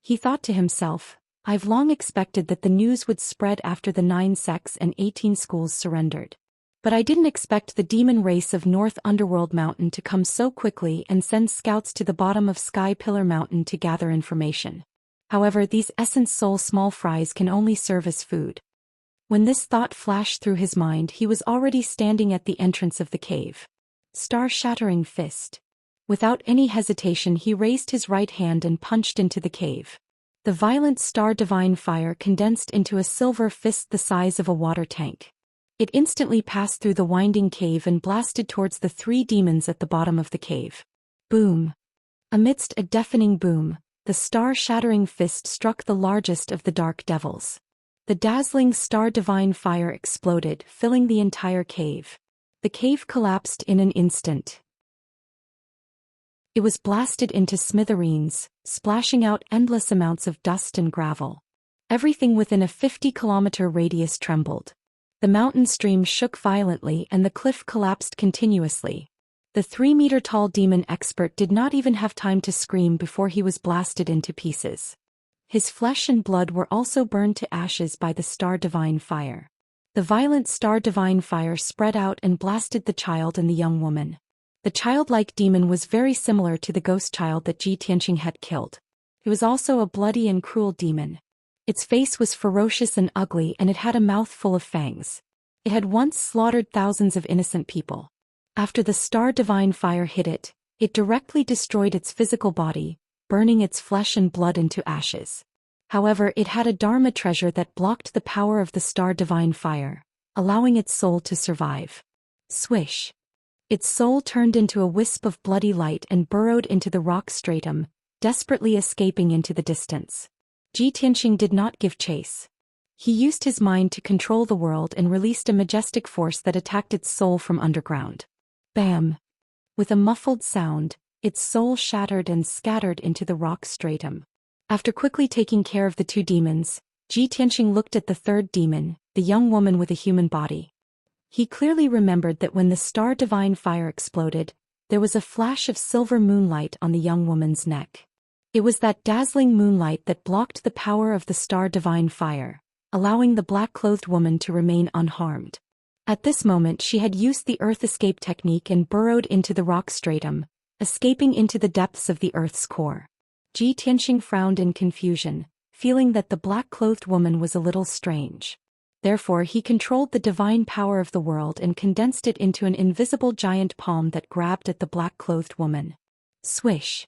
He thought to himself, I've long expected that the news would spread after the 9 sects and 18 schools surrendered. But I didn't expect the demon race of North Underworld Mountain to come so quickly and send scouts to the bottom of Sky Pillar Mountain to gather information. However, these essence soul small fries can only serve as food. When this thought flashed through his mind, he was already standing at the entrance of the cave. Star-shattering fist. Without any hesitation, he raised his right hand and punched into the cave. The violent star divine fire condensed into a silver fist the size of a water tank. It instantly passed through the winding cave and blasted towards the 3 demons at the bottom of the cave. Boom! Amidst a deafening boom, the star-shattering fist struck the largest of the dark devils. The dazzling star divine fire exploded, filling the entire cave. The cave collapsed in an instant. It was blasted into smithereens, splashing out endless amounts of dust and gravel. Everything within a 50-kilometer radius trembled. The mountain stream shook violently and the cliff collapsed continuously. The 3-meter-tall demon expert did not even have time to scream before he was blasted into pieces. His flesh and blood were also burned to ashes by the star divine fire. The violent star divine fire spread out and blasted the child and the young woman. The childlike demon was very similar to the ghost child that Ji Tianxing had killed. It was also a bloody and cruel demon. Its face was ferocious and ugly, and it had a mouth full of fangs. It had once slaughtered thousands of innocent people. After the star divine fire hit it, it directly destroyed its physical body, burning its flesh and blood into ashes. However, it had a dharma treasure that blocked the power of the star divine fire, allowing its soul to survive. Swish! Its soul turned into a wisp of bloody light and burrowed into the rock stratum, desperately escaping into the distance. Ji Tianxing did not give chase. He used his mind to control the world and released a majestic force that attacked its soul from underground. Bam! With a muffled sound, its soul shattered and scattered into the rock stratum. After quickly taking care of the 2 demons, Ji Tianxing looked at the 3rd demon, the young woman with a human body. He clearly remembered that when the star divine fire exploded, there was a flash of silver moonlight on the young woman's neck. It was that dazzling moonlight that blocked the power of the star divine fire, allowing the black-clothed woman to remain unharmed. At this moment she had used the earth escape technique and burrowed into the rock stratum, escaping into the depths of the earth's core. Ji Tianxing frowned in confusion, feeling that the black-clothed woman was a little strange. Therefore he controlled the divine power of the world and condensed it into an invisible giant palm that grabbed at the black-clothed woman. Swish!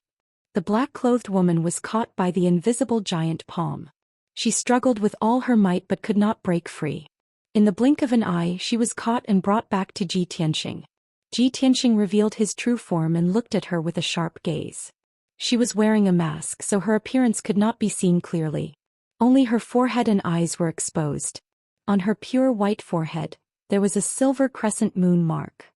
The black-clothed woman was caught by the invisible giant palm. She struggled with all her might but could not break free. In the blink of an eye she was caught and brought back to Ji Tianxing. Ji Tianxing revealed his true form and looked at her with a sharp gaze. She was wearing a mask, so her appearance could not be seen clearly. Only her forehead and eyes were exposed. On her pure white forehead, there was a silver crescent moon mark.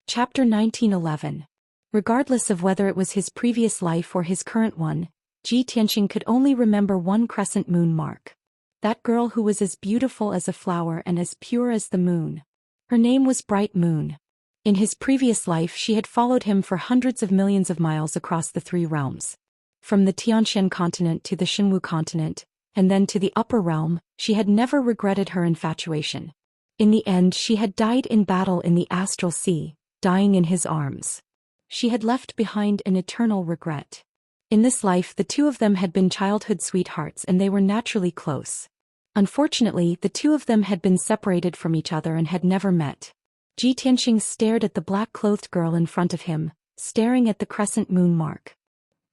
Chapter 1911. Regardless of whether it was his previous life or his current one, Ji Tianxing could only remember one crescent moon mark. That girl who was as beautiful as a flower and as pure as the moon. Her name was Bright Moon. In his previous life she had followed him for hundreds of millions of miles across the 3 realms. From the Tianxian continent to the Xinwu continent, and then to the upper realm, she had never regretted her infatuation. In the end she had died in battle in the astral sea, dying in his arms. She had left behind an eternal regret. In this life the two of them had been childhood sweethearts and they were naturally close. Unfortunately, the two of them had been separated from each other and had never met. Ji Tianxing stared at the black-clothed girl in front of him, staring at the crescent moon mark.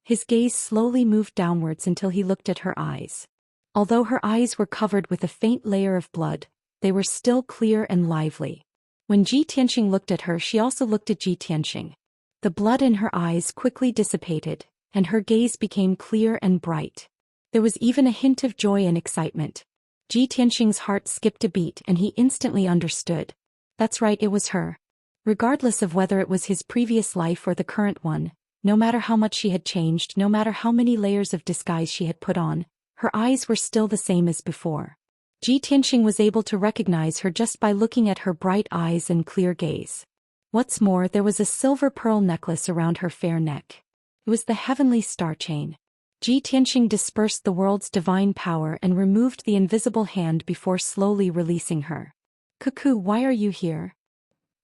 His gaze slowly moved downwards until he looked at her eyes. Although her eyes were covered with a faint layer of blood, they were still clear and lively. When Ji Tianxing looked at her, she also looked at Ji Tianxing. The blood in her eyes quickly dissipated, and her gaze became clear and bright. There was even a hint of joy and excitement. Ji Tianxing's heart skipped a beat and he instantly understood. That's right, it was her. Regardless of whether it was his previous life or the current one, no matter how much she had changed, no matter how many layers of disguise she had put on, her eyes were still the same as before. Ji Tianxing was able to recognize her just by looking at her bright eyes and clear gaze. What's more, there was a silver pearl necklace around her fair neck. It was the heavenly star chain. Ji Tianxing dispersed the world's divine power and removed the invisible hand before slowly releasing her. "Cuckoo, why are you here?"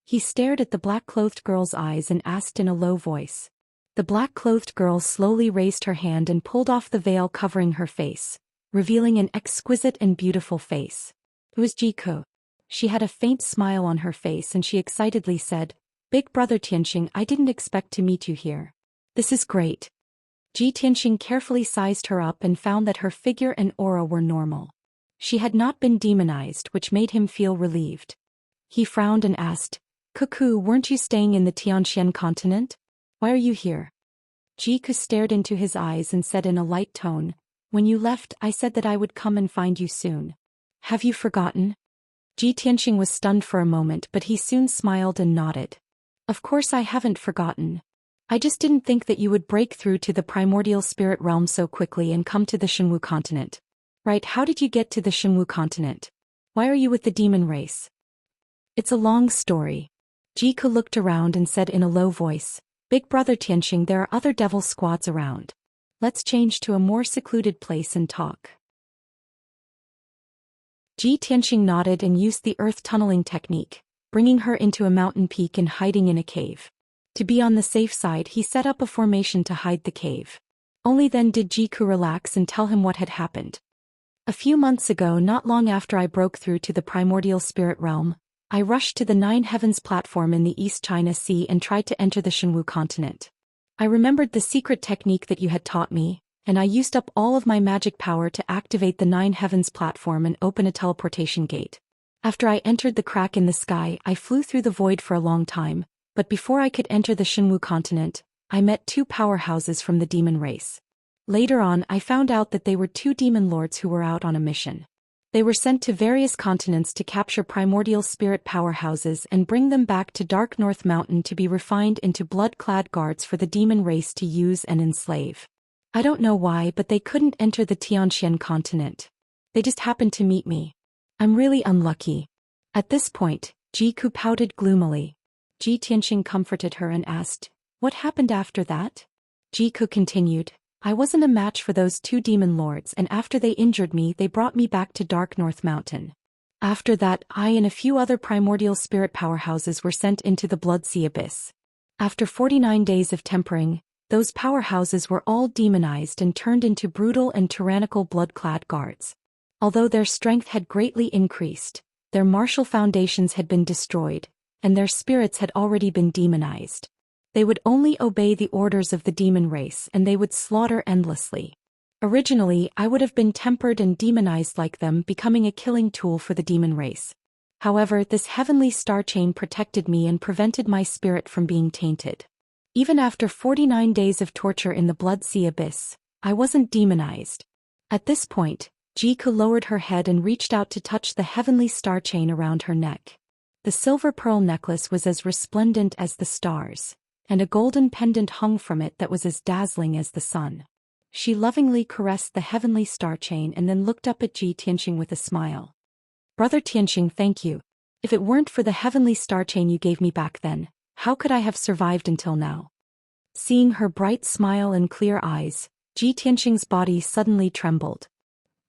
He stared at the black-clothed girl's eyes and asked in a low voice. The black-clothed girl slowly raised her hand and pulled off the veil covering her face, revealing an exquisite and beautiful face. It was Jiku. She had a faint smile on her face and she excitedly said, "Big brother Tianxing, I didn't expect to meet you here. This is great." Ji Tianxing carefully sized her up and found that her figure and aura were normal. She had not been demonized, which made him feel relieved. He frowned and asked, "Cuckoo, weren't you staying in the Xianxia continent? Why are you here?" Jiku stared into his eyes and said in a light tone, "When you left, I said that I would come and find you soon. Have you forgotten?" Ji Tianxing was stunned for a moment, but he soon smiled and nodded. "Of course I haven't forgotten. I just didn't think that you would break through to the primordial spirit realm so quickly and come to the Shenwu continent." "Right, how did you get to the Shenwu continent? Why are you with the demon race?" "It's a long story." Jiku looked around and said in a low voice, "Big brother Tianxing, there are other devil squads around. Let's change to a more secluded place and talk." Ji Tianxing nodded and used the earth tunneling technique, bringing her into a mountain peak and hiding in a cave. To be on the safe side, he set up a formation to hide the cave. Only then did Jiku relax and tell him what had happened. "A few months ago, not long after I broke through to the primordial spirit realm, I rushed to the Nine Heavens platform in the East China Sea and tried to enter the Shenwu continent. I remembered the secret technique that you had taught me, and I used up all of my magic power to activate the Nine Heavens platform and open a teleportation gate. After I entered the crack in the sky, I flew through the void for a long time, but before I could enter the Shenwu continent, I met two powerhouses from the demon race. Later on, I found out that they were two demon lords who were out on a mission. They were sent to various continents to capture primordial spirit powerhouses and bring them back to Dark North Mountain to be refined into blood-clad guards for the demon race to use and enslave. I don't know why, but they couldn't enter the Xianxia continent. They just happened to meet me. I'm really unlucky." At this point, Jiku pouted gloomily. Ji Tianxing comforted her and asked, "What happened after that?" Jiku continued, "I wasn't a match for those two demon lords, and after they injured me, they brought me back to Dark North Mountain. After that, I and a few other primordial spirit powerhouses were sent into the Blood Sea Abyss. After 49 days of tempering, those powerhouses were all demonized and turned into brutal and tyrannical blood-clad guards. Although their strength had greatly increased, their martial foundations had been destroyed, and their spirits had already been demonized. They would only obey the orders of the demon race and they would slaughter endlessly. Originally, I would have been tempered and demonized like them, becoming a killing tool for the demon race. However, this heavenly star chain protected me and prevented my spirit from being tainted. Even after 49 days of torture in the Blood Sea Abyss, I wasn't demonized." At this point, Jiku lowered her head and reached out to touch the heavenly star chain around her neck. The silver pearl necklace was as resplendent as the stars, and a golden pendant hung from it that was as dazzling as the sun. She lovingly caressed the heavenly star chain and then looked up at Ji Tianxing with a smile. "Brother Tianxing, thank you. If it weren't for the heavenly star chain you gave me back then, how could I have survived until now?" Seeing her bright smile and clear eyes, Ji Tianxing's body suddenly trembled.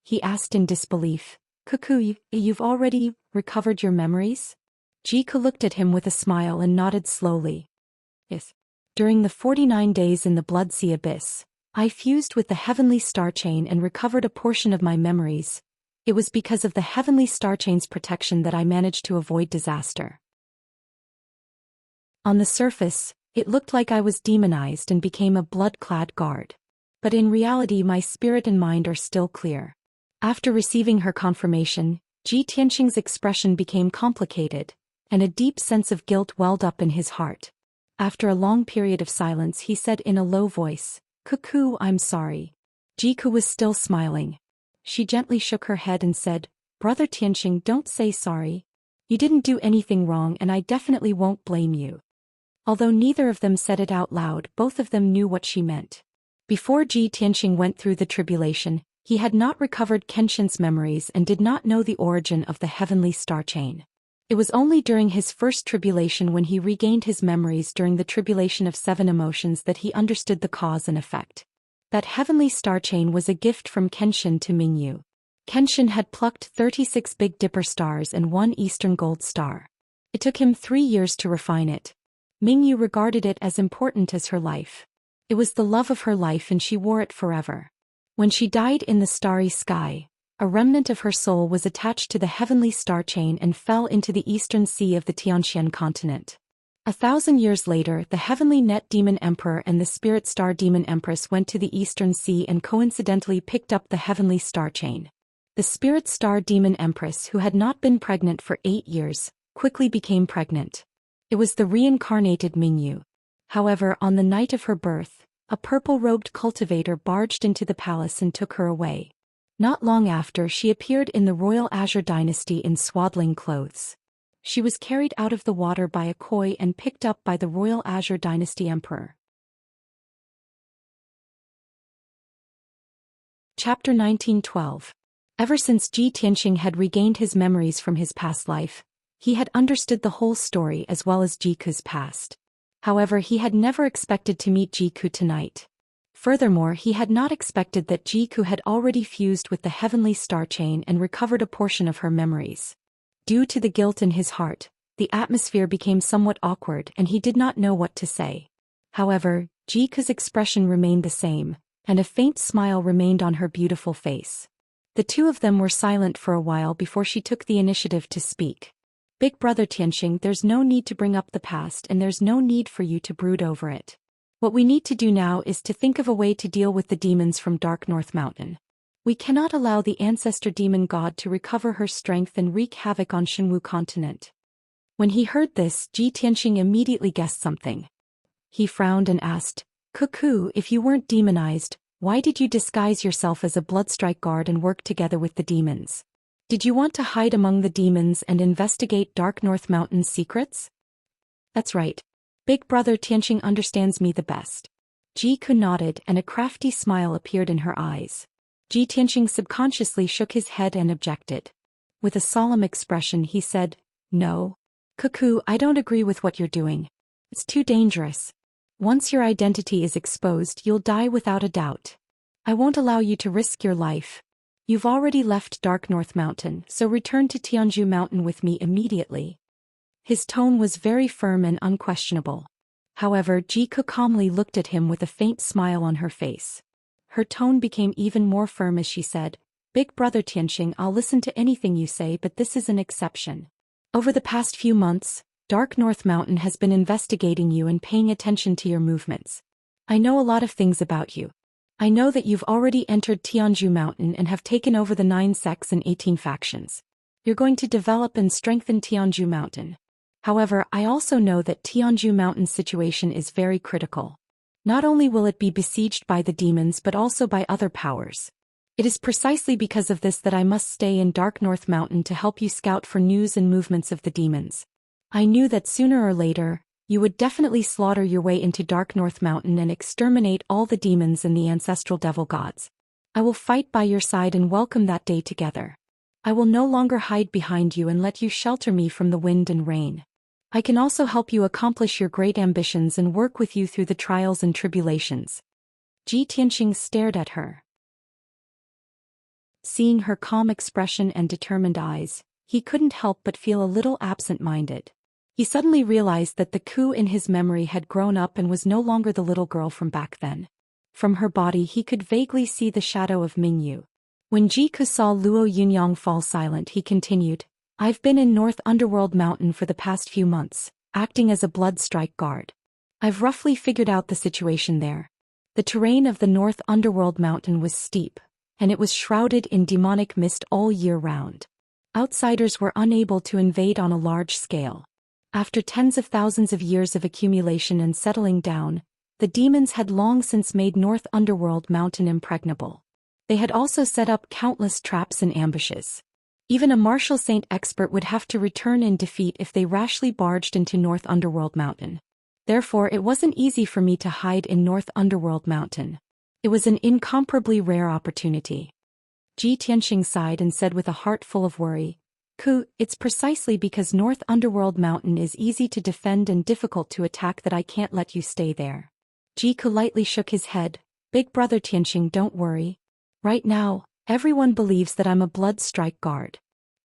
He asked in disbelief, "Cuckoo, you've already recovered your memories?" Jiku looked at him with a smile and nodded slowly. "Yes. During the 49 days in the Blood Sea Abyss, I fused with the heavenly star chain and recovered a portion of my memories. It was because of the heavenly star chain's protection that I managed to avoid disaster. On the surface, it looked like I was demonized and became a blood-clad guard. But in reality my spirit and mind are still clear. After receiving her confirmation, Ji Tianqing's expression became complicated, and a deep sense of guilt welled up in his heart. After a long period of silence he said in a low voice, "Cuckoo, I'm sorry." Jiku was still smiling. She gently shook her head and said, "Brother Tianqing, don't say sorry. You didn't do anything wrong and I definitely won't blame you." Although neither of them said it out loud, both of them knew what she meant. Before Ji Tianqing went through the tribulation, he had not recovered Kenshin's memories and did not know the origin of the heavenly star chain. It was only during his first tribulation when he regained his memories during the tribulation of 7 emotions that he understood the cause and effect. That heavenly star chain was a gift from Kenshin to Mingyu. Kenshin had plucked 36 Big Dipper stars and 1 Eastern Gold star. It took him 3 years to refine it. Mingyu regarded it as important as her life. It was the love of her life and she wore it forever. When she died in the starry sky, a remnant of her soul was attached to the heavenly star chain and fell into the eastern sea of the Xianxia continent. 1,000 years later, the heavenly net demon emperor and the spirit star demon empress went to the eastern sea and coincidentally picked up the heavenly star chain. The spirit star demon empress, who had not been pregnant for 8 years, quickly became pregnant. It was the reincarnated Mingyu. However, on the night of her birth, a purple-robed cultivator barged into the palace and took her away. Not long after, she appeared in the royal Azure dynasty in swaddling clothes. She was carried out of the water by a koi and picked up by the royal Azure dynasty emperor. Chapter 1912. Ever since Ji Tianqing had regained his memories from his past life, he had understood the whole story as well as Jiku's past. However, he had never expected to meet Jiku tonight. Furthermore, he had not expected that Jiku had already fused with the heavenly star chain and recovered a portion of her memories. Due to the guilt in his heart, the atmosphere became somewhat awkward and he did not know what to say. However, Jiku's expression remained the same, and a faint smile remained on her beautiful face. The two of them were silent for a while before she took the initiative to speak. "Big brother Tianqing, there's no need to bring up the past and there's no need for you to brood over it. What we need to do now is to think of a way to deal with the demons from Dark North Mountain. We cannot allow the ancestor demon god to recover her strength and wreak havoc on Shenwu continent." When he heard this, Ji Tianqing immediately guessed something. He frowned and asked, "Cuckoo, if you weren't demonized, why did you disguise yourself as a bloodstrike guard and work together with the demons? Did you want to hide among the demons and investigate Dark North Mountain's secrets?" "That's right. Big brother Tianqing understands me the best." Jiku nodded and a crafty smile appeared in her eyes. Ji Tianqing subconsciously shook his head and objected. With a solemn expression he said, "No. Cuckoo, I don't agree with what you're doing. It's too dangerous. Once your identity is exposed, you'll die without a doubt. I won't allow you to risk your life. You've already left Dark North Mountain, so return to Tianzhu Mountain with me immediately." His tone was very firm and unquestionable. However, Jiku calmly looked at him with a faint smile on her face. Her tone became even more firm as she said, "Big brother Tianqing, I'll listen to anything you say, but this is an exception. Over the past few months, Dark North Mountain has been investigating you and paying attention to your movements. I know a lot of things about you. I know that you've already entered Tianzhu Mountain and have taken over the 9 sects and 18 factions. You're going to develop and strengthen Tianzhu Mountain. However, I also know that Tianzhu Mountain's situation is very critical. Not only will it be besieged by the demons but also by other powers. It is precisely because of this that I must stay in Dark North Mountain to help you scout for news and movements of the demons. I knew that sooner or later, you would definitely slaughter your way into Dark North Mountain and exterminate all the demons and the ancestral devil gods. I will fight by your side and welcome that day together. I will no longer hide behind you and let you shelter me from the wind and rain. I can also help you accomplish your great ambitions and work with you through the trials and tribulations." Ji Tianqing stared at her. Seeing her calm expression and determined eyes, he couldn't help but feel a little absent-minded. He suddenly realized that the Ku in his memory had grown up and was no longer the little girl from back then. From her body he could vaguely see the shadow of Mingyu. When Jiku saw Luo Yunyang fall silent, he continued, I've been in North Underworld Mountain for the past few months, acting as a blood strike guard. I've roughly figured out the situation there. The terrain of the North Underworld Mountain was steep, and it was shrouded in demonic mist all year round. Outsiders were unable to invade on a large scale. After tens of thousands of years of accumulation and settling down, the demons had long since made North Underworld Mountain impregnable. They had also set up countless traps and ambushes. Even a martial saint expert would have to return in defeat if they rashly barged into North Underworld Mountain. Therefore, it wasn't easy for me to hide in North Underworld Mountain. It was an incomparably rare opportunity. Ji Tianxing sighed and said with a heart full of worry, Ku, it's precisely because North Underworld Mountain is easy to defend and difficult to attack that I can't let you stay there. Ji Ku lightly shook his head. Big brother Tianxing, don't worry. Right now, everyone believes that I'm a blood strike guard.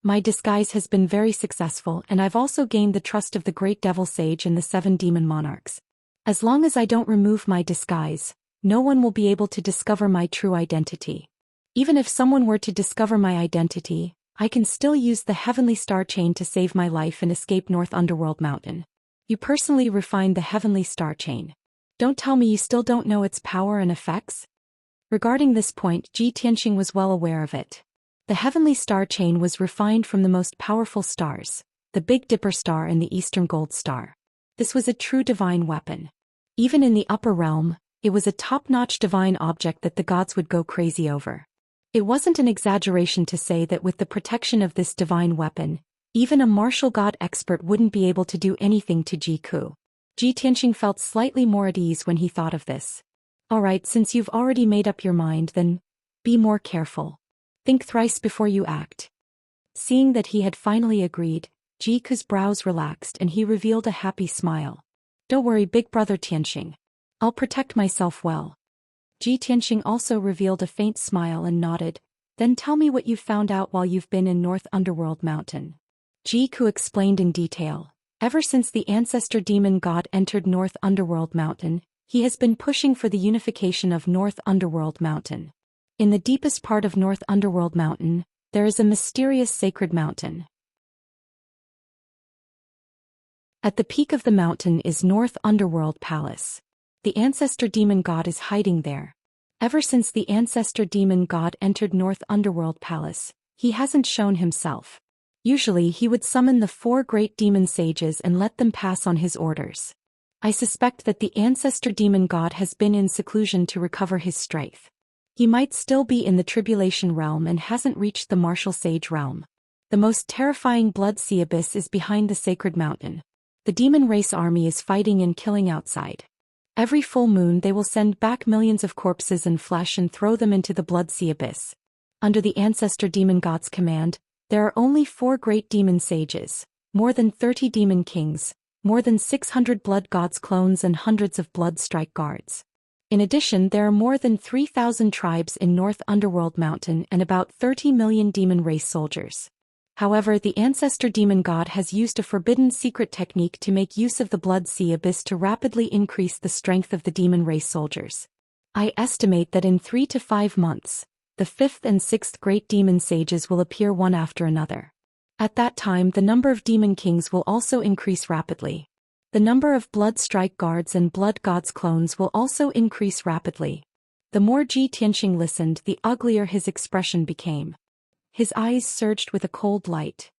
My disguise has been very successful, and I've also gained the trust of the Great Devil Sage and the 7 demon monarchs. As long as I don't remove my disguise, no one will be able to discover my true identity. Even if someone were to discover my identity, I can still use the Heavenly Star Chain to save my life and escape North Underworld Mountain. You personally refined the Heavenly Star Chain. Don't tell me you still don't know its power and effects? Regarding this point, Ji Tianxing was well aware of it. The Heavenly Star Chain was refined from the most powerful stars, the Big Dipper Star and the Eastern Gold Star. This was a true divine weapon. Even in the upper realm, it was a top-notch divine object that the gods would go crazy over. It wasn't an exaggeration to say that with the protection of this divine weapon, even a martial god expert wouldn't be able to do anything to Jiku. Ji Tianxing felt slightly more at ease when he thought of this. Alright, since you've already made up your mind, then be more careful. Think thrice before you act. Seeing that he had finally agreed, Jiku's brows relaxed and he revealed a happy smile. Don't worry, big brother Tianxing. I'll protect myself well. Ji Tianxing also revealed a faint smile and nodded. Then tell me what you've found out while you've been in North Underworld Mountain. Jiku explained in detail. Ever since the ancestor demon god entered North Underworld Mountain, he has been pushing for the unification of North Underworld Mountain. In the deepest part of North Underworld Mountain, there is a mysterious sacred mountain. At the peak of the mountain is North Underworld Palace. The ancestor demon god is hiding there. Ever since the ancestor demon god entered North Underworld Palace, he hasn't shown himself. Usually he would summon the 4 great demon sages and let them pass on his orders. I suspect that the ancestor demon god has been in seclusion to recover his strength. He might still be in the tribulation realm and hasn't reached the martial sage realm. The most terrifying blood sea abyss is behind the sacred mountain. The demon race army is fighting and killing outside. Every full moon they will send back millions of corpses and flesh and throw them into the blood sea abyss. Under the ancestor demon god's command, there are only 4 great demon sages, more than 30 demon kings, more than 600 blood gods clones and hundreds of blood strike guards. In addition, there are more than 3,000 tribes in North Underworld Mountain and about 30 million demon race soldiers. However, the ancestor demon god has used a forbidden secret technique to make use of the blood sea abyss to rapidly increase the strength of the demon race soldiers. I estimate that in 3 to 5 months, the 5th and 6th great demon sages will appear one after another. At that time, the number of demon kings will also increase rapidly. The number of blood strike guards and blood gods clones will also increase rapidly. The more Ji Tianxing listened, the uglier his expression became. His eyes surged with a cold light.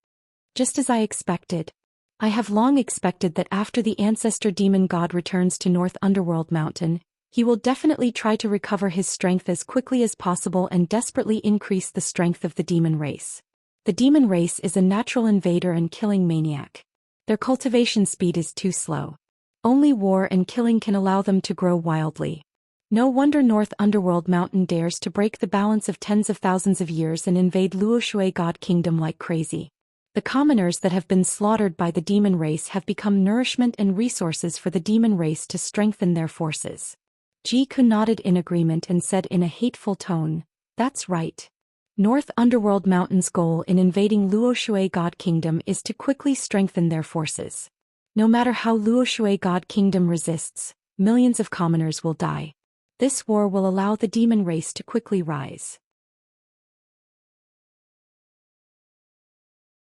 Just as I expected. I have long expected that after the ancestor demon god returns to North Underworld Mountain, he will definitely try to recover his strength as quickly as possible and desperately increase the strength of the demon race. The demon race is a natural invader and killing maniac. Their cultivation speed is too slow. Only war and killing can allow them to grow wildly. No wonder North Underworld Mountain dares to break the balance of tens of thousands of years and invade Luoshui God Kingdom like crazy. The commoners that have been slaughtered by the demon race have become nourishment and resources for the demon race to strengthen their forces. Jiku nodded in agreement and said in a hateful tone, "That's right. North Underworld Mountain's goal in invading Luoshui God Kingdom is to quickly strengthen their forces. No matter how Luoshui God Kingdom resists, millions of commoners will die. This war will allow the demon race to quickly rise.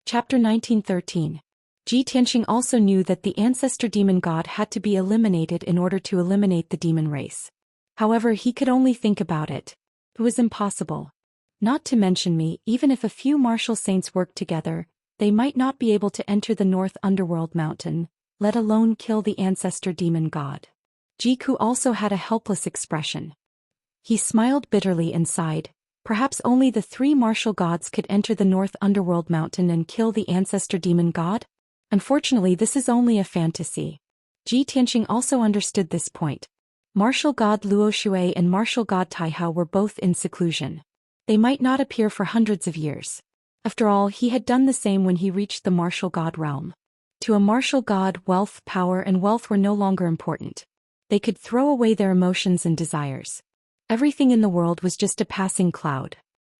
Chapter 1913. Ji Tianxing also knew that the ancestor demon god had to be eliminated in order to eliminate the demon race. However, he could only think about it. It was impossible. Not to mention me, even if a few martial saints worked together, they might not be able to enter the North Underworld Mountain, let alone kill the ancestor demon god. Jiku also had a helpless expression. He smiled bitterly and sighed. Perhaps only the 3 martial gods could enter the North Underworld Mountain and kill the ancestor demon god? Unfortunately, this is only a fantasy. Ji Tianxing also understood this point. Martial god Luo Shui and martial god Taihao were both in seclusion. They might not appear for hundreds of years. After all, he had done the same when he reached the martial god realm. To a martial god, wealth, power, and wealth were no longer important. They could throw away their emotions and desires. Everything in the world was just a passing cloud.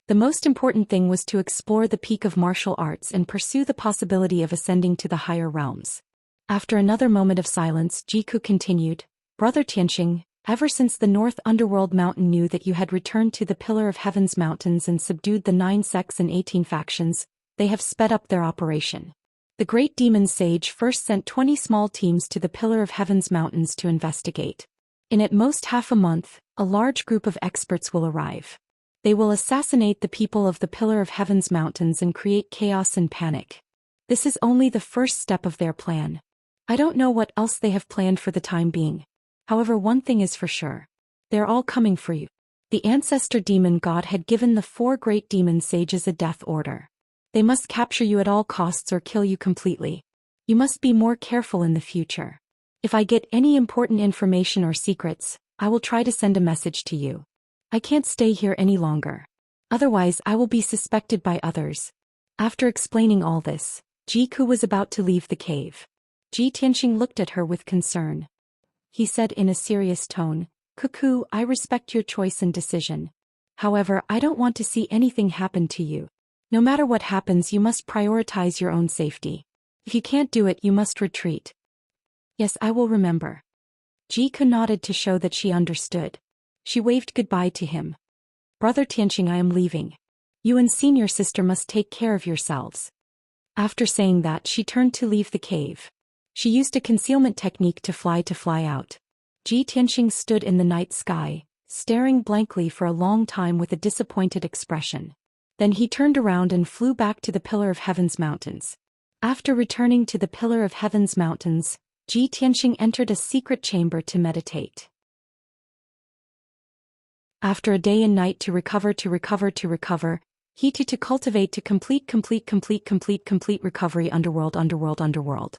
The most important thing was to explore the peak of martial arts and pursue the possibility of ascending to the higher realms. After another moment of silence, Jiku continued, Brother Tianxing, ever since the North Underworld Mountain knew that you had returned to the Pillar of Heaven's mountains and subdued the 9 sects and 18 factions, they have sped up their operation. The great demon sage first sent 20 small teams to the Pillar of Heaven's mountains to investigate. In at most half a month, a large group of experts will arrive. They will assassinate the people of the Pillar of Heaven's mountains and create chaos and panic. This is only the first step of their plan. I don't know what else they have planned for the time being. However, one thing is for sure. They're all coming for you. The ancestor demon god had given the 4 great demon sages a death order. They must capture you at all costs or kill you completely. You must be more careful in the future. If I get any important information or secrets, I will try to send a message to you. I can't stay here any longer. Otherwise, I will be suspected by others. After explaining all this, Jiku was about to leave the cave. Ji Tianxing looked at her with concern. He said in a serious tone, Cuckoo, I respect your choice and decision. However, I don't want to see anything happen to you. No matter what happens, you must prioritize your own safety. If you can't do it, you must retreat. Yes, I will remember. Jiku nodded to show that she understood. She waved goodbye to him. Brother Tianxing, I am leaving. You and senior sister must take care of yourselves. After saying that, she turned to leave the cave. She used a concealment technique to fly out. Ji Tianxing stood in the night sky, staring blankly for a long time with a disappointed expression. Then he turned around and flew back to the Pillar of Heaven's mountains. After returning to the Pillar of Heaven's mountains, Ji Tianxing entered a secret chamber to meditate. After a day and night to recover, he to cultivate to complete recovery. Underworld.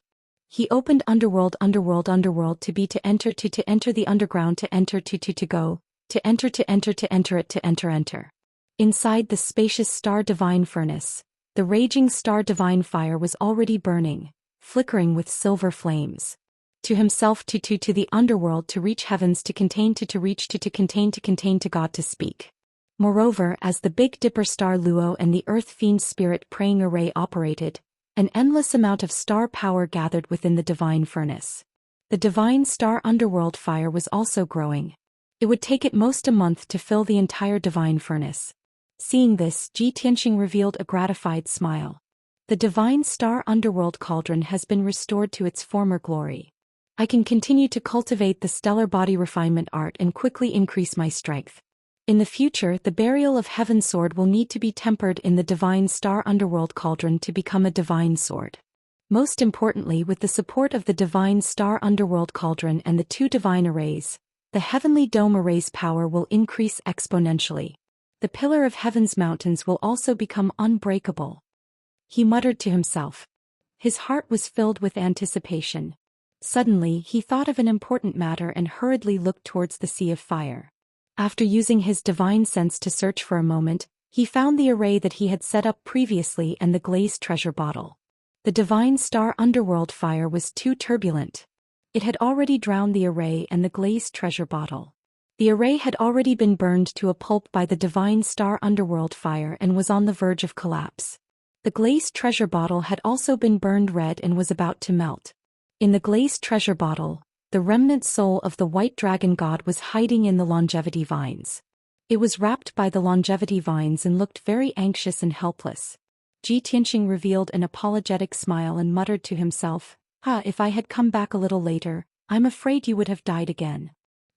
He opened underworld to be to enter the underground to enter to enter. Inside the spacious star divine furnace, the raging star divine fire was already burning, flickering with silver flames. To himself to the underworld to reach heavens to contain to reach to contain to God to speak. Moreover, as the Big Dipper star Luo and the Earth Fiend Spirit praying array operated, an endless amount of star power gathered within the divine furnace. The divine star underworld fire was also growing. It would take at most a month to fill the entire divine furnace. Seeing this, Ji Tianxing revealed a gratified smile. The divine star underworld cauldron has been restored to its former glory. I can continue to cultivate the stellar body refinement art and quickly increase my strength. In the future, the burial of heaven sword will need to be tempered in the divine star underworld cauldron to become a divine sword. Most importantly, with the support of the divine star underworld cauldron and the 2 divine arrays, the heavenly dome array's power will increase exponentially. The Pillar of Heaven's mountains will also become unbreakable. He muttered to himself. His heart was filled with anticipation. Suddenly, he thought of an important matter and hurriedly looked towards the sea of fire. After using his divine sense to search for a moment, he found the array that he had set up previously and the glazed treasure bottle. The divine star underworld fire was too turbulent. It had already drowned the array and the glazed treasure bottle. The array had already been burned to a pulp by the divine star underworld fire and was on the verge of collapse. The glazed treasure bottle had also been burned red and was about to melt. In the glazed treasure bottle, the the remnant soul of the white dragon god was hiding in the longevity vines. It was wrapped by the longevity vines and looked very anxious and helpless. Ji Tianxing revealed an apologetic smile and muttered to himself, if I had come back a little later, I'm afraid you would have died again."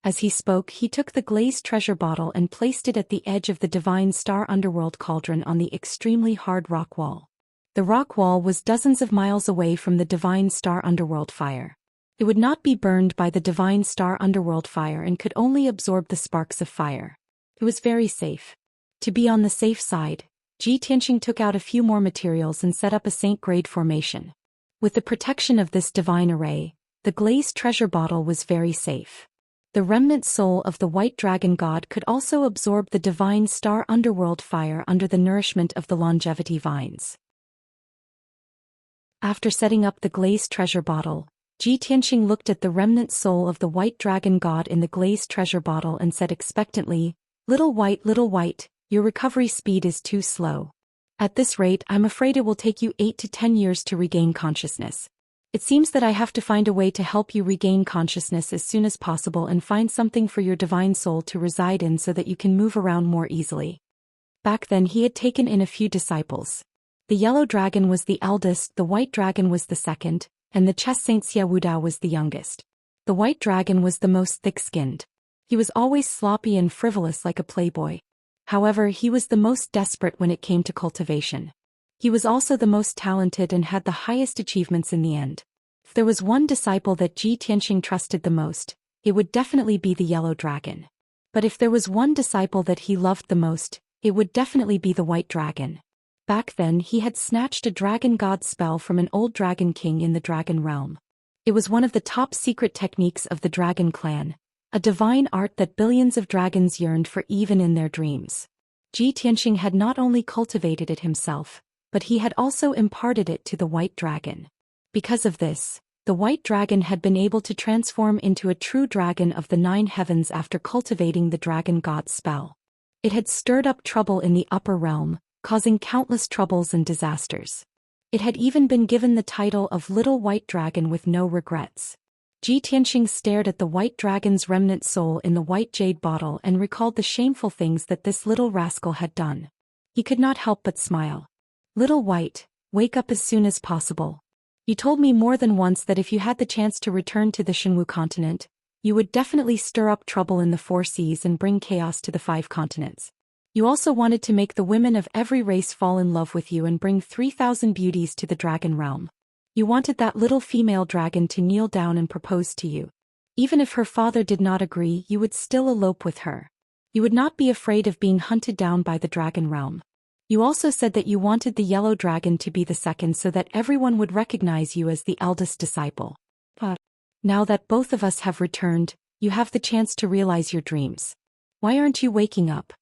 As he spoke, he took the glazed treasure bottle and placed it at the edge of the divine star underworld cauldron on the extremely hard rock wall. The rock wall was dozens of miles away from the divine star underworld fire. It would not be burned by the divine star underworld fire and could only absorb the sparks of fire. It was very safe. To be on the safe side, Ji Tianxing took out a few more materials and set up a saint-grade formation. With the protection of this divine array, the glazed treasure bottle was very safe. The remnant soul of the white dragon god could also absorb the divine star underworld fire under the nourishment of the longevity vines. After setting up the glazed treasure bottle, Ji Tianxing looked at the remnant soul of the white dragon god in the glazed treasure bottle and said expectantly, little white, your recovery speed is too slow. At this rate, I'm afraid it will take you 8 to 10 years to regain consciousness. It seems that I have to find a way to help you regain consciousness as soon as possible and find something for your divine soul to reside in so that you can move around more easily. Back then he had taken in a few disciples. The yellow dragon was the eldest, the white dragon was the second, and the Xianxia Wudao was the youngest. The white dragon was the most thick-skinned. He was always sloppy and frivolous like a playboy. However, he was the most desperate when it came to cultivation. He was also the most talented and had the highest achievements in the end. If there was one disciple that Ji Tianxing trusted the most, it would definitely be the yellow dragon. But if there was one disciple that he loved the most, it would definitely be the white dragon. Back then he had snatched a dragon god spell from an old dragon king in the dragon realm. It was one of the top secret techniques of the dragon clan, a divine art that billions of dragons yearned for even in their dreams. Ji Tianxing had not only cultivated it himself, but he had also imparted it to the white dragon. Because of this, the white dragon had been able to transform into a true dragon of the 9 heavens after cultivating the dragon god spell. It had stirred up trouble in the upper realm, causing countless troubles and disasters. It had even been given the title of Little White Dragon with no regrets. Ji Tianxing stared at the white dragon's remnant soul in the white jade bottle and recalled the shameful things that this little rascal had done. He could not help but smile. "Little White, wake up as soon as possible. You told me more than once that if you had the chance to return to the Shenwu continent, you would definitely stir up trouble in the 4 seas and bring chaos to the 5 continents. You also wanted to make the women of every race fall in love with you and bring 3,000 beauties to the dragon realm. You wanted that little female dragon to kneel down and propose to you. Even if her father did not agree, you would still elope with her. You would not be afraid of being hunted down by the dragon realm. You also said that you wanted the yellow dragon to be the second so that everyone would recognize you as the eldest disciple. But now that both of us have returned, you have the chance to realize your dreams. Why aren't you waking up?"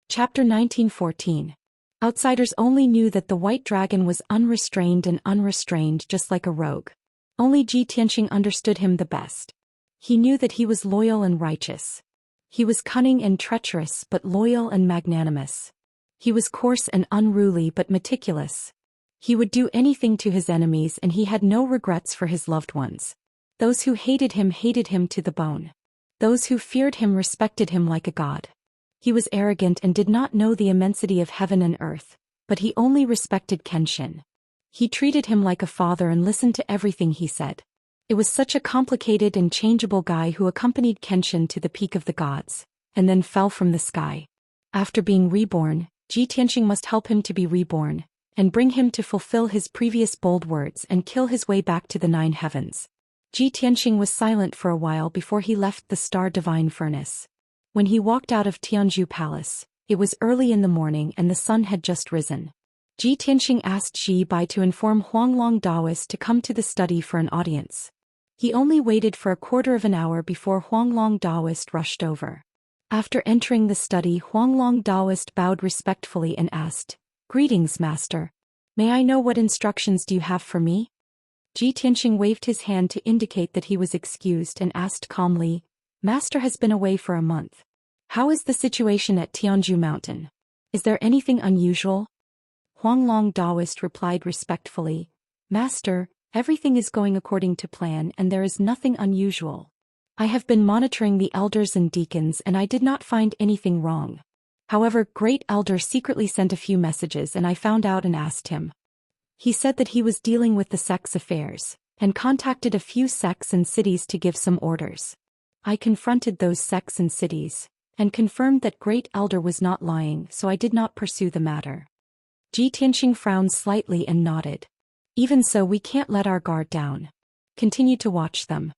Chapter 1914. Outsiders only knew that the white dragon was unrestrained and unrestrained just like a rogue. Only Ji Tianxing understood him the best. He knew that he was loyal and righteous. He was cunning and treacherous but loyal and magnanimous. He was coarse and unruly but meticulous. He would do anything to his enemies and he had no regrets for his loved ones. Those who hated him to the bone. Those who feared him respected him like a god. He was arrogant and did not know the immensity of heaven and earth, but he only respected Kenshin. He treated him like a father and listened to everything he said. It was such a complicated and changeable guy who accompanied Kenshin to the peak of the gods, and then fell from the sky. After being reborn, Ji Tianxing must help him to be reborn, and bring him to fulfill his previous bold words and kill his way back to the 9 heavens. Ji Tianxing was silent for a while before he left the star divine furnace. When he walked out of Tianzhu Palace, it was early in the morning and the sun had just risen. Ji Tianxing asked Xi Bai to inform Huanglong Daoist to come to the study for an audience. He only waited for a quarter of an hour before Huanglong Daoist rushed over. After entering the study, Huanglong Daoist bowed respectfully and asked, "Greetings, master. May I know what instructions do you have for me?" Ji Tianxing waved his hand to indicate that he was excused and asked calmly, "Master has been away for a month. How is the situation at Tianzhu Mountain? Is there anything unusual?" Huanglong Daoist replied respectfully, "Master, everything is going according to plan and there is nothing unusual. I have been monitoring the elders and deacons and I did not find anything wrong. However, Great Elder secretly sent a few messages and I found out and asked him. He said that he was dealing with the sect's affairs, and contacted a few sects and cities to give some orders. I confronted those sects and cities, and confirmed that Great Elder was not lying, so I did not pursue the matter." Ji Tianxing frowned slightly and nodded. "Even so, we can't let our guard down. Continue to watch them."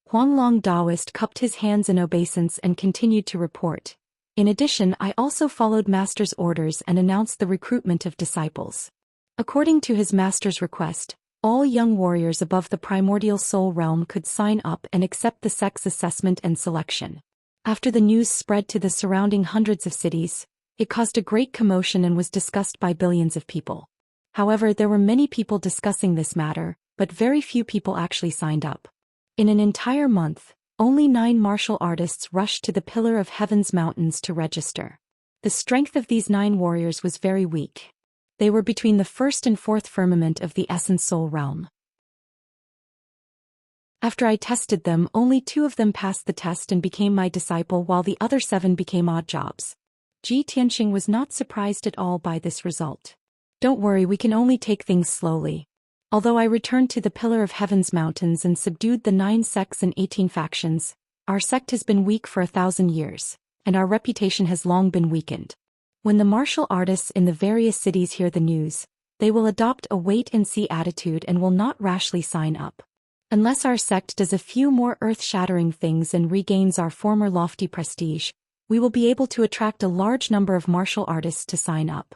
Huanglong Daoist cupped his hands in obeisance and continued to report. "In addition, I also followed Master's orders and announced the recruitment of disciples. According to his Master's request, all young warriors above the primordial soul realm could sign up and accept the sect's assessment and selection. After the news spread to the surrounding hundreds of cities, it caused a great commotion and was discussed by billions of people. However, there were many people discussing this matter, but very few people actually signed up. In an entire month, only 9 martial artists rushed to the Pillar of Heaven's mountains to register. The strength of these 9 warriors was very weak. They were between the 1st and 4th firmament of the Essence Soul realm. After I tested them, only 2 of them passed the test and became my disciple while the other 7 became odd jobs." Ji Tianxing was not surprised at all by this result. "Don't worry, we can only take things slowly. Although I returned to the Pillar of Heaven's mountains and subdued the 9 sects and 18 factions, our sect has been weak for 1,000 years, and our reputation has long been weakened. When the martial artists in the various cities hear the news, they will adopt a wait-and-see attitude and will not rashly sign up. Unless our sect does a few more earth-shattering things and regains our former lofty prestige, we will be able to attract a large number of martial artists to sign up."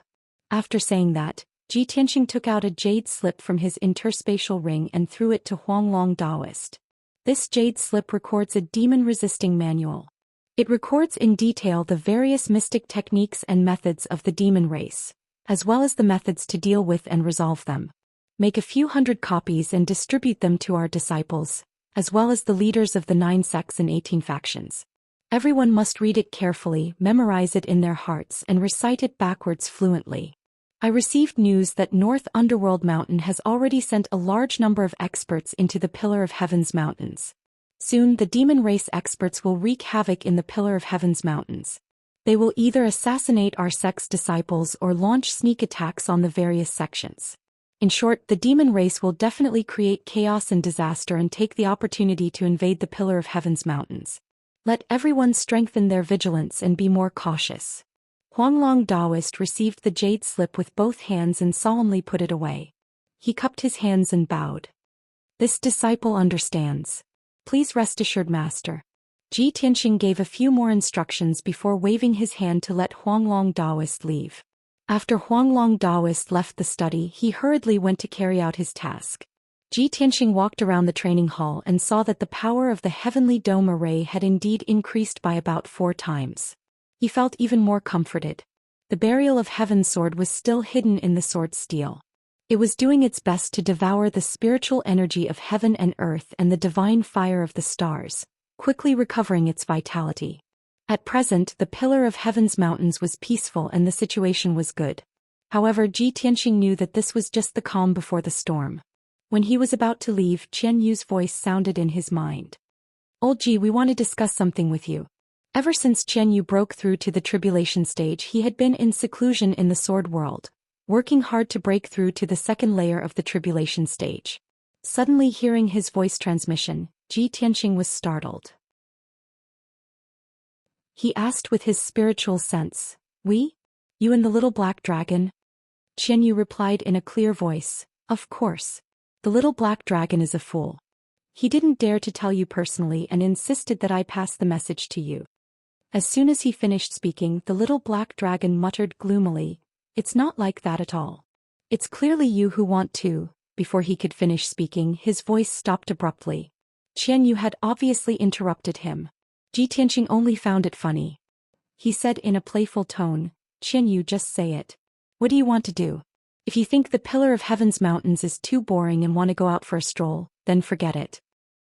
After saying that, Ji Tianxing took out a jade slip from his interspatial ring and threw it to Huanglong Daoist. This jade slip records a demon-resisting manual. It records in detail the various mystic techniques and methods of the demon race, as well as the methods to deal with and resolve them. Make a few hundred copies and distribute them to our disciples, as well as the leaders of the 9 sects and 18 factions. Everyone must read it carefully, memorize it in their hearts and recite it backwards fluently. I received news that North Underworld Mountain has already sent a large number of experts into the Pillar of Heaven's mountains. Soon the demon race experts will wreak havoc in the Pillar of Heaven's mountains. They will either assassinate our sect's disciples or launch sneak attacks on the various sections. In short, the demon race will definitely create chaos and disaster and take the opportunity to invade the Pillar of Heaven's mountains. Let everyone strengthen their vigilance and be more cautious." Huanglong Daoist received the jade slip with both hands and solemnly put it away. He cupped his hands and bowed. "This disciple understands. Please rest assured, Master." Ji Tianxing gave a few more instructions before waving his hand to let Huanglong Daoist leave. After Huanglong Daoist left the study, he hurriedly went to carry out his task. Ji Tianxing walked around the training hall and saw that the power of the heavenly dome array had indeed increased by about 4 times. He felt even more comforted. The burial of Heaven's sword was still hidden in the sword's steel. It was doing its best to devour the spiritual energy of heaven and earth and the divine fire of the stars, quickly recovering its vitality. At present, the Pillar of Heaven's mountains was peaceful and the situation was good. However, Ji Tianxing knew that this was just the calm before the storm. When he was about to leave, Qian Yu's voice sounded in his mind. "Old Ji, we want to discuss something with you." Ever since Qian Yu broke through to the tribulation stage, he had been in seclusion in the sword world, working hard to break through to the second layer of the tribulation stage. Suddenly hearing his voice transmission, Ji Tianxing was startled. He asked with his spiritual sense, "We? You and the little black dragon?" Qian Yu replied in a clear voice, "Of course. The little black dragon is a fool. He didn't dare to tell you personally and insisted that I pass the message to you." As soon as he finished speaking, the little black dragon muttered gloomily, "It's not like that at all. It's clearly you who want to." Before he could finish speaking, his voice stopped abruptly. Qian Yu had obviously interrupted him. Ji Tianxing only found it funny. He said in a playful tone, "Qian Yu, just say it. What do you want to do? If you think the Pillar of Heaven's mountains is too boring and want to go out for a stroll, then forget it."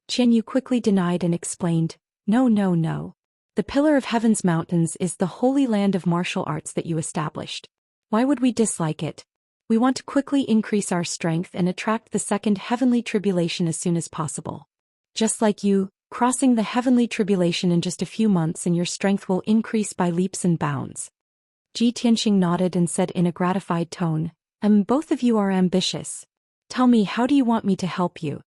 Qian Yu quickly denied and explained, "No, no, no. The Pillar of Heaven's mountains is the holy land of martial arts that you established. Why would we dislike it? We want to quickly increase our strength and attract the second heavenly tribulation as soon as possible. Just like you, crossing the heavenly tribulation in just a few months and your strength will increase by leaps and bounds. Ji Tianxing nodded and said in a gratified tone, both of you are ambitious. Tell me, how do you want me to help you?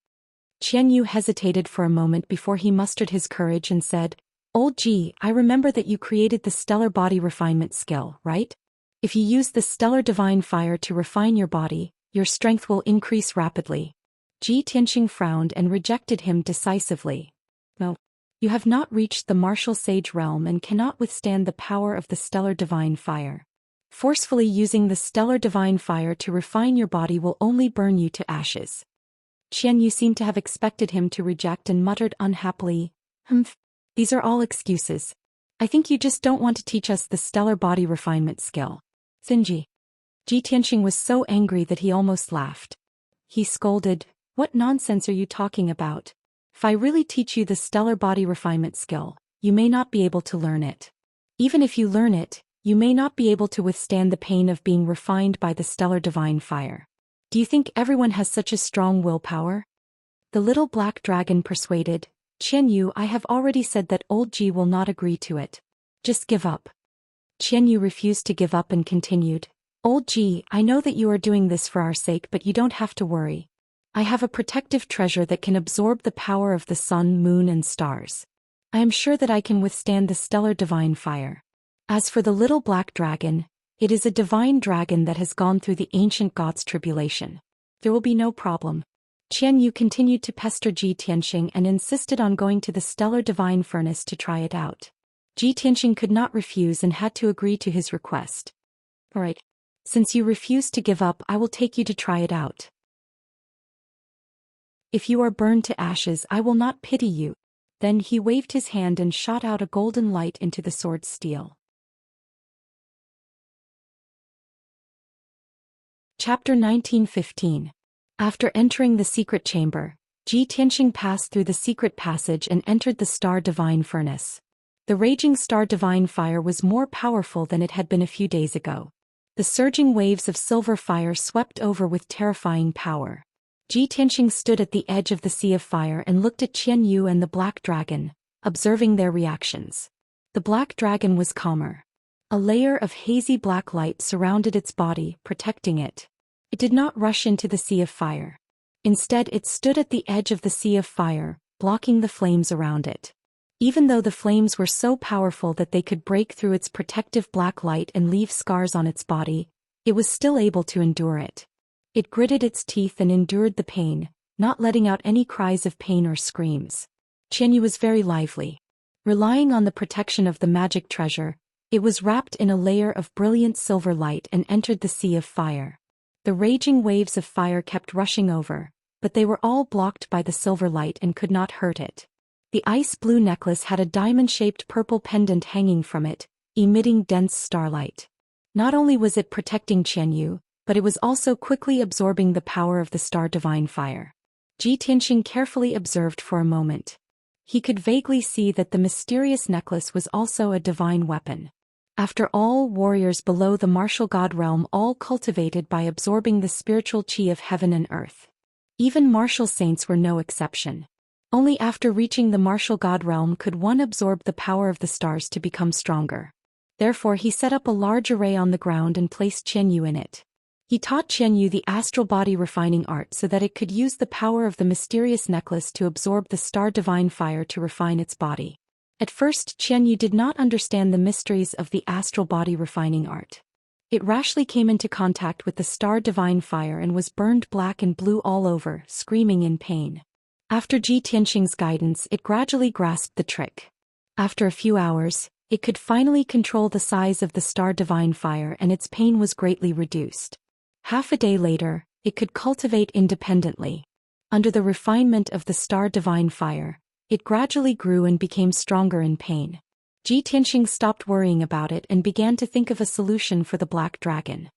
Qian Yu hesitated for a moment before he mustered his courage and said, Old Ji, I remember that you created the stellar body refinement skill, right? If you use the stellar divine fire to refine your body, your strength will increase rapidly. Ji Tianxing frowned and rejected him decisively. No. You have not reached the martial sage realm and cannot withstand the power of the stellar divine fire. Forcefully using the stellar divine fire to refine your body will only burn you to ashes. Qian Yu seemed to have expected him to reject and muttered unhappily, These are all excuses. I think you just don't want to teach us the stellar body refinement skill. Xinji. Ji Tianxing was so angry that he almost laughed. He scolded, What nonsense are you talking about? If I really teach you the stellar body refinement skill, you may not be able to learn it. Even if you learn it, you may not be able to withstand the pain of being refined by the stellar divine fire. Do you think everyone has such a strong willpower? The little black dragon persuaded, Qian Yu, I have already said that old Ji will not agree to it. Just give up. Qian Yu refused to give up and continued, Old Ji, I know that you are doing this for our sake, but you don't have to worry. I have a protective treasure that can absorb the power of the sun, moon and stars. I am sure that I can withstand the stellar divine fire. As for the little black dragon, it is a divine dragon that has gone through the ancient gods' tribulation. There will be no problem. Qian Yu continued to pester Ji Tianxing and insisted on going to the stellar divine furnace to try it out. Ji Tianxing could not refuse and had to agree to his request. All right. Since you refuse to give up, I will take you to try it out. If you are burned to ashes, I will not pity you. Then he waved his hand and shot out a golden light into the sword's steel. Chapter 1915. After entering the secret chamber, Ji Tianxing passed through the secret passage and entered the star divine furnace. The raging star divine fire was more powerful than it had been a few days ago. The surging waves of silver fire swept over with terrifying power. Ji Tianxing stood at the edge of the sea of fire and looked at Qian Yu and the black dragon, observing their reactions. The black dragon was calmer. A layer of hazy black light surrounded its body, protecting it. It did not rush into the sea of fire. Instead, it stood at the edge of the sea of fire, blocking the flames around it. Even though the flames were so powerful that they could break through its protective black light and leave scars on its body, it was still able to endure it. It gritted its teeth and endured the pain, not letting out any cries of pain or screams. Qian Yu was very lively. Relying on the protection of the magic treasure, it was wrapped in a layer of brilliant silver light and entered the sea of fire. The raging waves of fire kept rushing over, but they were all blocked by the silver light and could not hurt it. The ice-blue necklace had a diamond-shaped purple pendant hanging from it, emitting dense starlight. Not only was it protecting Qian Yu, but it was also quickly absorbing the power of the star divine fire. Ji Tianxing carefully observed for a moment. He could vaguely see that the mysterious necklace was also a divine weapon. After all, warriors below the martial god realm all cultivated by absorbing the spiritual qi of heaven and earth. Even martial saints were no exception. Only after reaching the martial god realm could one absorb the power of the stars to become stronger. Therefore he set up a large array on the ground and placed Qian Yu in it. He taught Qian Yu the astral body refining art so that it could use the power of the mysterious necklace to absorb the star divine fire to refine its body. At first, Qian Yu did not understand the mysteries of the astral body refining art. It rashly came into contact with the star divine fire and was burned black and blue all over, screaming in pain. After Ji Tianxing's guidance, it gradually grasped the trick. After a few hours, it could finally control the size of the star divine fire and its pain was greatly reduced. Half a day later, it could cultivate independently. Under the refinement of the star divine fire, it gradually grew and became stronger in pain. Ji Tianxing stopped worrying about it and began to think of a solution for the black dragon.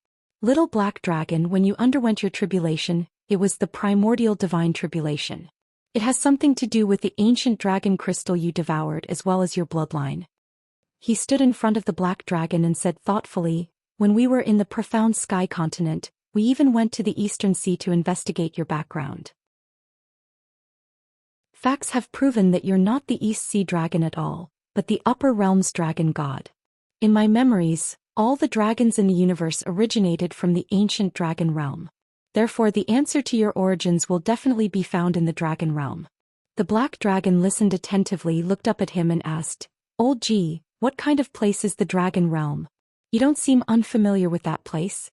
Little black dragon, when you underwent your tribulation, it was the primordial divine tribulation. It has something to do with the ancient dragon crystal you devoured as well as your bloodline. He stood in front of the black dragon and said thoughtfully, when we were in the profound sky continent, We even went to the Eastern Sea to investigate your background. Facts have proven that you're not the East Sea Dragon at all, but the Upper Realms Dragon God. In my memories, all the dragons in the universe originated from the ancient dragon realm. Therefore, the answer to your origins will definitely be found in the dragon realm. The black dragon listened attentively, looked up at him and asked, Old G, what kind of place is the dragon realm? You don't seem unfamiliar with that place.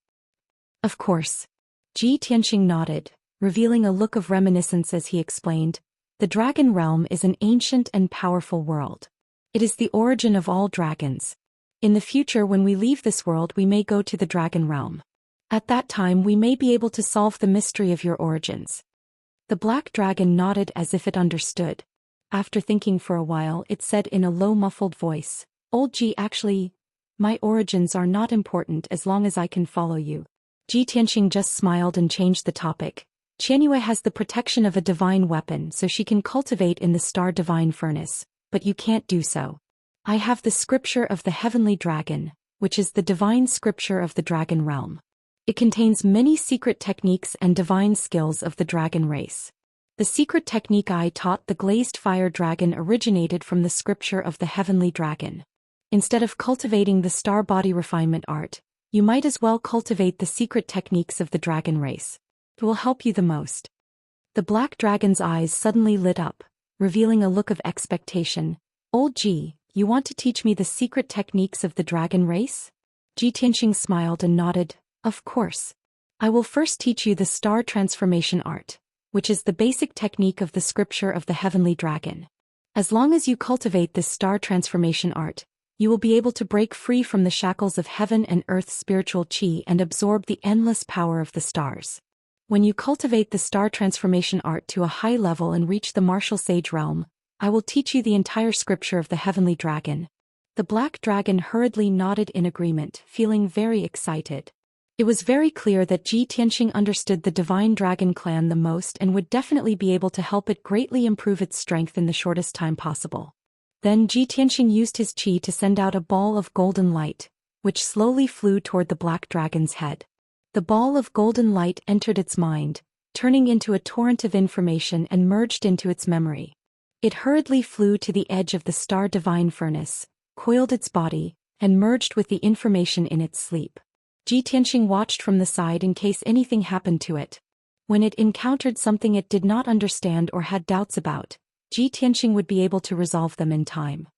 Of course. Ji Tianxing nodded, revealing a look of reminiscence as he explained, the dragon realm is an ancient and powerful world. It is the origin of all dragons. In the future, when we leave this world, we may go to the dragon realm. At that time, we may be able to solve the mystery of your origins. The black dragon nodded as if it understood. After thinking for a while, it said in a low muffled voice, Old Ji, actually, my origins are not important as long as I can follow you. Ji Tianxing just smiled and changed the topic. Qianyue has the protection of a divine weapon, so she can cultivate in the star divine furnace, but you can't do so. I have the scripture of the heavenly dragon, which is the divine scripture of the dragon realm. It contains many secret techniques and divine skills of the dragon race. The secret technique I taught the glazed fire dragon originated from the scripture of the heavenly dragon. Instead of cultivating the star body refinement art, you might as well cultivate the secret techniques of the dragon race. It will help you the most. The black dragon's eyes suddenly lit up, revealing a look of expectation. Old Ji, you want to teach me the secret techniques of the dragon race? Ji Tianxing smiled and nodded, of course. I will first teach you the star transformation art, which is the basic technique of the scripture of the heavenly dragon. As long as you cultivate this star transformation art, you will be able to break free from the shackles of heaven and earth's spiritual qi and absorb the endless power of the stars. When you cultivate the star transformation art to a high level and reach the martial sage realm, I will teach you the entire scripture of the heavenly dragon. The black dragon hurriedly nodded in agreement, feeling very excited. It was very clear that Ji Tianxing understood the divine dragon clan the most and would definitely be able to help it greatly improve its strength in the shortest time possible. Then Ji Tianxing used his qi to send out a ball of golden light, which slowly flew toward the black dragon's head. The ball of golden light entered its mind, turning into a torrent of information and merged into its memory. It hurriedly flew to the edge of the star divine furnace, coiled its body, and merged with the information in its sleep. Ji Tianxing watched from the side in case anything happened to it. When it encountered something it did not understand or had doubts about, Ji Tianxing would be able to resolve them in time.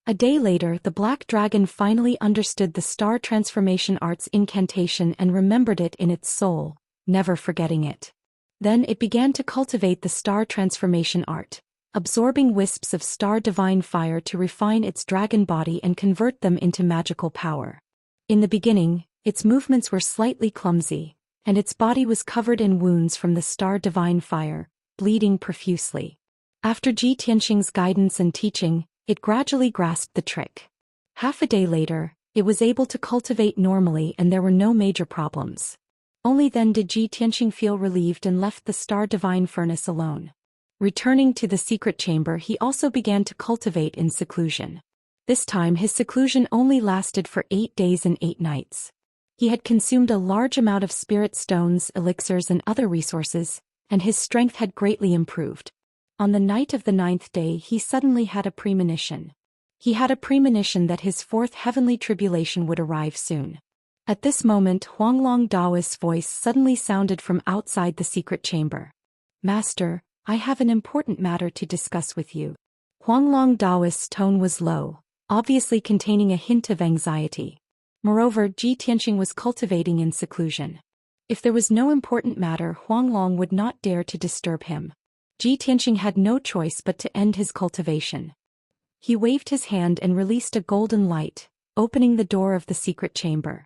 A day later, the black dragon finally understood the star transformation art's incantation and remembered it in its soul, never forgetting it. Then it began to cultivate the star transformation art, absorbing wisps of star divine fire to refine its dragon body and convert them into magical power. In the beginning, its movements were slightly clumsy, and its body was covered in wounds from the star divine fire, bleeding profusely. After Ji Tianxing's guidance and teaching, it gradually grasped the trick. Half a day later, it was able to cultivate normally and there were no major problems. Only then did Ji Tianxing feel relieved and left the star divine furnace alone. Returning to the secret chamber, he also began to cultivate in seclusion. This time his seclusion only lasted for 8 days and 8 nights. He had consumed a large amount of spirit stones, elixirs and other resources, and his strength had greatly improved. On the night of the 9th day he suddenly had a premonition. He had a premonition that his 4th heavenly tribulation would arrive soon. At this moment Huanglong Daoist's voice suddenly sounded from outside the secret chamber. Master, I have an important matter to discuss with you. Huanglong Daoist's tone was low, obviously containing a hint of anxiety. Moreover, Ji Tianxing was cultivating in seclusion. If there was no important matter, Huanglong would not dare to disturb him. Ji Tianxing had no choice but to end his cultivation. He waved his hand and released a golden light, opening the door of the secret chamber.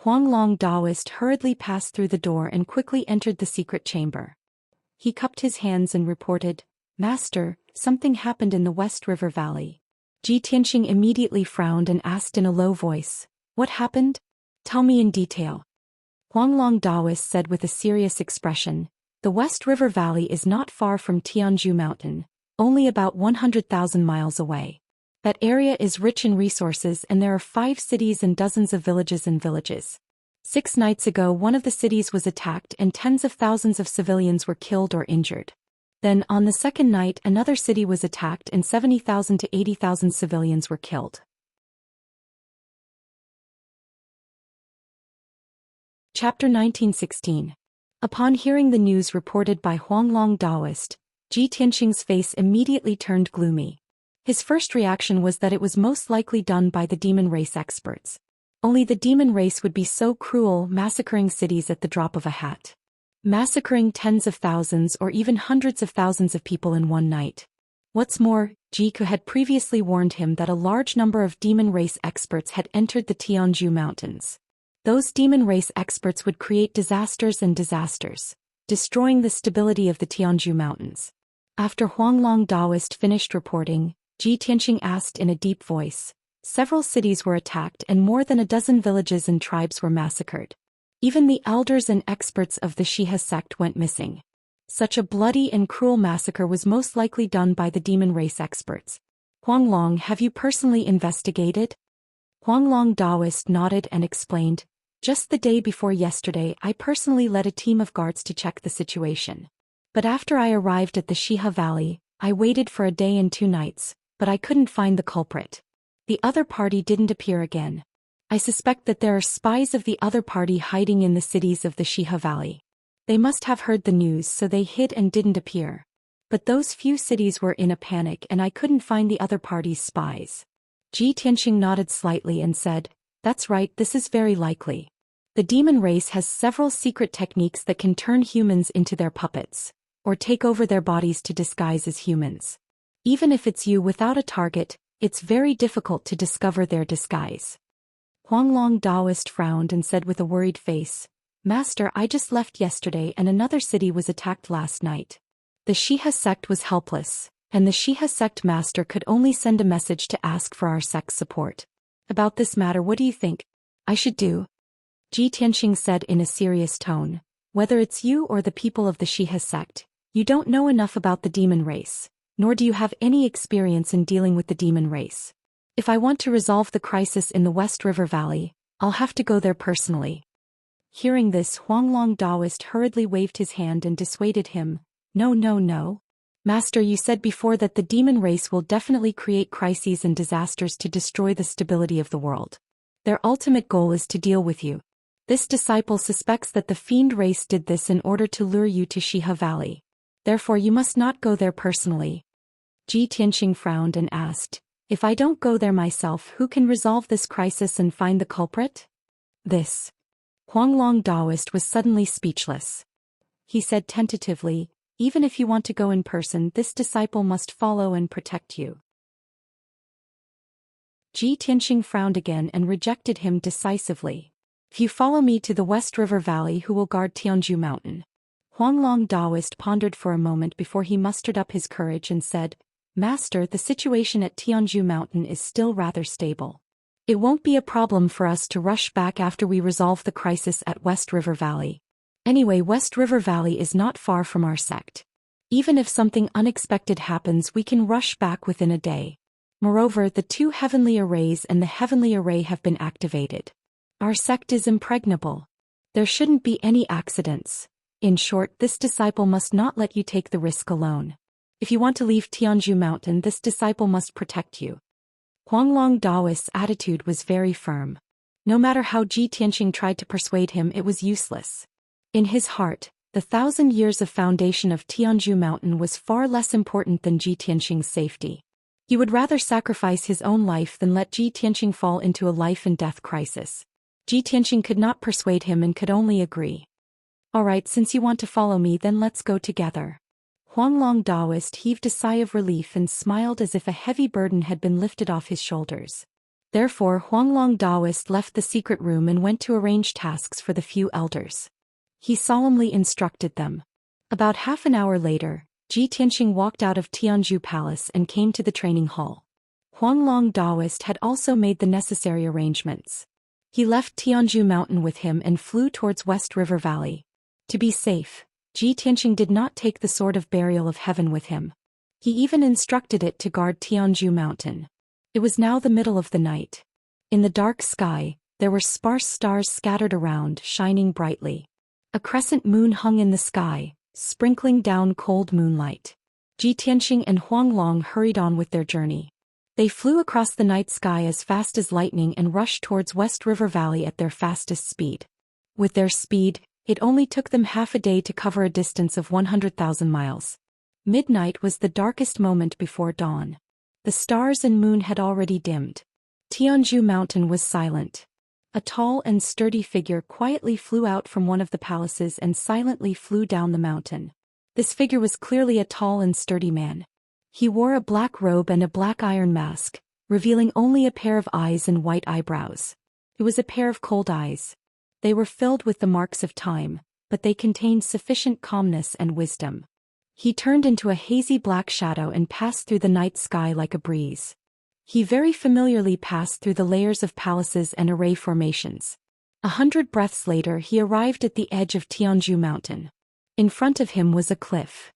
Huanglong Daoist hurriedly passed through the door and quickly entered the secret chamber. He cupped his hands and reported, Master, something happened in the West River Valley. Ji Tianxing immediately frowned and asked in a low voice, What happened? Tell me in detail. Huanglong Daoist said with a serious expression, The West River Valley is not far from Tianzhu Mountain, only about 100,000 miles away. That area is rich in resources and there are 5 cities and dozens of villages. 6 nights ago one of the cities was attacked and tens of thousands of civilians were killed or injured. Then, on the second night, another city was attacked and 70,000 to 80,000 civilians were killed. Chapter 1916. Upon hearing the news reported by Huanglong Taoist, Ji Tianqing's face immediately turned gloomy. His first reaction was that it was most likely done by the demon race experts. Only the demon race would be so cruel, massacring cities at the drop of a hat. Massacring tens of thousands or even hundreds of thousands of people in one night. What's more, Jiku had previously warned him that a large number of demon race experts had entered the Tianzhu Mountains. Those demon race experts would create disasters and disasters, destroying the stability of the Tianzhu Mountains. After Huanglong Taoist finished reporting, Ji Tianqing asked in a deep voice, several cities were attacked and more than a dozen villages and tribes were massacred. Even the elders and experts of the Xianxia sect went missing. Such a bloody and cruel massacre was most likely done by the demon race experts. Huanglong, have you personally investigated? Huanglong Taoist nodded and explained, just the day before yesterday I personally led a team of guards to check the situation. But after I arrived at the Xianxia Valley, I waited for a day and 2 nights, but I couldn't find the culprit. The other party didn't appear again. I suspect that there are spies of the other party hiding in the cities of the Xianxia Valley. They must have heard the news so they hid and didn't appear. But those few cities were in a panic and I couldn't find the other party's spies. Ji Tianqing nodded slightly and said, that's right, this is very likely. The demon race has several secret techniques that can turn humans into their puppets, or take over their bodies to disguise as humans. Even if it's you without a target, it's very difficult to discover their disguise. Huanglong Taoist frowned and said with a worried face, Master, I just left yesterday and another city was attacked last night. The Xianxia sect was helpless, and the Xianxia sect master could only send a message to ask for our sect's support. About this matter, what do you think I should do? Ji Tianqing said in a serious tone, whether it's you or the people of the Xianxia sect, you don't know enough about the demon race, nor do you have any experience in dealing with the demon race. If I want to resolve the crisis in the West River Valley, I'll have to go there personally. Hearing this, Huanglong Taoist hurriedly waved his hand and dissuaded him. No. Master, you said before that the demon race will definitely create crises and disasters to destroy the stability of the world. Their ultimate goal is to deal with you. This disciple suspects that the fiend race did this in order to lure you to Xianxia Valley. Therefore you must not go there personally. Ji Tianqing frowned and asked, if I don't go there myself, who can resolve this crisis and find the culprit? This. Huanglong Taoist was suddenly speechless. He said tentatively, even if you want to go in person, this disciple must follow and protect you. Ji Tianqing frowned again and rejected him decisively. If you follow me to the West River Valley, who will guard Tianzhu Mountain? Huanglong Taoist pondered for a moment before he mustered up his courage and said, Master, the situation at Tianzhu Mountain is still rather stable. It won't be a problem for us to rush back after we resolve the crisis at West River Valley. Anyway, West River Valley is not far from our sect. Even if something unexpected happens, we can rush back within a day. Moreover, the 2 heavenly arrays and the heavenly array have been activated. Our sect is impregnable. There shouldn't be any accidents. In short, this disciple must not let you take the risk alone. If you want to leave Tianzhu Mountain, this disciple must protect you. Huanglong Taoist's attitude was very firm. No matter how Ji Tianqing tried to persuade him, it was useless. In his heart, the 1,000 years of foundation of Tianzhu Mountain was far less important than Ji Tianqing's safety. He would rather sacrifice his own life than let Ji Tianqing fall into a life-and-death crisis. Ji Tianqing could not persuade him and could only agree. All right, since you want to follow me, then let's go together. Huanglong Taoist heaved a sigh of relief and smiled as if a heavy burden had been lifted off his shoulders. Therefore, Huanglong Taoist left the secret room and went to arrange tasks for the few elders. He solemnly instructed them. About half an hour later, Ji Tianqing walked out of Tianzhu Palace and came to the training hall. Huanglong Taoist had also made the necessary arrangements. He left Tianzhu Mountain with him and flew towards West River Valley. To be safe, Ji Tianqing did not take the Sword of Burial of Heaven with him. He even instructed it to guard Tianzhu Mountain. It was now the middle of the night. In the dark sky, There were sparse stars scattered around, shining brightly. A crescent moon hung in the sky, sprinkling down cold moonlight. Ji Tianxing and Huanglong hurried on with their journey. They flew across the night sky as fast as lightning and rushed towards West River Valley at their fastest speed. With their speed, it only took them half a day to cover a distance of 100,000 miles. Midnight was the darkest moment before dawn. The stars and moon had already dimmed. Tianzhu Mountain was silent. A tall and sturdy figure quietly flew out from one of the palaces and silently flew down the mountain. This figure was clearly a tall and sturdy man. He wore a black robe and a black iron mask, revealing only a pair of eyes and white eyebrows. It was a pair of cold eyes. They were filled with the marks of time, but they contained sufficient calmness and wisdom. He turned into a hazy black shadow and passed through the night sky like a breeze. He very familiarly passed through the layers of palaces and array formations. 100 breaths later he arrived at the edge of Tianzhu Mountain. In front of him was a cliff.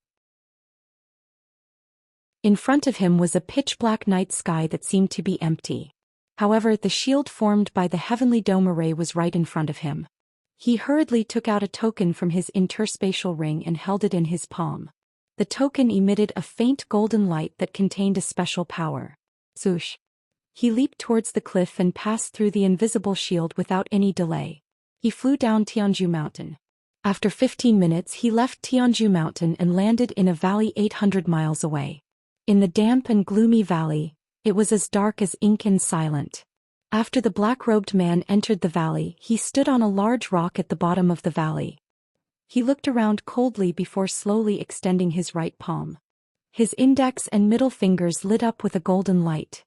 In front of him was a pitch-black night sky that seemed to be empty. However, the shield formed by the heavenly dome array was right in front of him. He hurriedly took out a token from his interspatial ring and held it in his palm. The token emitted a faint golden light that contained a special power. Swoosh! He leaped towards the cliff and passed through the invisible shield without any delay. He flew down Tianzhu Mountain. After 15 minutes he left Tianzhu Mountain and landed in a valley 800 miles away. In the damp and gloomy valley, it was as dark as ink and silent. After the black-robed man entered the valley, he stood on a large rock at the bottom of the valley. He looked around coldly before slowly extending his right palm. His index and middle fingers lit up with a golden light.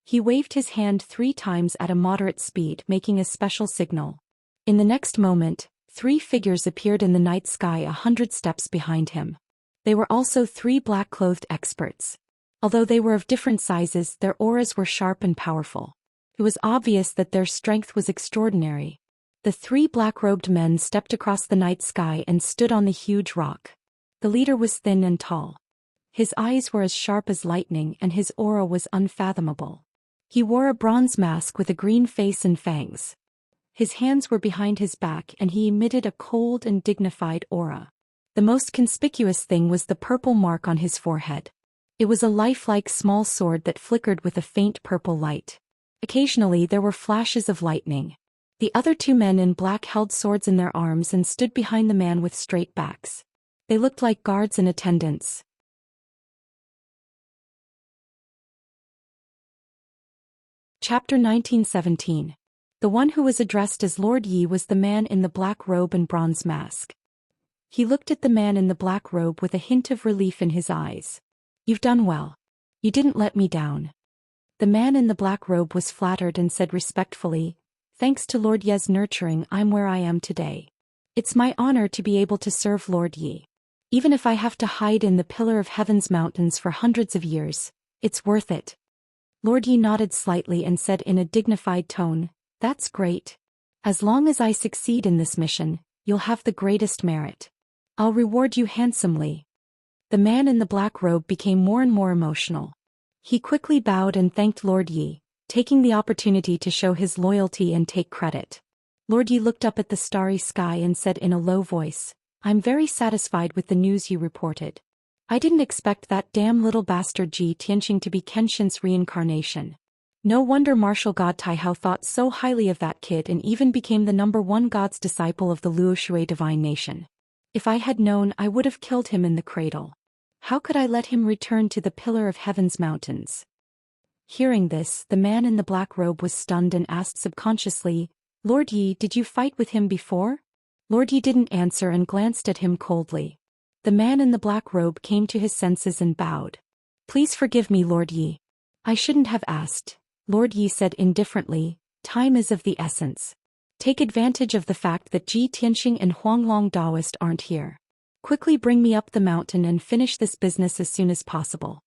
He waved his hand 3 times at a moderate speed, making a special signal. In the next moment, 3 figures appeared in the night sky 100 steps behind him. They were also 3 black-clothed experts. Although they were of different sizes, their auras were sharp and powerful. It was obvious that their strength was extraordinary. The 3 black-robed men stepped across the night sky and stood on the huge rock. The leader was thin and tall. His eyes were as sharp as lightning and his aura was unfathomable. He wore a bronze mask with a green face and fangs. His hands were behind his back and he emitted a cold and dignified aura. The most conspicuous thing was the purple mark on his forehead. It was a lifelike small sword that flickered with a faint purple light. Occasionally there were flashes of lightning. The other 2 men in black held swords in their arms and stood behind the man with straight backs. They looked like guards in attendance. Chapter 1917. The one who was addressed as Lord Yi was the man in the black robe and bronze mask. He looked at the man in the black robe with a hint of relief in his eyes. "You've done well. You didn't let me down." The man in the black robe was flattered and said respectfully, "Thanks to Lord Ye's nurturing, I'm where I am today. It's my honor to be able to serve Lord Yi. Even if I have to hide in the Pillar of Heaven's mountains for hundreds of years, it's worth it." Lord Yi nodded slightly and said in a dignified tone, "That's great. As long as I succeed in this mission, you'll have the greatest merit. I'll reward you handsomely." The man in the black robe became more and more emotional. He quickly bowed and thanked Lord Yi, taking the opportunity to show his loyalty and take credit. Lord Yi looked up at the starry sky and said in a low voice, "I'm very satisfied with the news you reported. I didn't expect that damn little bastard Ji Tianxing to be Kenshin's reincarnation. No wonder Martial God Taihao thought so highly of that kid and even became the #1 God's disciple of the Luoshui divine nation. If I had known, I would have killed him in the cradle. How could I let him return to the Pillar of Heaven's mountains?" Hearing this, the man in the black robe was stunned and asked subconsciously, "Lord Yi, did you fight with him before?" Lord Yi didn't answer and glanced at him coldly. The man in the black robe came to his senses and bowed. "Please forgive me, Lord Yi. I shouldn't have asked," Lord Yi said indifferently. "Time is of the essence. Take advantage of the fact that Ji Tianxing and Huanglong Daoist aren't here. Quickly bring me up the mountain and finish this business as soon as possible."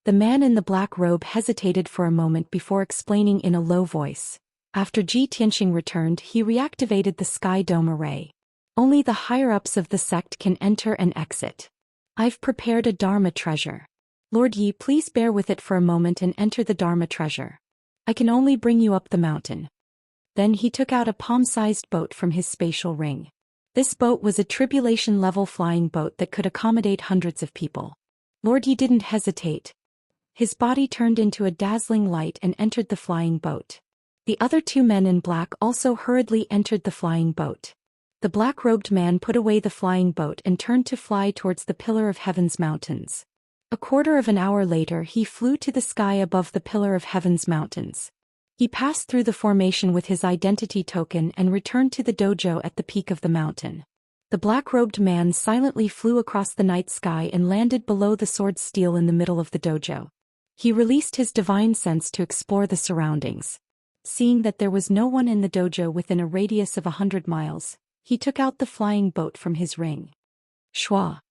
The man in the black robe hesitated for a moment before explaining in a low voice. After Ji Tianxing returned, he reactivated the sky dome array. Only the higher-ups of the sect can enter and exit. "I've prepared a Dharma treasure. Lord Yi, please bear with it for a moment and enter the Dharma treasure. I can only bring you up the mountain." Then he took out a palm-sized boat from his spatial ring. This boat was a tribulation-level flying boat that could accommodate hundreds of people. Lord Yi didn't hesitate. His body turned into a dazzling light and entered the flying boat. The other two men in black also hurriedly entered the flying boat. The black-robed man put away the flying boat and turned to fly towards the Pillar of Heaven's mountains. A quarter of an hour later he flew to the sky above the Pillar of Heaven's mountains. He passed through the formation with his identity token and returned to the dojo at the peak of the mountain. The black-robed man silently flew across the night sky and landed below the sword steel in the middle of the dojo. He released his divine sense to explore the surroundings. Seeing that there was no one in the dojo within a radius of 100 miles, he took out the flying boat from his ring. Shua.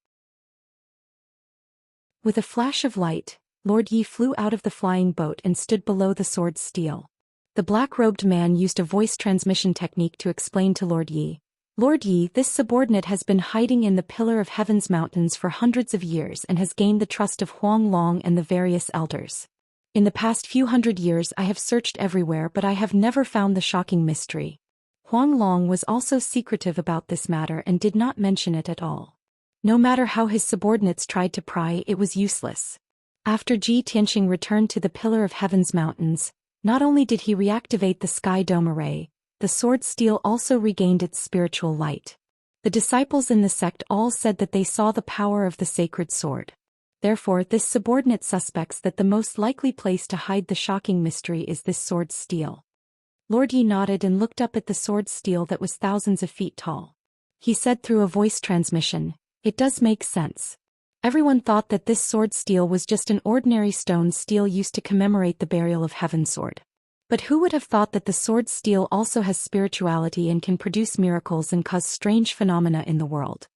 With a flash of light, Lord Yi flew out of the flying boat and stood below the sword steel. The black-robed man used a voice transmission technique to explain to Lord Yi. Lord Yi, this subordinate has been hiding in the Pillar of Heaven's mountains for hundreds of years and has gained the trust of Huang Long and the various elders. In the past few hundred years I have searched everywhere but I have never found the shocking mystery. Huang Long was also secretive about this matter and did not mention it at all. No matter how his subordinates tried to pry, it was useless. After Ji Tianxing returned to the Pillar of Heaven's mountains, not only did he reactivate the sky dome array, the sword steel also regained its spiritual light. The disciples in the sect all said that they saw the power of the sacred sword. Therefore, this subordinate suspects that the most likely place to hide the shocking mystery is this sword steel. Lord Yi nodded and looked up at the sword steel that was thousands of feet tall. He said through a voice transmission, "It does make sense." Everyone thought that this sword steel was just an ordinary stone steel used to commemorate the burial of Heaven's sword. But who would have thought that the sword steel also has spirituality and can produce miracles and cause strange phenomena in the world?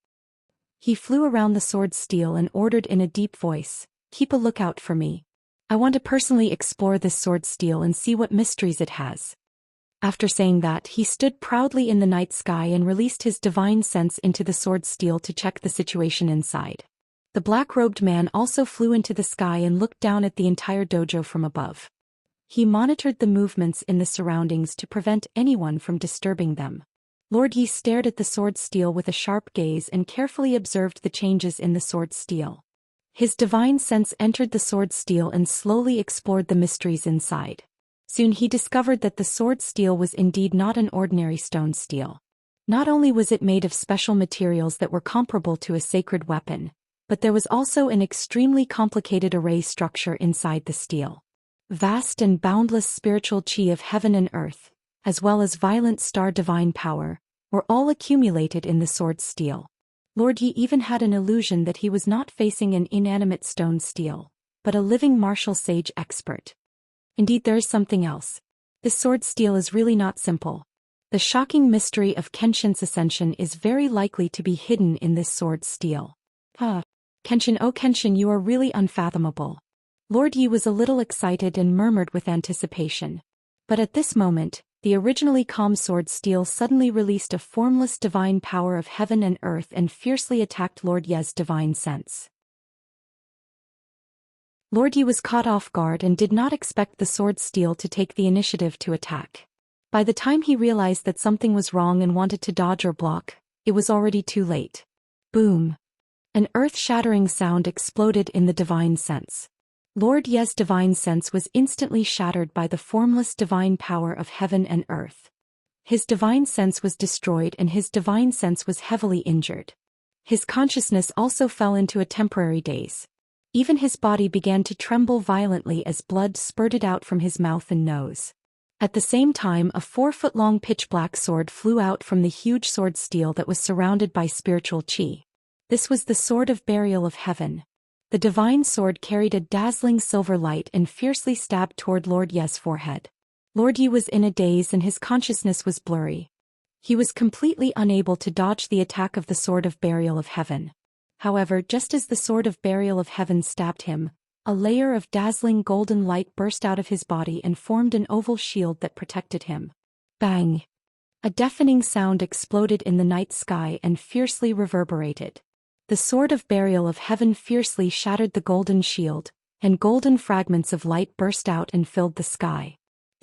He flew around the sword steel and ordered in a deep voice, "Keep a lookout for me. I want to personally explore this sword steel and see what mysteries it has." After saying that, he stood proudly in the night sky and released his divine sense into the sword steel to check the situation inside. The black-robed man also flew into the sky and looked down at the entire dojo from above. He monitored the movements in the surroundings to prevent anyone from disturbing them. Lord Yi stared at the sword steel with a sharp gaze and carefully observed the changes in the sword steel. His divine sense entered the sword steel and slowly explored the mysteries inside. Soon he discovered that the sword steel was indeed not an ordinary stone steel. Not only was it made of special materials that were comparable to a sacred weapon, but there was also an extremely complicated array structure inside the steel. Vast and boundless spiritual chi of heaven and earth, as well as violent star divine power, were all accumulated in the sword steel. Lord Yi even had an illusion that he was not facing an inanimate stone steel, but a living martial sage expert. Indeed, there is something else. This sword steel is really not simple. The shocking mystery of Kenshin's ascension is very likely to be hidden in this sword steel. Kenshin, oh Kenshin, you are really unfathomable. Lord Yi was a little excited and murmured with anticipation. But at this moment, the originally calm sword steel suddenly released a formless divine power of heaven and earth and fiercely attacked Lord Ye's divine sense. Lord Yi was caught off guard and did not expect the sword steel to take the initiative to attack. By the time he realized that something was wrong and wanted to dodge or block, it was already too late. Boom! An earth-shattering sound exploded in the divine sense. Lord Ye's divine sense was instantly shattered by the formless divine power of heaven and earth. His divine sense was destroyed and his divine sense was heavily injured. His consciousness also fell into a temporary daze. Even his body began to tremble violently as blood spurted out from his mouth and nose. At the same time, a 4-foot-long pitch-black sword flew out from the huge sword steel that was surrounded by spiritual chi. This was the sword of burial of heaven. The divine sword carried a dazzling silver light and fiercely stabbed toward Lord Ye's forehead. Lord Yi was in a daze and his consciousness was blurry. He was completely unable to dodge the attack of the sword of burial of heaven. However, just as the sword of burial of heaven stabbed him, a layer of dazzling golden light burst out of his body and formed an oval shield that protected him. Bang! A deafening sound exploded in the night sky and fiercely reverberated. The sword of burial of heaven fiercely shattered the golden shield, and golden fragments of light burst out and filled the sky.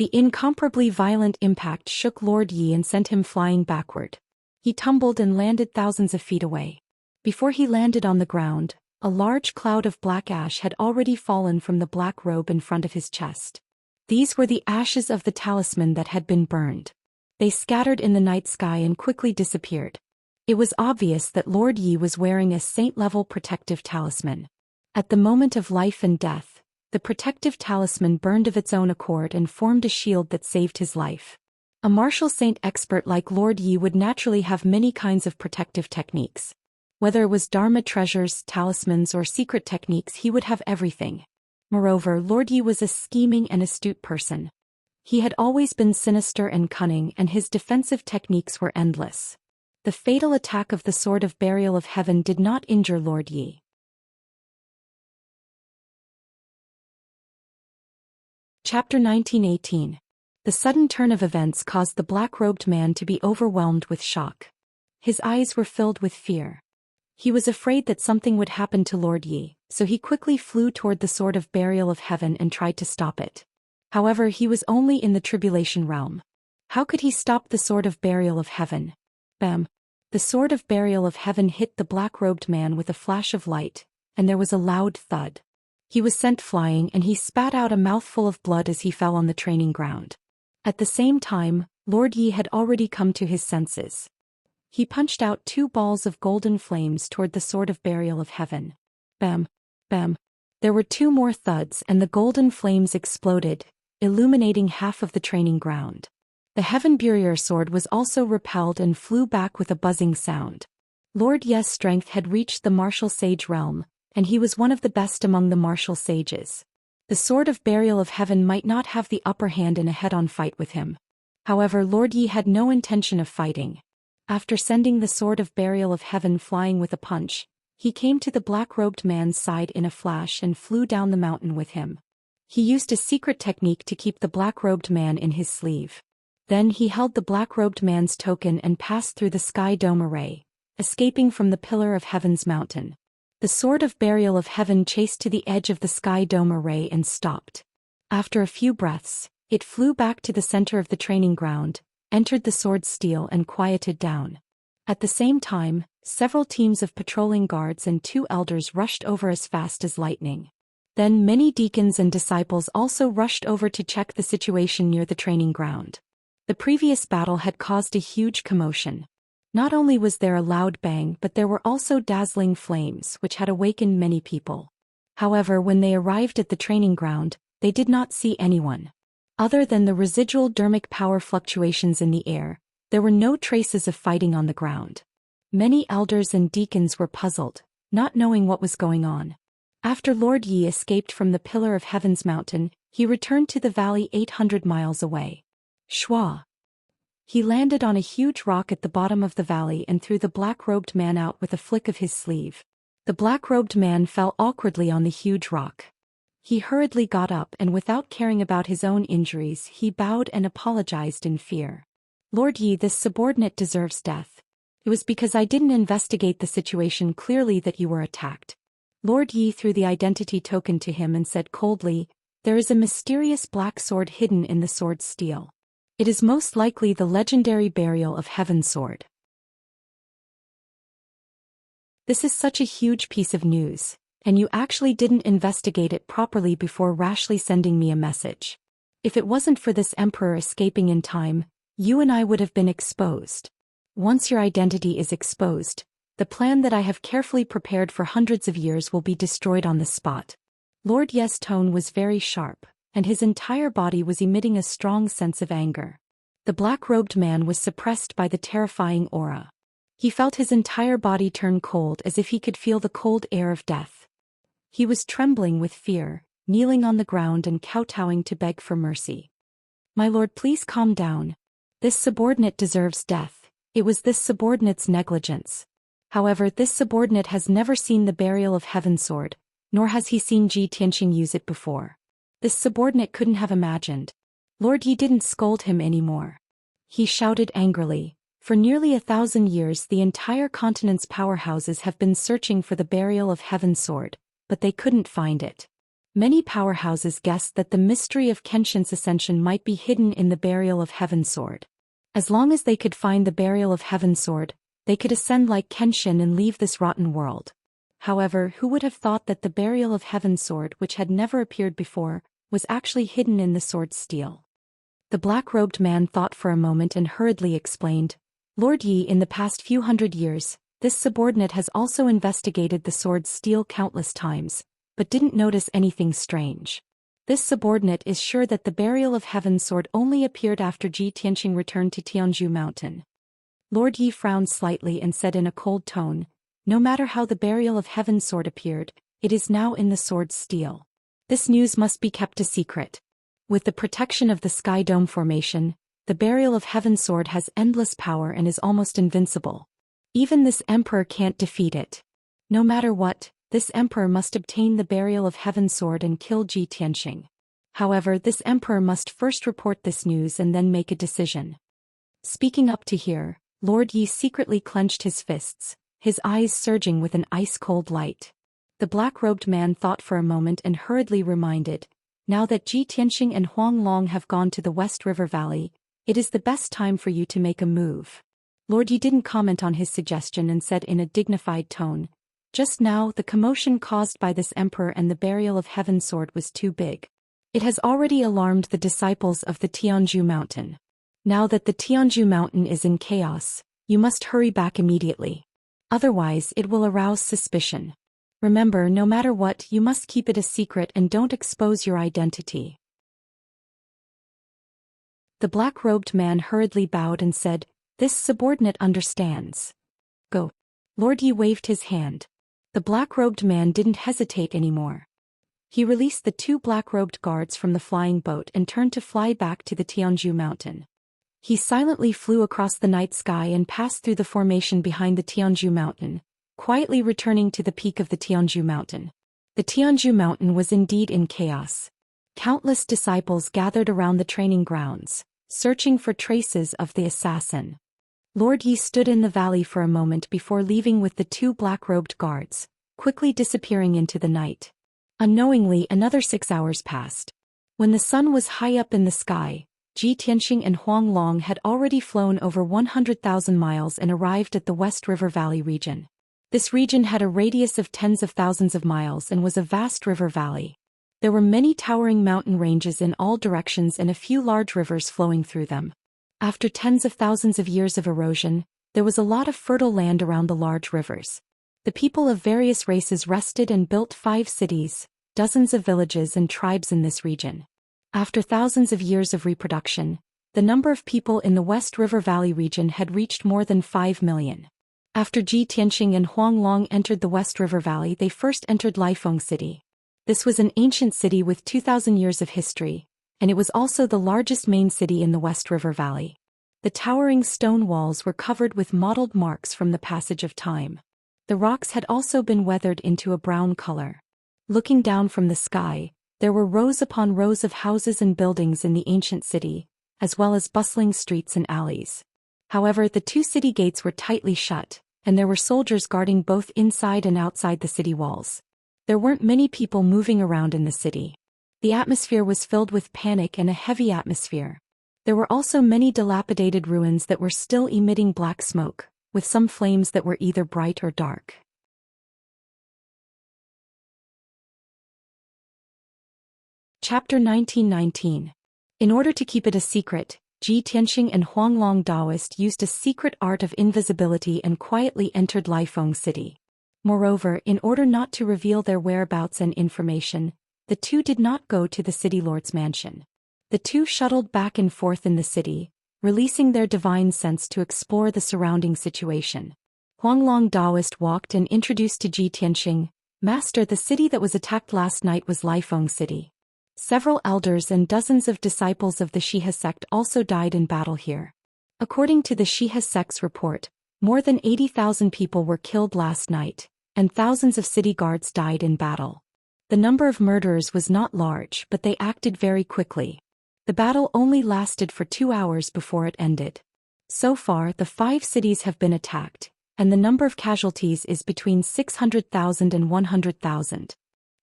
The incomparably violent impact shook Lord Yi and sent him flying backward. He tumbled and landed thousands of feet away. Before he landed on the ground, a large cloud of black ash had already fallen from the black robe in front of his chest. These were the ashes of the talisman that had been burned. They scattered in the night sky and quickly disappeared. It was obvious that Lord Yi was wearing a saint-level protective talisman. At the moment of life and death, the protective talisman burned of its own accord and formed a shield that saved his life. A martial saint expert like Lord Yi would naturally have many kinds of protective techniques. Whether it was Dharma treasures, talismans, or secret techniques, he would have everything. Moreover, Lord Yi was a scheming and astute person. He had always been sinister and cunning, and his defensive techniques were endless. The fatal attack of the Sword of Burial of Heaven did not injure Lord Yi. Chapter 1918. The sudden turn of events caused the black-robed man to be overwhelmed with shock. His eyes were filled with fear. He was afraid that something would happen to Lord Yi, so he quickly flew toward the Sword of Burial of Heaven and tried to stop it. However, he was only in the tribulation realm. How could he stop the Sword of Burial of Heaven? Bam! The Sword of Burial of Heaven hit the black-robed man with a flash of light, and there was a loud thud. He was sent flying, and he spat out a mouthful of blood as he fell on the training ground. At the same time, Lord Yi had already come to his senses. He punched out 2 balls of golden flames toward the Sword of Burial of Heaven. Bam! Bam! There were 2 more thuds, and the golden flames exploded, illuminating half of the training ground. The Heaven Burial sword was also repelled and flew back with a buzzing sound. Lord Yi's strength had reached the martial sage realm, and he was one of the best among the martial sages. The Sword of Burial of Heaven might not have the upper hand in a head-on fight with him. However, Lord Yi had no intention of fighting. After sending the Sword of Burial of Heaven flying with a punch, he came to the black-robed man's side in a flash and flew down the mountain with him. He used a secret technique to keep the black-robed man in his sleeve. Then he held the black-robed man's token and passed through the sky dome array, escaping from the Pillar of Heaven's mountain. The Sword of Burial of Heaven chased to the edge of the sky dome array and stopped. After a few breaths, it flew back to the center of the training ground, entered the sword's steel and quieted down. At the same time, several teams of patrolling guards and 2 elders rushed over as fast as lightning. Then many deacons and disciples also rushed over to check the situation near the training ground. The previous battle had caused a huge commotion. Not only was there a loud bang, but there were also dazzling flames which had awakened many people. However, when they arrived at the training ground, they did not see anyone. Other than the residual dermic power fluctuations in the air, there were no traces of fighting on the ground. Many elders and deacons were puzzled, not knowing what was going on. After Lord Yi escaped from the Pillar of Heaven's mountain, he returned to the valley 800 miles away. Shwa! He landed on a huge rock at the bottom of the valley and threw the black-robed man out with a flick of his sleeve. The black-robed man fell awkwardly on the huge rock. He hurriedly got up and without caring about his own injuries, he bowed and apologized in fear. Lord Yi, this subordinate deserves death. It was because I didn't investigate the situation clearly that you were attacked. Lord Yi threw the identity token to him and said coldly, "There is a mysterious black sword hidden in the sword's steel. It is most likely the legendary Burial of Heaven sword." This is such a huge piece of news, and you actually didn't investigate it properly before rashly sending me a message. If it wasn't for this emperor escaping in time, you and I would have been exposed. Once your identity is exposed, the plan that I have carefully prepared for hundreds of years will be destroyed on the spot. Lord Yi's tone was very sharp, and his entire body was emitting a strong sense of anger. The black-robed man was suppressed by the terrifying aura. He felt his entire body turn cold as if he could feel the cold air of death. He was trembling with fear, kneeling on the ground and kowtowing to beg for mercy. "My lord, please calm down. This subordinate deserves death. It was this subordinate's negligence. However, this subordinate has never seen the Burial of Heaven sword, nor has he seen Ji Tianxing use it before. This subordinate couldn't have imagined." Lord Yi didn't scold him anymore. He shouted angrily, "For nearly 1,000 years the entire continent's powerhouses have been searching for the Burial of Heaven sword, but they couldn't find it. Many powerhouses guessed that the mystery of Kenshin's ascension might be hidden in the burial of Heaven Sword. As long as they could find the burial of Heaven Sword, they could ascend like Kenshin and leave this rotten world. However, who would have thought that the burial of Heaven Sword, which had never appeared before, was actually hidden in the sword's steel? The black-robed man thought for a moment and hurriedly explained, Lord Yi, in the past few hundred years, this subordinate has also investigated the sword's steel countless times, but didn't notice anything strange. This subordinate is sure that the burial of Heaven Sword only appeared after Ji Tianqing returned to Tianzhu Mountain. Lord Yi frowned slightly and said in a cold tone, no matter how the burial of Heaven Sword appeared, it is now in the sword's steel. This news must be kept a secret. With the protection of the Sky Dome Formation, the burial of Heaven Sword has endless power and is almost invincible. Even this emperor can't defeat it. No matter what, this emperor must obtain the burial of Heaven Sword and kill Ji Tianqing. However, this emperor must first report this news and then make a decision. Speaking up to hear, Lord Yi secretly clenched his fists, his eyes surging with an ice-cold light. The black-robed man thought for a moment and hurriedly reminded, now that Ji Tianqing and Huang Long have gone to the West River Valley, it is the best time for you to make a move. Lord Yi didn't comment on his suggestion and said in a dignified tone, just now the commotion caused by this emperor and the burial of Heaven Sword was too big. It has already alarmed the disciples of the Tianzhu Mountain. Now that the Tianzhu Mountain is in chaos, you must hurry back immediately. Otherwise, it will arouse suspicion. Remember, no matter what, you must keep it a secret and don't expose your identity. The black-robed man hurriedly bowed and said, this subordinate understands. Go. Lord Yi waved his hand. The black-robed man didn't hesitate anymore. He released the two black-robed guards from the flying boat and turned to fly back to the Tianzhu Mountain. He silently flew across the night sky and passed through the formation behind the Tianzhu Mountain, quietly returning to the peak of the Tianzhu Mountain. The Tianzhu Mountain was indeed in chaos. Countless disciples gathered around the training grounds, searching for traces of the assassin. Lord Yi stood in the valley for a moment before leaving with the two black-robed guards, quickly disappearing into the night. Unknowingly, another 6 hours passed. When the sun was high up in the sky, Ji Tianqing and Huang Long had already flown over 100,000 miles and arrived at the West River Valley region. This region had a radius of tens of thousands of miles and was a vast river valley. There were many towering mountain ranges in all directions and a few large rivers flowing through them. After tens of thousands of years of erosion, there was a lot of fertile land around the large rivers. The people of various races rested and built 5 cities, dozens of villages and tribes in this region. After thousands of years of reproduction, the number of people in the West River Valley region had reached more than 5 million. After Ji Tianqing and Huang Long entered the West River Valley, they first entered Laifeng City. This was an ancient city with 2,000 years of history, and it was also the largest main city in the West River Valley. The towering stone walls were covered with mottled marks from the passage of time. The rocks had also been weathered into a brown color. Looking down from the sky, there were rows upon rows of houses and buildings in the ancient city, as well as bustling streets and alleys. However, the 2 city gates were tightly shut, and there were soldiers guarding both inside and outside the city walls. There weren't many people moving around in the city. The atmosphere was filled with panic and a heavy atmosphere. There were also many dilapidated ruins that were still emitting black smoke, with some flames that were either bright or dark. Chapter 1919. In order to keep it a secret, Ji Tianqing and Huang Long Daoist used a secret art of invisibility and quietly entered Laifeng City. Moreover, in order not to reveal their whereabouts and information, the two did not go to the city lord's mansion. The two shuttled back and forth in the city, releasing their divine sense to explore the surrounding situation. Huang Long Daoist walked and introduced to Ji Tianqing, Master, the city that was attacked last night was Laifeng City. Several elders and dozens of disciples of the Shiha sect also died in battle here. According to the Shiha sect's report, more than 80,000 people were killed last night, and thousands of city guards died in battle. The number of murderers was not large, but they acted very quickly. The battle only lasted for 2 hours before it ended. So far, the 5 cities have been attacked, and the number of casualties is between 600,000 and 100,000.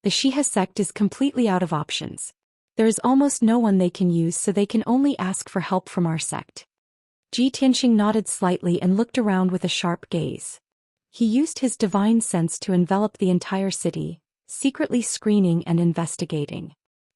The Xia sect is completely out of options. There is almost no one they can use, so they can only ask for help from our sect. Tianxing nodded slightly and looked around with a sharp gaze. He used his divine sense to envelop the entire city, secretly screening and investigating.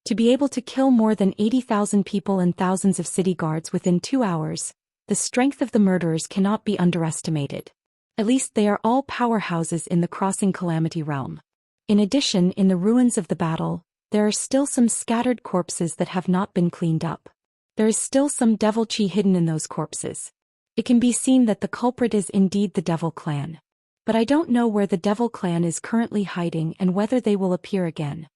To be able to kill more than 80,000 people and thousands of city guards within 2 hours, the strength of the murderers cannot be underestimated. At least they are all powerhouses in the Crossing Calamity realm. In addition, in the ruins of the battle, there are still some scattered corpses that have not been cleaned up. There is still some devil chi hidden in those corpses. It can be seen that the culprit is indeed the Devil Clan. But I don't know where the Devil Clan is currently hiding and whether they will appear again.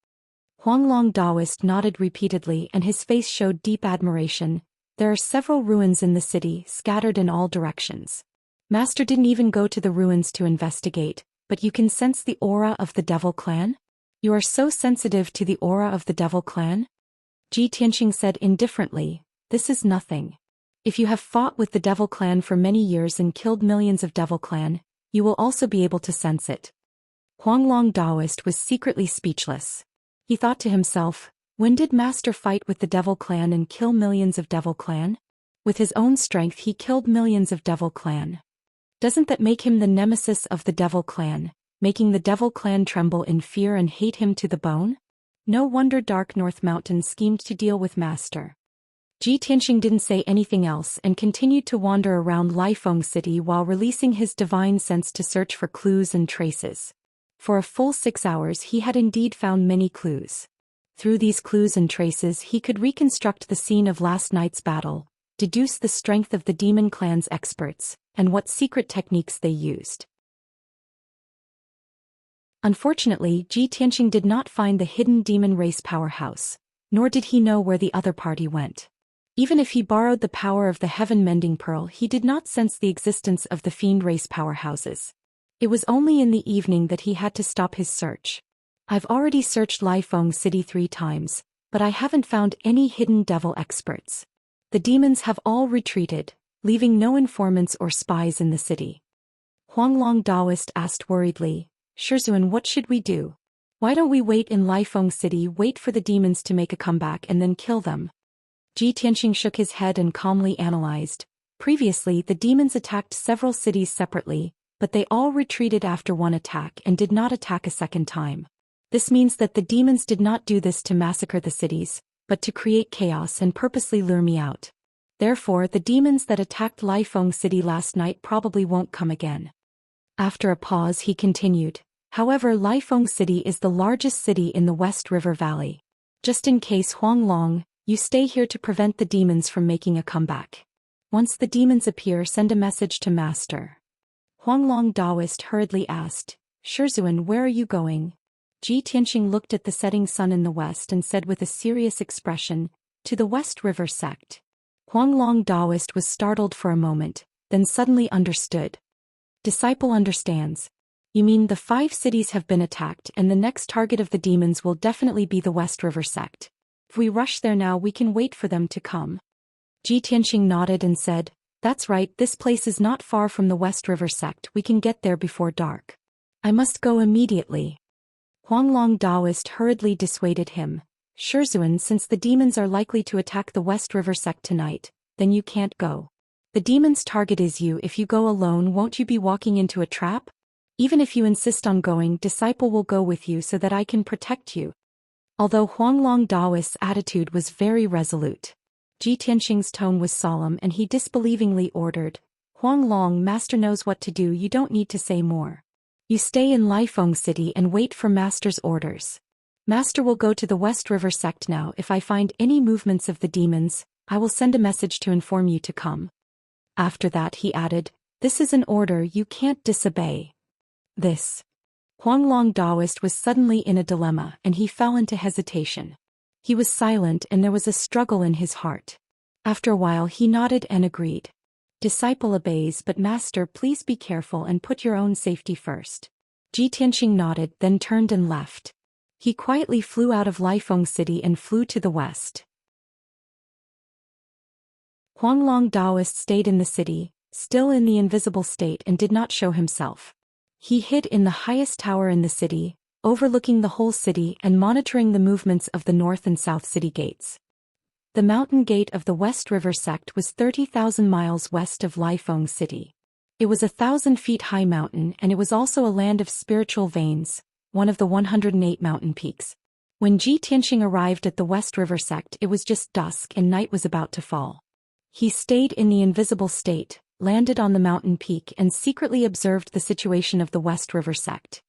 Huanglong Daoist nodded repeatedly and his face showed deep admiration. There are several ruins in the city, scattered in all directions. Master didn't even go to the ruins to investigate, but you can sense the aura of the Devil Clan? You are so sensitive to the aura of the Devil Clan? Tianxing said indifferently, this is nothing. If you have fought with the Devil Clan for many years and killed millions of Devil Clan, you will also be able to sense it. Huanglong Daoist was secretly speechless. He thought to himself, when did Master fight with the Devil Clan and kill millions of Devil Clan? With his own strength he killed millions of Devil Clan. Doesn't that make him the nemesis of the Devil Clan, making the Devil Clan tremble in fear and hate him to the bone? No wonder Dark North Mountain schemed to deal with Master. Tianxing didn't say anything else and continued to wander around Lifeng City while releasing his divine sense to search for clues and traces. For a full 6 hours he had indeed found many clues. Through these clues and traces he could reconstruct the scene of last night's battle, deduce the strength of the Demon Clan's experts, and what secret techniques they used. Unfortunately, Tianxing did not find the hidden demon race powerhouse, nor did he know where the other party went. Even if he borrowed the power of the heaven-mending pearl, he did not sense the existence of the fiend race powerhouses. It was only in the evening that he had to stop his search. I've already searched Lifeng City 3 times, but I haven't found any hidden devil experts. The demons have all retreated, leaving no informants or spies in the city. Huanglong Daoist asked worriedly, Zhou, what should we do? Why don't we wait in Lifeng City, wait for the demons to make a comeback and then kill them? Tianxing shook his head and calmly analyzed. Previously the demons attacked several cities separately, but they all retreated after one attack and did not attack a second time. This means that the demons did not do this to massacre the cities, but to create chaos and purposely lure me out. Therefore the demons that attacked Lifeng City last night probably won't come again. After a pause he continued, however, Lifeng City is the largest city in the West River Valley. Just in case, Huanglong, you stay here to prevent the demons from making a comeback. Once the demons appear, send a message to Master. Huanglong Daoist hurriedly asked, Zhou, where are you going? Tianxing looked at the setting sun in the west and said with a serious expression, to the West River sect. Huanglong Daoist was startled for a moment, then suddenly understood. Disciple understands. You mean the 5 cities have been attacked and the next target of the demons will definitely be the West River sect. If we rush there now we can wait for them to come. Tianxing nodded and said, that's right, this place is not far from the West River sect, we can get there before dark. I must go immediately. Huanglong Daoist hurriedly dissuaded him. Zhou, since the demons are likely to attack the West River sect tonight, then you can't go. The demon's target is you. If you go alone, won't you be walking into a trap? Even if you insist on going, Disciple will go with you so that I can protect you. Although Huanglong Daoist's attitude was very resolute, Tianxing's tone was solemn and he disbelievingly ordered, Huanglong, Master knows what to do, you don't need to say more. You stay in Lifeng City and wait for Master's orders. Master will go to the West River sect now. If I find any movements of the demons, I will send a message to inform you to come. After that he added, this is an order, you can't disobey. This. Huanglong Daoist was suddenly in a dilemma and he fell into hesitation. He was silent and there was a struggle in his heart. After a while he nodded and agreed. Disciple obeys, but Master, please be careful and put your own safety first. Tianxing nodded, then turned and left. He quietly flew out of Lifeng City and flew to the west. Huanglong Daoist stayed in the city, still in the invisible state, and did not show himself. He hid in the highest tower in the city, overlooking the whole city and monitoring the movements of the north and south city gates. The mountain gate of the West River sect was 30,000 miles west of Laifeng City. It was 1,000-feet-high mountain, and it was also a land of spiritual veins, one of the 108 mountain peaks. When Ji Tianxing arrived at the West River sect, it was just dusk and night was about to fall. He stayed in the invisible state, landed on the mountain peak and secretly observed the situation of the West River sect.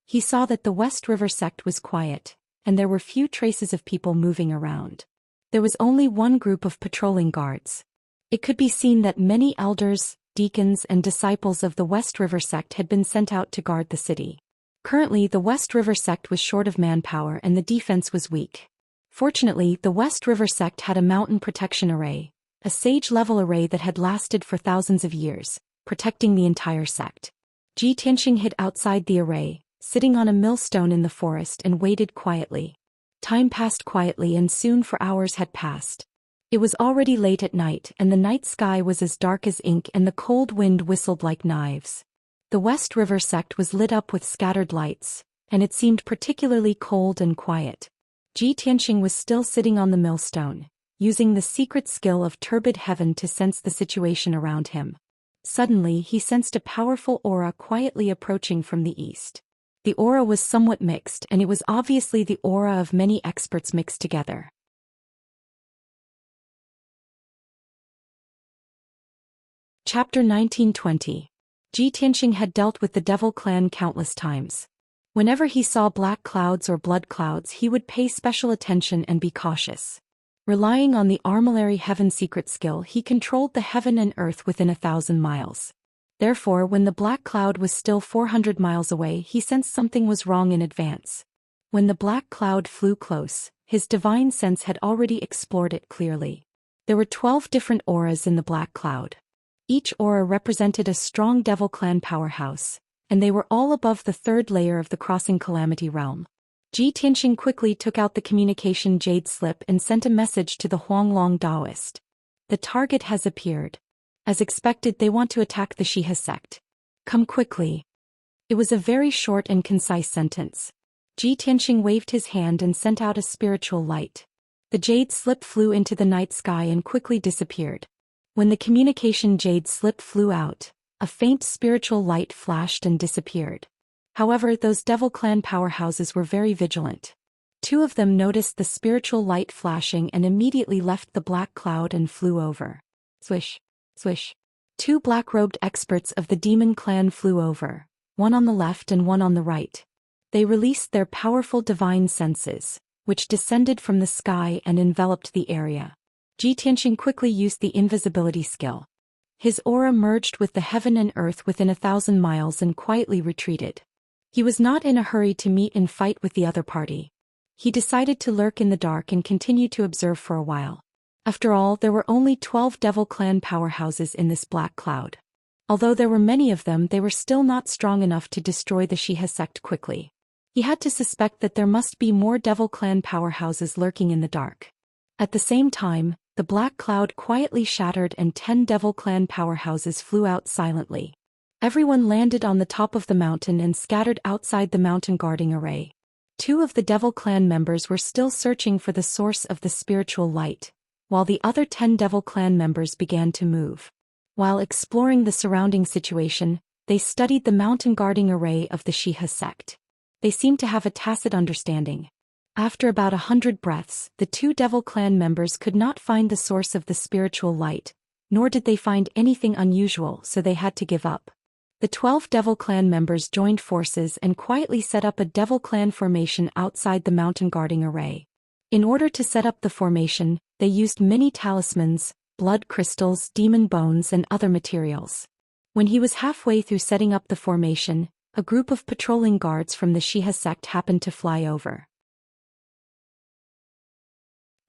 He saw that the West River sect was quiet, and there were few traces of people moving around. There was only one group of patrolling guards. It could be seen that many elders, deacons and disciples of the West River sect had been sent out to guard the city. Currently, the West River sect was short of manpower and the defense was weak. Fortunately, the West River sect had a mountain protection array, a sage-level array that had lasted for thousands of years, protecting the entire sect. Ji Tianxing hid outside the array, sitting on a millstone in the forest, and waited quietly. Time passed quietly and soon 4 hours had passed. It was already late at night and the night sky was as dark as ink and the cold wind whistled like knives. The West River sect was lit up with scattered lights, and it seemed particularly cold and quiet. Ji Tianxing was still sitting on the millstone, using the secret skill of turbid heaven to sense the situation around him. Suddenly he sensed a powerful aura quietly approaching from the east. The aura was somewhat mixed, and it was obviously the aura of many experts mixed together. Chapter 1920. Ji Tianxing had dealt with the Devil Clan countless times. Whenever he saw black clouds or blood clouds, he would pay special attention and be cautious. Relying on the Armillary Heaven secret skill, he controlled the heaven and earth within 1,000 miles. Therefore, when the black cloud was still 400 miles away, he sensed something was wrong in advance. When the black cloud flew close, his divine sense had already explored it clearly. There were 12 different auras in the black cloud. Each aura represented a strong Devil Clan powerhouse, and they were all above the 3rd layer of the Crossing Calamity realm. Ji Tianxing quickly took out the communication jade slip and sent a message to the Huanglong Taoist. The target has appeared. As expected, they want to attack the Xianxia sect. Come quickly. It was a very short and concise sentence. Ji Tianxing waved his hand and sent out a spiritual light. The jade slip flew into the night sky and quickly disappeared. When the communication jade slip flew out, a faint spiritual light flashed and disappeared. However, those Devil Clan powerhouses were very vigilant. 2 of them noticed the spiritual light flashing and immediately left the black cloud and flew over. Swish, swish. 2 black-robed experts of the Demon Clan flew over, one on the left and one on the right. They released their powerful divine senses, which descended from the sky and enveloped the area. Ji Tianxing quickly used the invisibility skill. His aura merged with the heaven and earth within 1,000 miles and quietly retreated. He was not in a hurry to meet and fight with the other party. He decided to lurk in the dark and continue to observe for a while. After all, there were only 12 Devil Clan powerhouses in this black cloud. Although there were many of them, they were still not strong enough to destroy the Xianxia sect quickly. He had to suspect that there must be more Devil Clan powerhouses lurking in the dark. At the same time, the black cloud quietly shattered and 10 Devil Clan powerhouses flew out silently. Everyone landed on the top of the mountain and scattered outside the mountain guarding array. 2 of the Devil Clan members were still searching for the source of the spiritual light, while the other 10 Devil Clan members began to move. While exploring the surrounding situation, they studied the mountain guarding array of the Xianxia sect. They seemed to have a tacit understanding. After about 100 breaths, the 2 Devil Clan members could not find the source of the spiritual light, nor did they find anything unusual, so they had to give up. The 12 Devil Clan members joined forces and quietly set up a Devil Clan formation outside the mountain guarding array. In order to set up the formation, they used many talismans, blood crystals, demon bones and other materials. When he was halfway through setting up the formation, a group of patrolling guards from the Xianxia sect happened to fly over.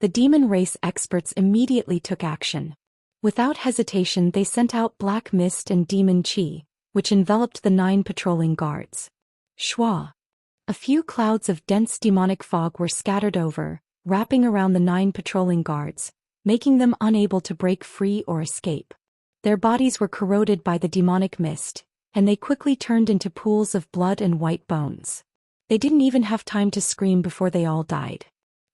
The demon race experts immediately took action. Without hesitation, they sent out black mist and demon chi, which enveloped the 9 patrolling guards. Shwa. A few clouds of dense demonic fog were scattered over, wrapping around the 9 patrolling guards, making them unable to break free or escape. Their bodies were corroded by the demonic mist, and they quickly turned into pools of blood and white bones. They didn't even have time to scream before they all died.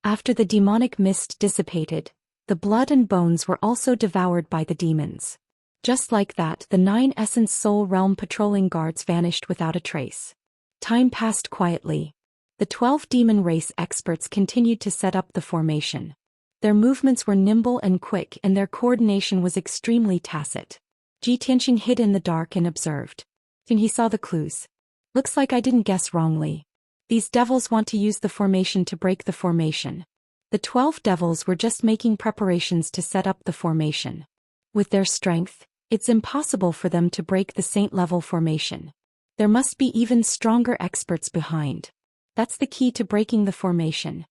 After the demonic mist dissipated, the blood and bones were also devoured by the demons. Just like that, the 9 Essence Soul Realm patrolling guards vanished without a trace. Time passed quietly. The 12 demon race experts continued to set up the formation. Their movements were nimble and quick, and their coordination was extremely tacit. Tianxing hid in the dark and observed. Then he saw the clues. Looks like I didn't guess wrongly. These devils want to use the formation to break the formation. The 12 devils were just making preparations to set up the formation. With their strength, it's impossible for them to break the saint-level formation. There must be even stronger experts behind. That's the key to breaking the formation.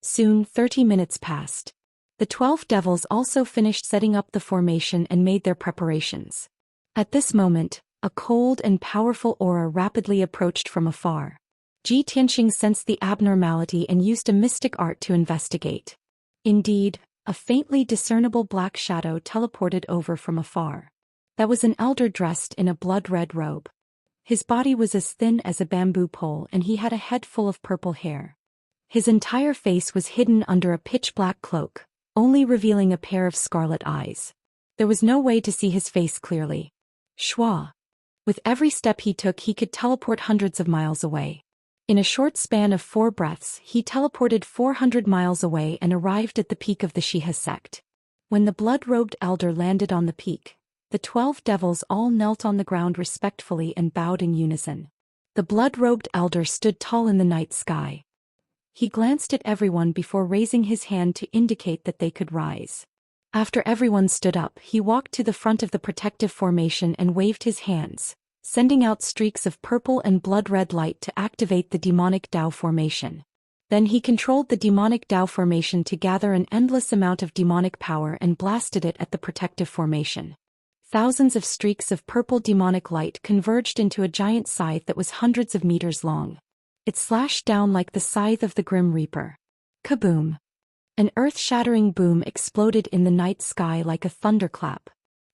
Soon 30 minutes passed. The 12 devils also finished setting up the formation and made their preparations. At this moment, a cold and powerful aura rapidly approached from afar. Tianxing sensed the abnormality and used a mystic art to investigate. Indeed, a faintly discernible black shadow teleported over from afar. That was an elder dressed in a blood-red robe. His body was as thin as a bamboo pole and he had a head full of purple hair. His entire face was hidden under a pitch-black cloak, only revealing a pair of scarlet eyes. There was no way to see his face clearly. Shua. With every step he took, he could teleport hundreds of miles away. In a short span of 4 breaths, he teleported 400 miles away and arrived at the peak of the Xianxia sect. When the blood-robed elder landed on the peak, the 12 devils all knelt on the ground respectfully and bowed in unison. The blood-robed elder stood tall in the night sky. He glanced at everyone before raising his hand to indicate that they could rise. After everyone stood up, he walked to the front of the protective formation and waved his hands, sending out streaks of purple and blood-red light to activate the demonic Tao formation. Then he controlled the demonic Tao formation to gather an endless amount of demonic power and blasted it at the protective formation. Thousands of streaks of purple demonic light converged into a giant scythe that was hundreds of meters long. It slashed down like the scythe of the Grim Reaper. Kaboom! An earth-shattering boom exploded in the night sky like a thunderclap.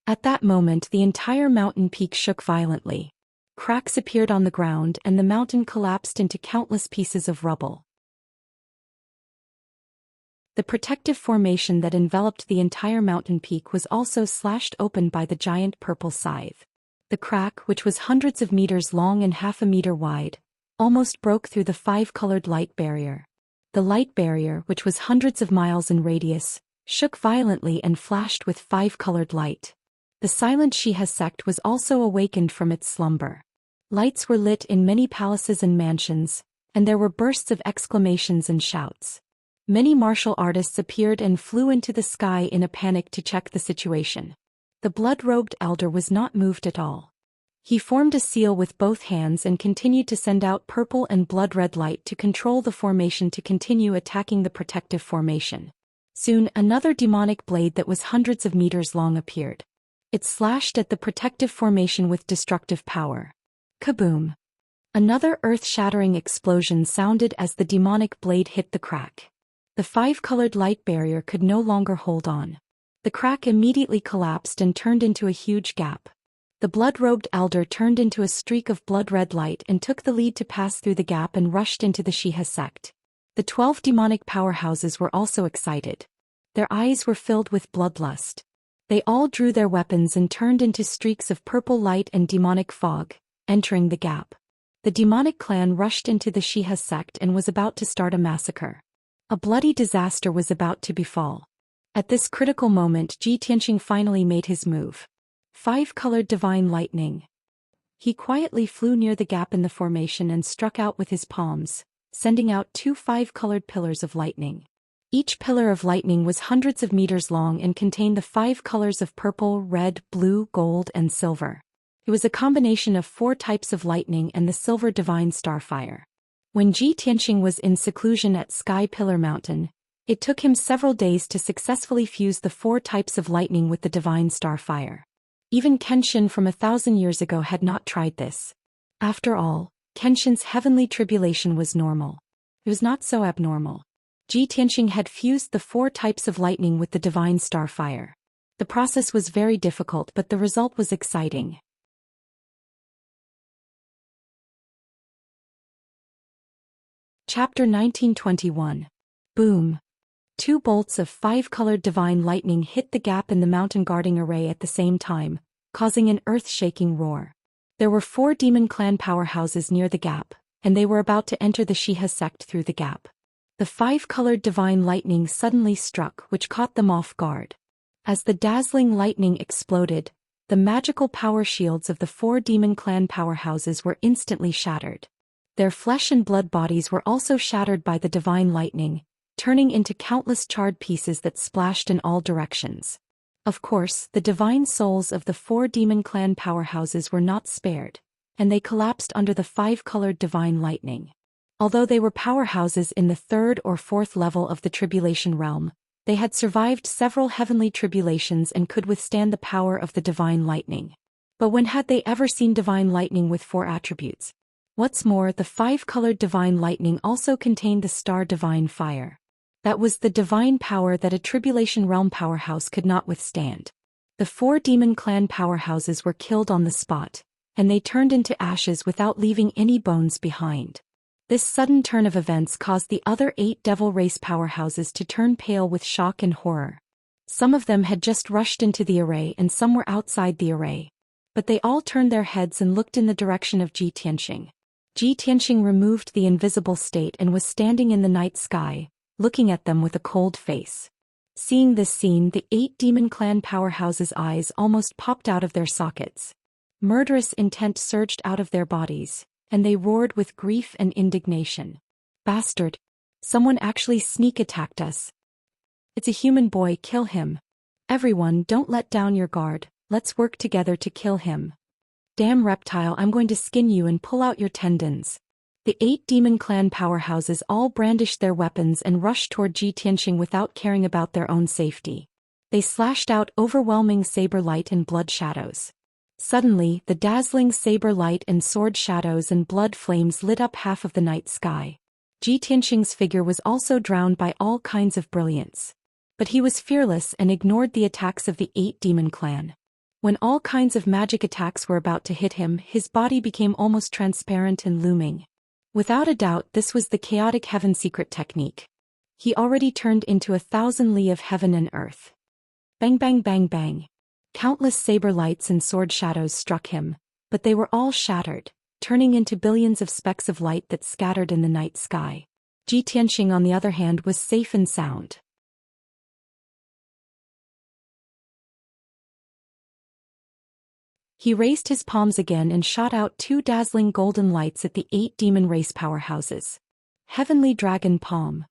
At that moment, the entire mountain peak shook violently. Cracks appeared on the ground and the mountain collapsed into countless pieces of rubble. The protective formation that enveloped the entire mountain peak was also slashed open by the giant purple scythe. The crack, which was hundreds of meters long and half a meter wide, almost broke through the 5-colored light barrier. The light barrier, which was hundreds of miles in radius, shook violently and flashed with 5-colored light. The silent Xianxia sect was also awakened from its slumber. Lights were lit in many palaces and mansions, and there were bursts of exclamations and shouts. Many martial artists appeared and flew into the sky in a panic to check the situation. The blood-robed elder was not moved at all. He formed a seal with both hands and continued to send out purple and blood-red light to control the formation to continue attacking the protective formation. Soon, another demonic blade that was hundreds of meters long appeared. It slashed at the protective formation with destructive power. Kaboom! Another earth-shattering explosion sounded as the demonic blade hit the crack. The 5-colored light barrier could no longer hold on. The crack immediately collapsed and turned into a huge gap. The blood-robed elder turned into a streak of blood-red light and took the lead to pass through the gap and rushed into the Xianxia sect. The 12 demonic powerhouses were also excited. Their eyes were filled with bloodlust. They all drew their weapons and turned into streaks of purple light and demonic fog, entering the gap. The demonic clan rushed into the Xianxia sect and was about to start a massacre. A bloody disaster was about to befall. At this critical moment, Tianxing finally made his move. 5-colored divine lightning. He quietly flew near the gap in the formation and struck out with his palms, sending out 2 5-colored pillars of lightning. Each pillar of lightning was hundreds of meters long and contained the 5 colors of purple, red, blue, gold, and silver. It was a combination of 4 types of lightning and the silver divine starfire. When Tianxing was in seclusion at Sky Pillar Mountain, it took him several days to successfully fuse the 4 types of lightning with the divine starfire. Even Kenshin from 1,000 years ago had not tried this. After all, Kenshin's heavenly tribulation was normal. It was not so abnormal. Tianxing had fused the 4 types of lightning with the divine starfire. The process was very difficult, but the result was exciting. Chapter 1921. Boom. Two bolts of five-colored divine lightning hit the gap in the mountain guarding array at the same time, causing an earth-shaking roar. There were 4 demon clan powerhouses near the gap, and they were about to enter the Xianxia sect through the gap. The 5-colored divine lightning suddenly struck, which caught them off guard. As the dazzling lightning exploded, the magical power shields of the 4 demon clan powerhouses were instantly shattered. Their flesh and blood bodies were also shattered by the divine lightning, turning into countless charred pieces that splashed in all directions. Of course, the divine souls of the 4 demon clan powerhouses were not spared, and they collapsed under the 5-colored divine lightning. Although they were powerhouses in the 3rd or 4th level of the tribulation realm, they had survived several heavenly tribulations and could withstand the power of the divine lightning. But when had they ever seen divine lightning with 4 attributes? What's more, the 5-colored divine lightning also contained the star divine fire. That was the divine power that a tribulation realm powerhouse could not withstand. The 4 demon clan powerhouses were killed on the spot, and they turned into ashes without leaving any bones behind. This sudden turn of events caused the other 8 devil race powerhouses to turn pale with shock and horror. Some of them had just rushed into the array and some were outside the array. But they all turned their heads and looked in the direction of Zhi Tianxing. Zhi Tianxing removed the invisible state and was standing in the night sky, looking at them with a cold face. Seeing this scene, the 8 demon clan powerhouses' eyes almost popped out of their sockets. Murderous intent surged out of their bodies, and they roared with grief and indignation. Bastard! Someone actually sneak attacked us. It's a human boy, kill him. Everyone, don't let down your guard, let's work together to kill him. Damn reptile, I'm going to skin you and pull out your tendons. The 8 demon clan powerhouses all brandished their weapons and rushed toward Zhi Tianxing without caring about their own safety. They slashed out overwhelming saber light and blood shadows. Suddenly, the dazzling saber light and sword shadows and blood flames lit up half of the night sky. Zhi Tianxing's figure was also drowned by all kinds of brilliance. But he was fearless and ignored the attacks of the 8 demon clan. When all kinds of magic attacks were about to hit him, his body became almost transparent and looming. Without a doubt, this was the chaotic heaven secret technique. He already turned into 1,000 li of heaven and earth. Bang bang bang bang. Countless saber lights and sword shadows struck him, but they were all shattered, turning into billions of specks of light that scattered in the night sky. Zhi Tianxing, on the other hand, was safe and sound. He raised his palms again and shot out 2 dazzling golden lights at the 8 demon race powerhouses. Heavenly Dragon Palm.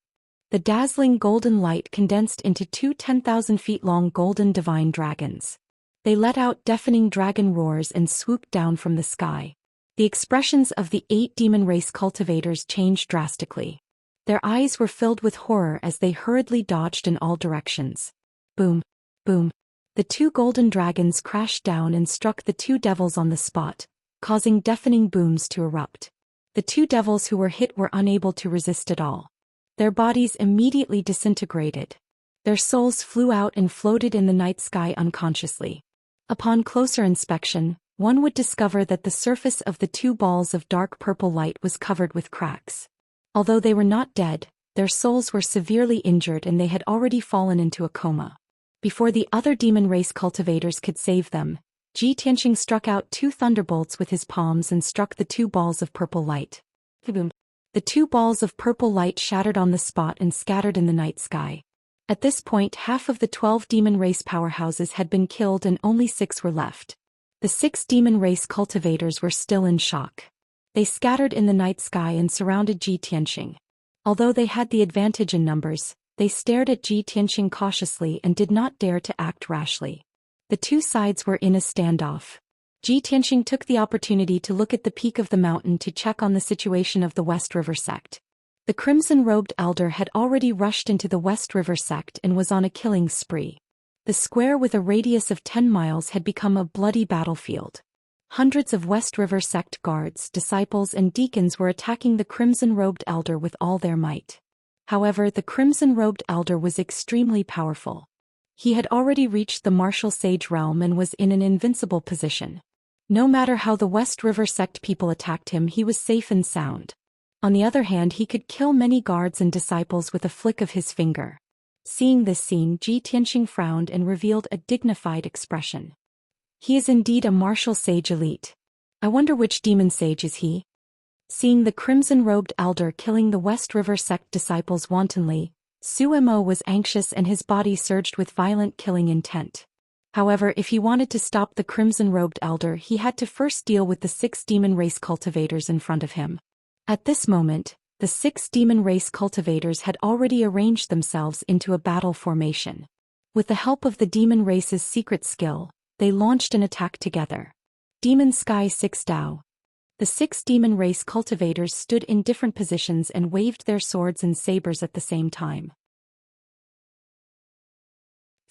The dazzling golden light condensed into 2 10,000 feet long golden divine dragons. They let out deafening dragon roars and swooped down from the sky. The expressions of the 8 demon race cultivators changed drastically. Their eyes were filled with horror as they hurriedly dodged in all directions. Boom, boom. The 2 golden dragons crashed down and struck the 2 devils on the spot, causing deafening booms to erupt. The 2 devils who were hit were unable to resist at all. Their bodies immediately disintegrated. Their souls flew out and floated in the night sky unconsciously. Upon closer inspection, one would discover that the surface of the 2 balls of dark purple light was covered with cracks. Although they were not dead, their souls were severely injured and they had already fallen into a coma. Before the other demon race cultivators could save them, Zhi Tianxing struck out 2 thunderbolts with his palms and struck the 2 balls of purple light. Boom! The 2 balls of purple light shattered on the spot and scattered in the night sky. At this point, half of the 12 demon race powerhouses had been killed and only 6 were left. The 6 demon race cultivators were still in shock. They scattered in the night sky and surrounded Zhi Tianxing. Although they had the advantage in numbers, they stared at Zhi Tianxing cautiously and did not dare to act rashly. The 2 sides were in a standoff. Zhi Tianxing took the opportunity to look at the peak of the mountain to check on the situation of the West River sect. The crimson-robed elder had already rushed into the West River sect and was on a killing spree. The square with a radius of 10 miles had become a bloody battlefield. Hundreds of West River sect guards, disciples and deacons were attacking the crimson-robed elder with all their might. However, the crimson-robed elder was extremely powerful. He had already reached the martial sage realm and was in an invincible position. No matter how the West River sect people attacked him, he was safe and sound. On the other hand, he could kill many guards and disciples with a flick of his finger. Seeing this scene, Ji Tianxing frowned and revealed a dignified expression. He is indeed a martial sage elite. I wonder which demon sage is he? Seeing the crimson-robed elder killing the West River sect disciples wantonly, Su Mo was anxious and his body surged with violent killing intent. However, if he wanted to stop the crimson-robed elder, he had to first deal with the 6 demon race cultivators in front of him. At this moment, the 6 demon race cultivators had already arranged themselves into a battle formation. With the help of the demon race's secret skill, they launched an attack together. Demon Sky 6 Dao. The 6 demon race cultivators stood in different positions and waved their swords and sabers at the same time.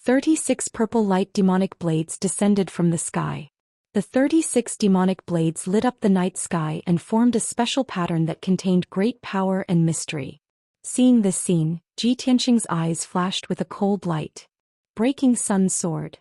36 purple light demonic blades descended from the sky. The 36 demonic blades lit up the night sky and formed a special pattern that contained great power and mystery. Seeing this scene, Ji Tianxing's eyes flashed with a cold light. Breaking Sun's sword.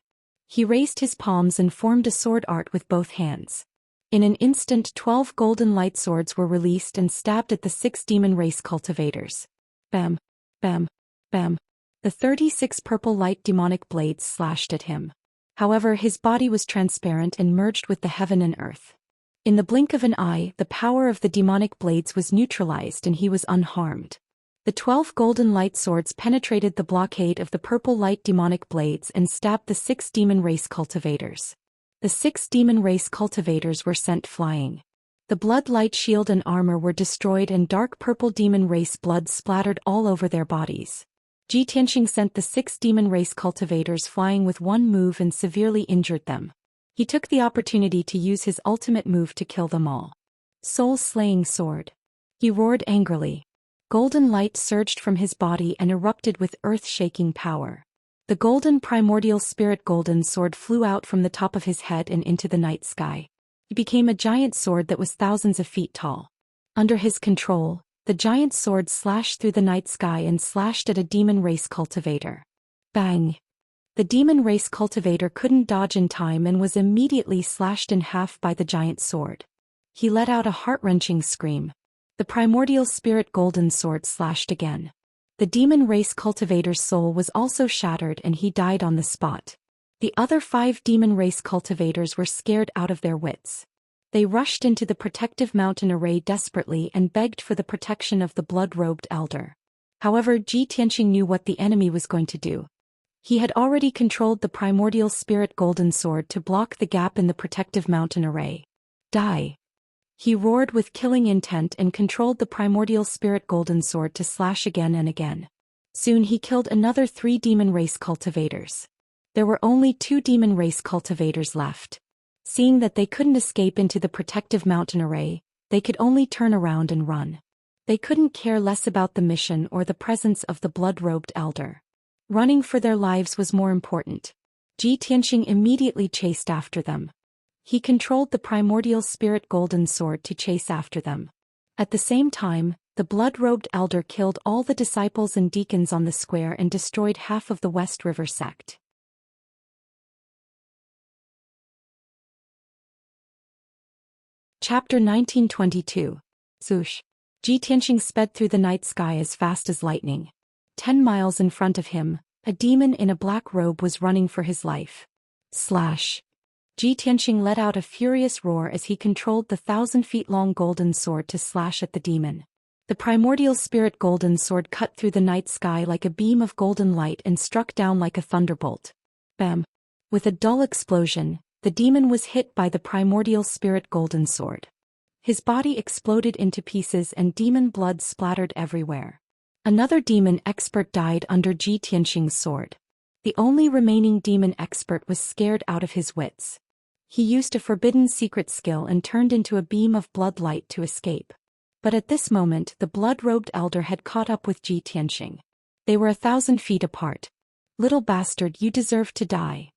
He raised his palms and formed a sword art with both hands. In an instant, 12 golden light swords were released and stabbed at the 6 demon race cultivators. Bam, bam, bam. The 36 purple light demonic blades slashed at him. However, his body was transparent and merged with the heaven and earth. In the blink of an eye, the power of the demonic blades was neutralized and he was unharmed. The 12 golden light swords penetrated the blockade of the purple light demonic blades and stabbed the 6 demon race cultivators. The 6 demon race cultivators were sent flying. The blood light shield and armor were destroyed and dark purple demon race blood splattered all over their bodies. Ji Tianxing sent the 6 demon race cultivators flying with one move and severely injured them. He took the opportunity to use his ultimate move to kill them all. Soul-slaying sword. He roared angrily. Golden light surged from his body and erupted with earth-shaking power. The golden primordial spirit golden sword flew out from the top of his head and into the night sky. It became a giant sword that was thousands of feet tall. Under his control, the giant sword slashed through the night sky and slashed at a demon race cultivator. Bang! The demon race cultivator couldn't dodge in time and was immediately slashed in half by the giant sword. He let out a heart-wrenching scream. The primordial spirit golden sword slashed again. The demon race cultivator's soul was also shattered and he died on the spot. The other 5 demon race cultivators were scared out of their wits. They rushed into the protective mountain array desperately and begged for the protection of the blood-robed elder. However, Ji Tianxing knew what the enemy was going to do. He had already controlled the primordial spirit golden sword to block the gap in the protective mountain array. Die! He roared with killing intent and controlled the primordial spirit golden sword to slash again and again. Soon he killed another 3 demon race cultivators. There were only 2 demon race cultivators left. Seeing that they couldn't escape into the protective mountain array, they could only turn around and run. They couldn't care less about the mission or the presence of the blood-robed elder. Running for their lives was more important. Ji Tianxing immediately chased after them. He controlled the primordial spirit golden sword to chase after them. At the same time, the blood-robed elder killed all the disciples and deacons on the square and destroyed half of the West River sect. Chapter 1922. Zhoush. Ji Tianxing sped through the night sky as fast as lightning. 10 miles in front of him, a demon in a black robe was running for his life. Slash. Ji Tianxing let out a furious roar as he controlled the 1,000-feet-long golden sword to slash at the demon. The primordial spirit golden sword cut through the night sky like a beam of golden light and struck down like a thunderbolt. Bam! With a dull explosion, the demon was hit by the primordial spirit golden sword. His body exploded into pieces and demon blood splattered everywhere. Another demon expert died under Ji Tianxing's sword. The only remaining demon expert was scared out of his wits. He used a forbidden secret skill and turned into a beam of blood light to escape. But at this moment the blood-robed elder had caught up with Ji Tianxing. They were 1,000 feet apart. Little bastard, you deserve to die.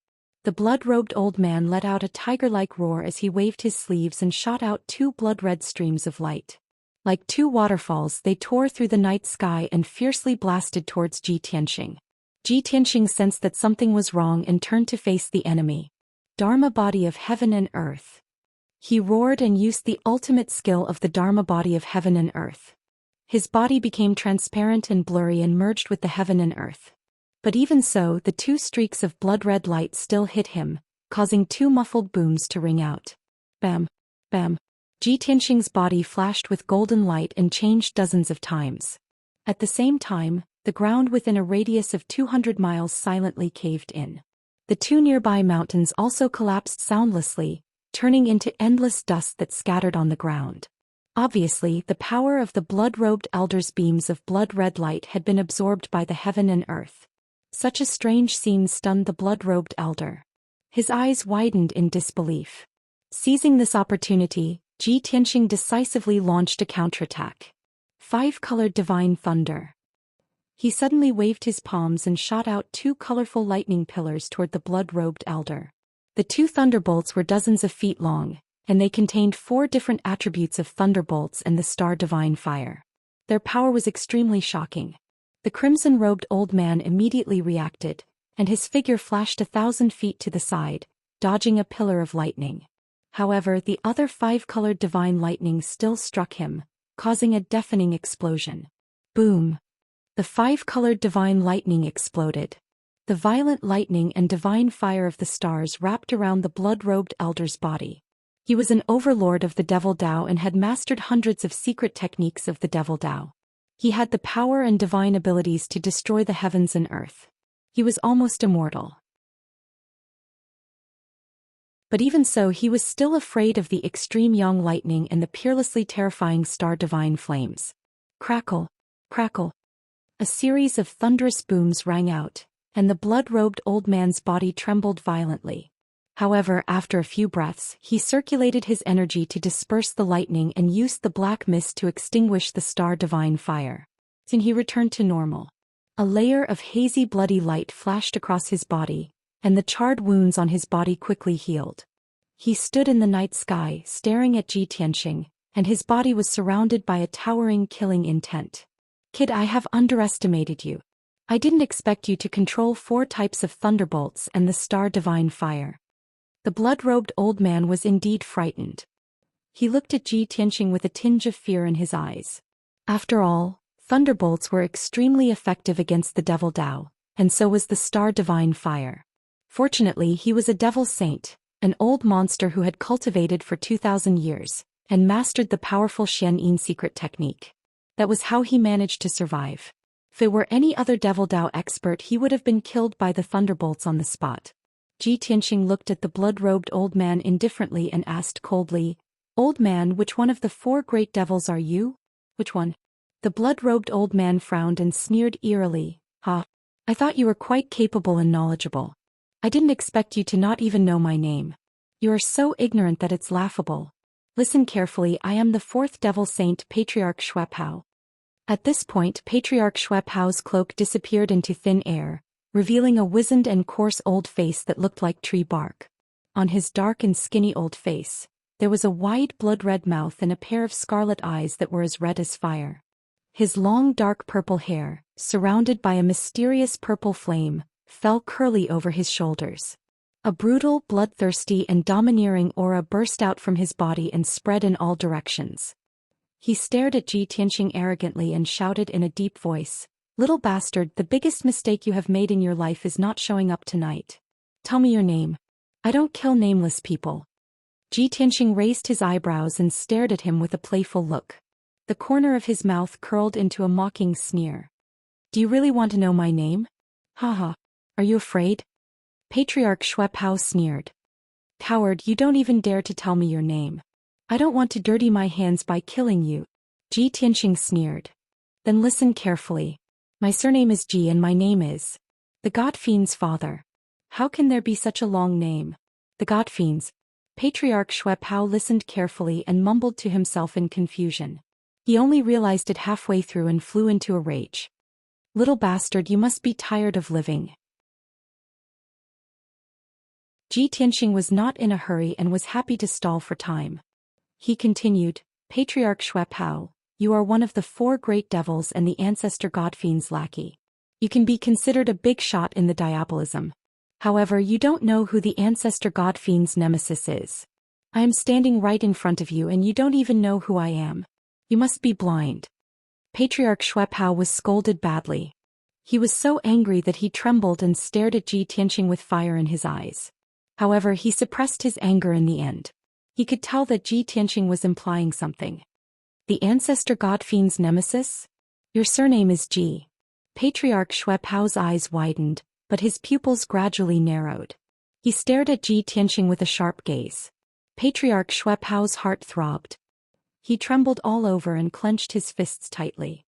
The blood-robed old man let out a tiger-like roar as he waved his sleeves and shot out 2 blood-red streams of light. Like 2 waterfalls, they tore through the night sky and fiercely blasted towards Ji Tianxing. Ji Tianxing sensed that something was wrong and turned to face the enemy. Dharma body of heaven and earth. He roared and used the ultimate skill of the Dharma body of heaven and earth. His body became transparent and blurry and merged with the heaven and earth. But even so, the two streaks of blood-red light still hit him, causing two muffled booms to ring out. Bam! Bam! Ji Tianxing's body flashed with golden light and changed dozens of times. At the same time, the ground within a radius of 200 miles silently caved in. The two nearby mountains also collapsed soundlessly, turning into endless dust that scattered on the ground. Obviously, the power of the blood-robed elder's beams of blood-red light had been absorbed by the heaven and earth. Such a strange scene stunned the blood-robed elder. His eyes widened in disbelief. Seizing this opportunity, Ji Tianxing decisively launched a counterattack. Five-colored divine thunder. He suddenly waved his palms and shot out two colorful lightning pillars toward the blood-robed elder. The two thunderbolts were dozens of feet long, and they contained 4 different attributes of thunderbolts and the star divine fire. Their power was extremely shocking. The crimson-robed old man immediately reacted, and his figure flashed 1,000 feet to the side, dodging a pillar of lightning. However, the other 5-colored divine lightning still struck him, causing a deafening explosion. Boom! The 5-colored divine lightning exploded. The violent lightning and divine fire of the stars wrapped around the blood-robed elder's body. He was an overlord of the Devil Dao and had mastered hundreds of secret techniques of the Devil Dao. He had the power and divine abilities to destroy the heavens and earth. He was almost immortal. But even so, he was still afraid of the extreme yang lightning and the peerlessly terrifying star divine flames. Crackle! Crackle! A series of thunderous booms rang out, and the blood-robed old man's body trembled violently. However, after a few breaths, he circulated his energy to disperse the lightning and used the black mist to extinguish the star divine fire. Then he returned to normal. A layer of hazy bloody light flashed across his body, and the charred wounds on his body quickly healed. He stood in the night sky, staring at Ji Tianxing, and his body was surrounded by a towering killing intent. Kid, I have underestimated you. I didn't expect you to control 4 types of thunderbolts and the star divine fire. The blood-robed old man was indeed frightened. He looked at Ji Tianxing with a tinge of fear in his eyes. After all, thunderbolts were extremely effective against the Devil Dao, and so was the star divine fire. Fortunately, he was a devil saint, an old monster who had cultivated for 2,000 years, and mastered the powerful Xianxia secret technique. That was how he managed to survive. If it were any other Devil Dao expert, he would have been killed by the thunderbolts on the spot. Ji Tianxing looked at the blood-robed old man indifferently and asked coldly, "Old man, which one of the 4 great devils are you?" "Which one?" The blood-robed old man frowned and sneered eerily. "Ha! I thought you were quite capable and knowledgeable. I didn't expect you to not even know my name. You are so ignorant that it's laughable. Listen carefully, I am the 4th devil saint, Patriarch Xuepao." At this point, Patriarch Xuepao's cloak disappeared into thin air, revealing a wizened and coarse old face that looked like tree bark. On his dark and skinny old face, there was a wide blood-red mouth and a pair of scarlet eyes that were as red as fire. His long dark purple hair, surrounded by a mysterious purple flame, fell curly over his shoulders. A brutal, bloodthirsty and domineering aura burst out from his body and spread in all directions. He stared at Ji Tianxing arrogantly and shouted in a deep voice, "Little bastard, the biggest mistake you have made in your life is not showing up tonight. Tell me your name. I don't kill nameless people." Ji Tianxing raised his eyebrows and stared at him with a playful look. The corner of his mouth curled into a mocking sneer. "Do you really want to know my name? Haha. Are you afraid?" Patriarch Xuepao sneered. "Coward, you don't even dare to tell me your name. I don't want to dirty my hands by killing you." Ji Tianxing sneered. "Then listen carefully. My surname is Ji and my name is the God Fiend's father." "How can there be such a long name?" "The God Fiend's." Patriarch Xuepao listened carefully and mumbled to himself in confusion. He only realized it halfway through and flew into a rage. "Little bastard, you must be tired of living." Ji Tianxing was not in a hurry and was happy to stall for time. He continued, "Patriarch Xuepao, you are one of the 4 great devils and the ancestor Godfiend's lackey. You can be considered a big shot in the diabolism. However, you don't know who the ancestor Godfiend's nemesis is. I am standing right in front of you and you don't even know who I am. You must be blind." Patriarch Xuepao was scolded badly. He was so angry that he trembled and stared at Ji Tianqing with fire in his eyes. However, he suppressed his anger in the end. He could tell that Ji Tianqing was implying something. The ancestor god fiend's nemesis? Your surname is Ji. Patriarch Xuepao's eyes widened, but his pupils gradually narrowed. He stared at Ji Tianqing with a sharp gaze. Patriarch Xuepao's heart throbbed. He trembled all over and clenched his fists tightly.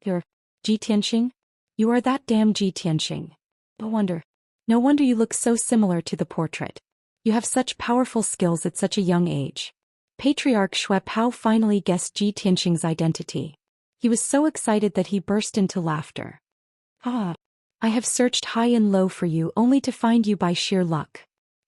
You're Ji Tianqing? You are that damn Ji Tianqing. No wonder you look so similar to the portrait. You have such powerful skills at such a young age. Patriarch Xuepao finally guessed Ji Tianqing's identity. He was so excited that he burst into laughter. I have searched high and low for you only to find you by sheer luck.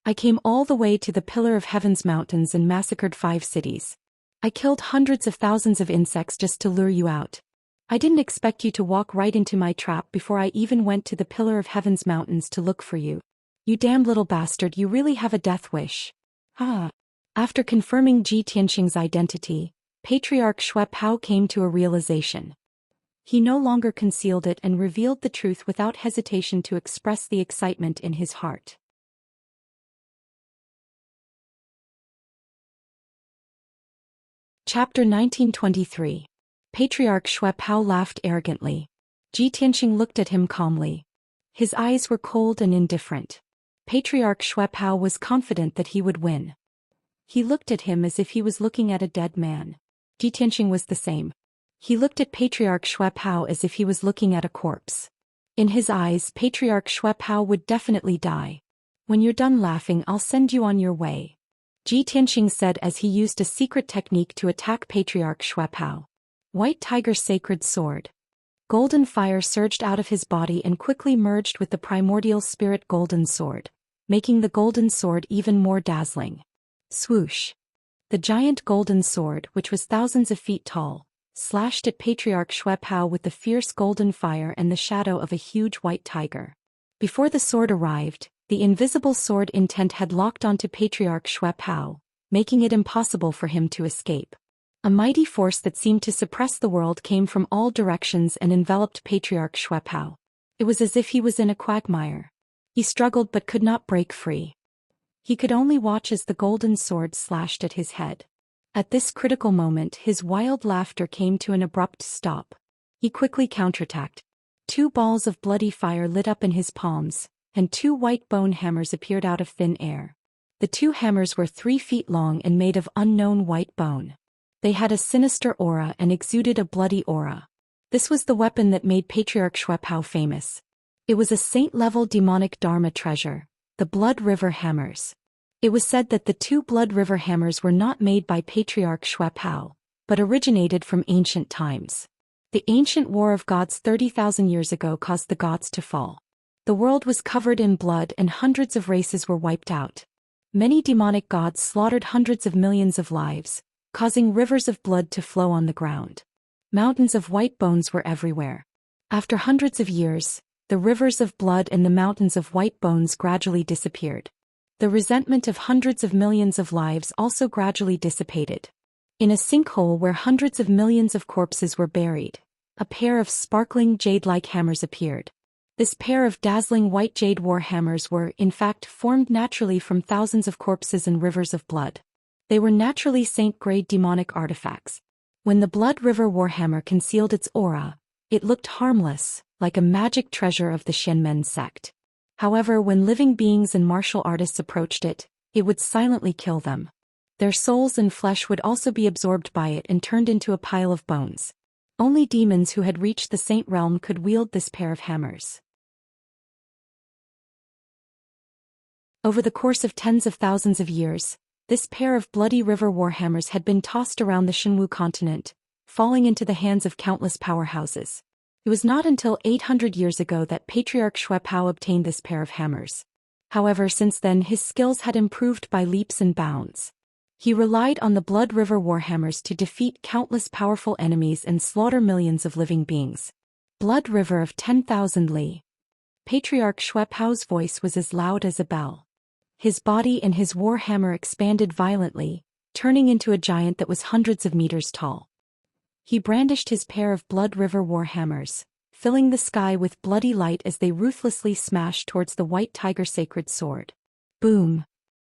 I came all the way to the Pillar of Heaven's mountains and massacred 5 cities. I killed hundreds of thousands of insects just to lure you out. I didn't expect you to walk right into my trap before I even went to the Pillar of Heaven's mountains to look for you. You damned little bastard, you really have a death wish. After confirming Ji Tianqing's identity, Patriarch Xuepao came to a realization. He no longer concealed it and revealed the truth without hesitation to express the excitement in his heart. Chapter 1923. Patriarch Xuepao laughed arrogantly. Ji Tianqing looked at him calmly. His eyes were cold and indifferent. Patriarch Xuepao was confident that he would win. He looked at him as if he was looking at a dead man. Ji Tianqing was the same. He looked at Patriarch Xuepao as if he was looking at a corpse. In his eyes, Patriarch Xuepao would definitely die. When you're done laughing, I'll send you on your way. Ji Tianqing said as he used a secret technique to attack Patriarch Xuepao. White Tiger Sacred Sword. Golden fire surged out of his body and quickly merged with the primordial spirit golden sword, making the golden sword even more dazzling. Swoosh. The giant golden sword, which was thousands of feet tall, slashed at Patriarch Xuepao with the fierce golden fire and the shadow of a huge white tiger. Before the sword arrived, the invisible sword intent had locked onto Patriarch Xuepao, making it impossible for him to escape. A mighty force that seemed to suppress the world came from all directions and enveloped Patriarch Xuepao. It was as if he was in a quagmire. He struggled but could not break free. He could only watch as the golden sword slashed at his head. At this critical moment, his wild laughter came to an abrupt stop. He quickly counterattacked. 2 balls of bloody fire lit up in his palms, and 2 white bone hammers appeared out of thin air. The 2 hammers were 3 feet long and made of unknown white bone. They had a sinister aura and exuded a bloody aura. This was the weapon that made Patriarch Xuepao famous. It was a saint-level demonic dharma treasure, the Blood River Hammers. It was said that the 2 Blood River Hammers were not made by Patriarch Xuepao, but originated from ancient times. The ancient war of gods 30,000 years ago caused the gods to fall. The world was covered in blood and hundreds of races were wiped out. Many demonic gods slaughtered hundreds of millions of lives, causing rivers of blood to flow on the ground. Mountains of white bones were everywhere. After hundreds of years, the rivers of blood and the mountains of white bones gradually disappeared. The resentment of hundreds of millions of lives also gradually dissipated. In a sinkhole where hundreds of millions of corpses were buried, a pair of sparkling jade-like hammers appeared. This pair of dazzling white jade war hammers were, in fact, formed naturally from thousands of corpses and rivers of blood. They were naturally saint-grade demonic artifacts. When the Blood River Warhammer concealed its aura, it looked harmless, like a magic treasure of the Xianmen sect. However, when living beings and martial artists approached it, it would silently kill them. Their souls and flesh would also be absorbed by it and turned into a pile of bones. Only demons who had reached the saint realm could wield this pair of hammers. Over the course of tens of thousands of years, this pair of bloody river warhammers had been tossed around the Shenwu continent, falling into the hands of countless powerhouses. It was not until 800 years ago that Patriarch Xuepao obtained this pair of hammers. However, since then his skills had improved by leaps and bounds. He relied on the Blood River warhammers to defeat countless powerful enemies and slaughter millions of living beings. Blood River of 10,000 li. Patriarch Xuepao's voice was as loud as a bell. His body and his warhammer expanded violently, turning into a giant that was hundreds of meters tall. He brandished his pair of Blood River warhammers, filling the sky with bloody light as they ruthlessly smashed towards the White Tiger sacred sword. Boom!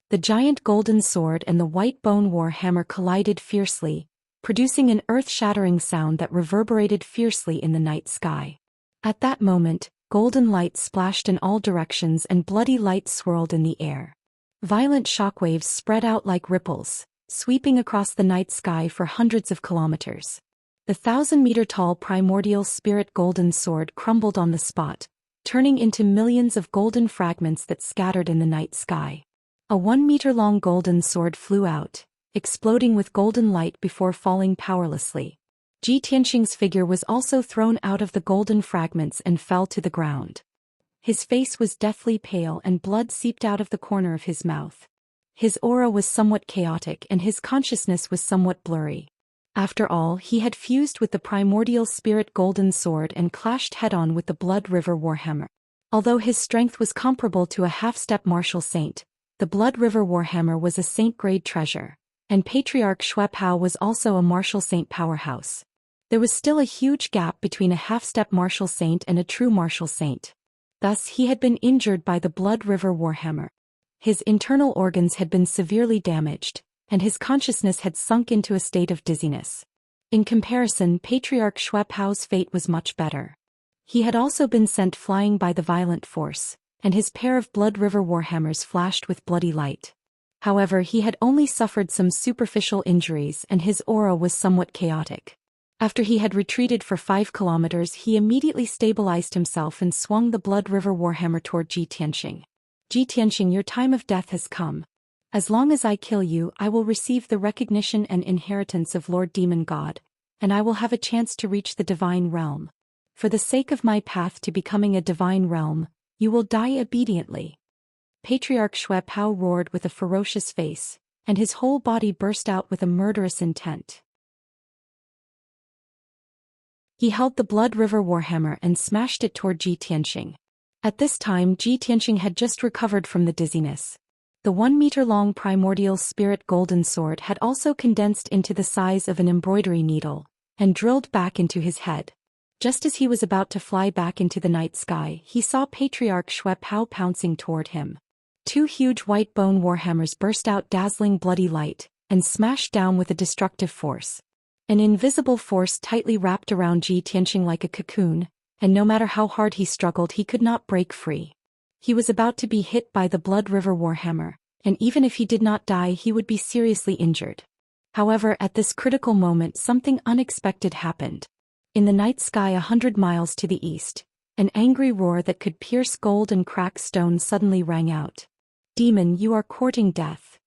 The giant golden sword and the white bone warhammer collided fiercely, producing an earth-shattering sound that reverberated fiercely in the night sky. At that moment, golden light splashed in all directions and bloody light swirled in the air. Violent shockwaves spread out like ripples, sweeping across the night sky for hundreds of kilometers. The 1,000-meter-tall primordial spirit golden sword crumbled on the spot, turning into millions of golden fragments that scattered in the night sky. A 1-meter-long golden sword flew out, exploding with golden light before falling powerlessly. Ji Tianxing's figure was also thrown out of the golden fragments and fell to the ground. His face was deathly pale and blood seeped out of the corner of his mouth. His aura was somewhat chaotic and his consciousness was somewhat blurry. After all, he had fused with the primordial spirit golden sword and clashed head-on with the Blood River warhammer. Although his strength was comparable to a half-step martial saint, the Blood River warhammer was a saint-grade treasure, and Patriarch Xuepao was also a martial saint powerhouse. There was still a huge gap between a half-step martial saint and a true martial saint. Thus he had been injured by the Blood River warhammer. His internal organs had been severely damaged, and his consciousness had sunk into a state of dizziness. In comparison, Patriarch Xuepao's fate was much better. He had also been sent flying by the violent force, and his pair of Blood River warhammers flashed with bloody light. However, he had only suffered some superficial injuries and his aura was somewhat chaotic. After he had retreated for 5 kilometers, he immediately stabilized himself and swung the Blood River warhammer toward Ji Tianxing. Ji Tianxing, your time of death has come. As long as I kill you, I will receive the recognition and inheritance of Lord Demon God, and I will have a chance to reach the divine realm. For the sake of my path to becoming a divine realm, you will die obediently. Patriarch Xuepao roared with a ferocious face, and his whole body burst out with a murderous intent. He held the Blood River warhammer and smashed it toward Ji Tianxing. At this time, Ji Tianxing had just recovered from the dizziness. The 1-meter-long primordial spirit golden sword had also condensed into the size of an embroidery needle, and drilled back into his head. Just as he was about to fly back into the night sky, he saw Patriarch Xuepao pouncing toward him. 2 huge white bone warhammers burst out dazzling bloody light, and smashed down with a destructive force. An invisible force tightly wrapped around Ji Tianxing like a cocoon, and no matter how hard he struggled he could not break free. He was about to be hit by the Blood River warhammer, and even if he did not die he would be seriously injured. However, at this critical moment something unexpected happened. In the night sky 100 miles to the east, an angry roar that could pierce gold and crack stone suddenly rang out. Demon, you are courting death.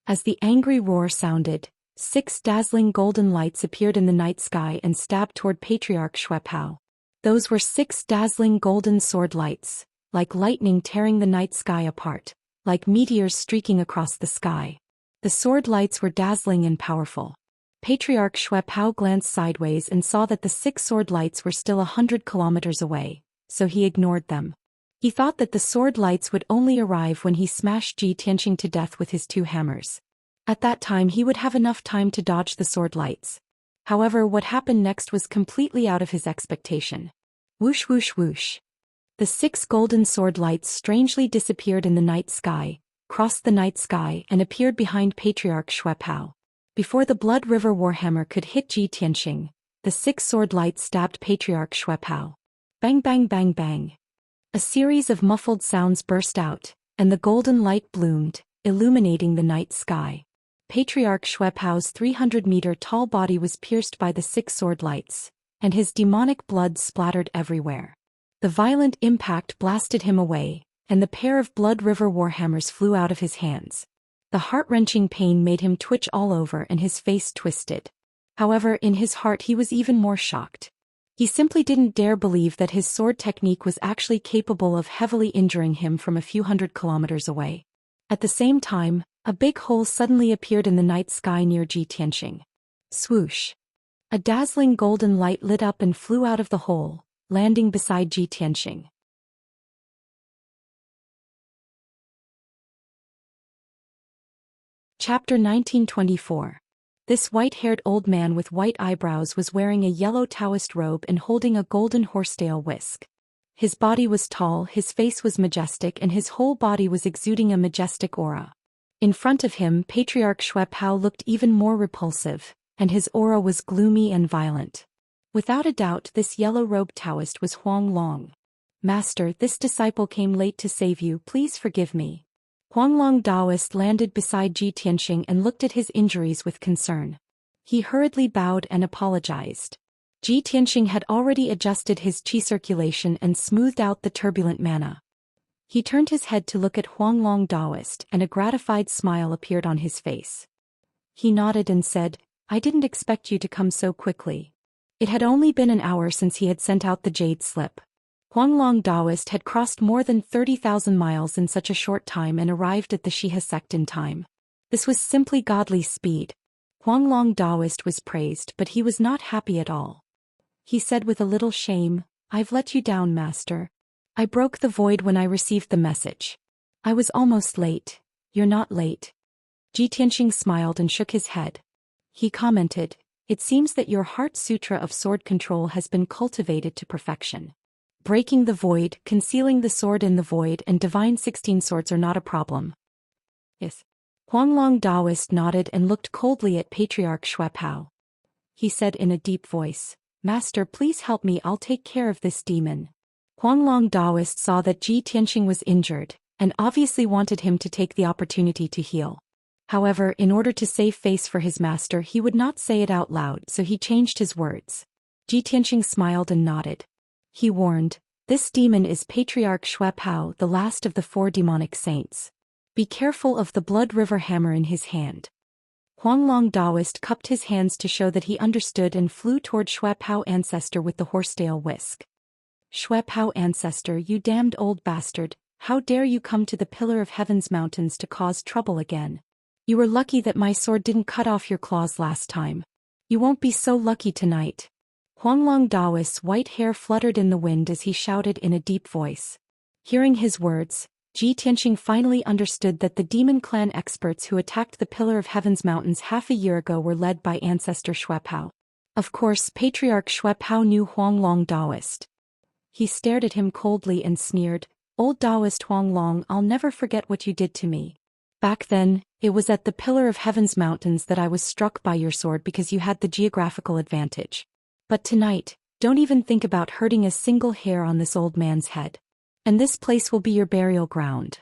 As the angry roar sounded, 6 dazzling golden lights appeared in the night sky and stabbed toward Patriarch Xuepao. Those were 6 dazzling golden sword lights, like lightning tearing the night sky apart, like meteors streaking across the sky. The sword lights were dazzling and powerful. Patriarch Xuepao glanced sideways and saw that the 6 sword lights were still 100 kilometers away, so he ignored them. He thought that the sword lights would only arrive when he smashed Ji Tianxing to death with his 2 hammers. At that time he would have enough time to dodge the sword lights. However, what happened next was completely out of his expectation. Whoosh whoosh whoosh. The 6 golden sword lights strangely disappeared in the night sky, crossed the night sky and appeared behind Patriarch Xuepao. Before the Blood River warhammer could hit Ji Tianxing, the 6 sword lights stabbed Patriarch Xuepao. Bang bang bang bang. A series of muffled sounds burst out, and the golden light bloomed, illuminating the night sky. Patriarch Xuepao's 300-meter-tall body was pierced by the 6 sword lights, and his demonic blood splattered everywhere. The violent impact blasted him away, and the pair of Blood River warhammers flew out of his hands. The heart-wrenching pain made him twitch all over and his face twisted. However, in his heart he was even more shocked. He simply didn't dare believe that his sword technique was actually capable of heavily injuring him from a few hundred kilometers away. At the same time, a big hole suddenly appeared in the night sky near Ji Tianxing. Swoosh! A dazzling golden light lit up and flew out of the hole, landing beside Ji Tianxing. Chapter 1924. This white-haired old man with white eyebrows was wearing a yellow Taoist robe and holding a golden horsetail whisk. His body was tall, his face was majestic, and his whole body was exuding a majestic aura. In front of him, Patriarch Xuepao looked even more repulsive, and his aura was gloomy and violent. Without a doubt, this yellow-robed Taoist was Huang Long. "Master, this disciple came late to save you, please forgive me." Huang Long Taoist landed beside Ji Tianxing and looked at his injuries with concern. He hurriedly bowed and apologized. Ji Tianxing had already adjusted his qi circulation and smoothed out the turbulent mana. He turned his head to look at Huang Long Taoist, and a gratified smile appeared on his face. He nodded and said, "I didn't expect you to come so quickly." It had only been an hour since he had sent out the jade slip. Huang Long Taoist had crossed more than 30,000 miles in such a short time and arrived at the Shiha sect in time. This was simply godly speed. Huang Long Taoist was praised, but he was not happy at all. He said with a little shame, "I've let you down, master. I broke the void when I received the message. I was almost late." "You're not late." Ji Tianxing smiled and shook his head. He commented, "It seems that your heart sutra of sword control has been cultivated to perfection. Breaking the void, concealing the sword in the void, and divine 16 swords are not a problem." "Yes." Huang Long Taoist nodded and looked coldly at Patriarch Xuepao. He said in a deep voice, "Master, please help me, I'll take care of this demon." Huang Long Taoist saw that Ji Tianxing was injured, and obviously wanted him to take the opportunity to heal. However, in order to save face for his master, he would not say it out loud, so he changed his words. Ji Tianxing smiled and nodded. He warned, "This demon is Patriarch Xuepao, the last of the 4 demonic saints. Be careful of the blood river hammer in his hand." Huang Long Taoist cupped his hands to show that he understood and flew toward Xuepao ancestor with the horsetail whisk. "Xuepao ancestor, you damned old bastard, how dare you come to the Pillar of Heaven's mountains to cause trouble again? You were lucky that my sword didn't cut off your claws last time. You won't be so lucky tonight." Huang Long Taoist's white hair fluttered in the wind as he shouted in a deep voice. Hearing his words, Ji Tianxing finally understood that the demon clan experts who attacked the Pillar of Heaven's mountains half a year ago were led by ancestor Xuepao. Of course, Patriarch Xuepao knew Huang Long Taoist. He stared at him coldly and sneered, "Old Taoist Huang Long, I'll never forget what you did to me. Back then, it was at the Pillar of Heaven's mountains that I was struck by your sword because you had the geographical advantage. But tonight, don't even think about hurting a single hair on this old man's head. And this place will be your burial ground."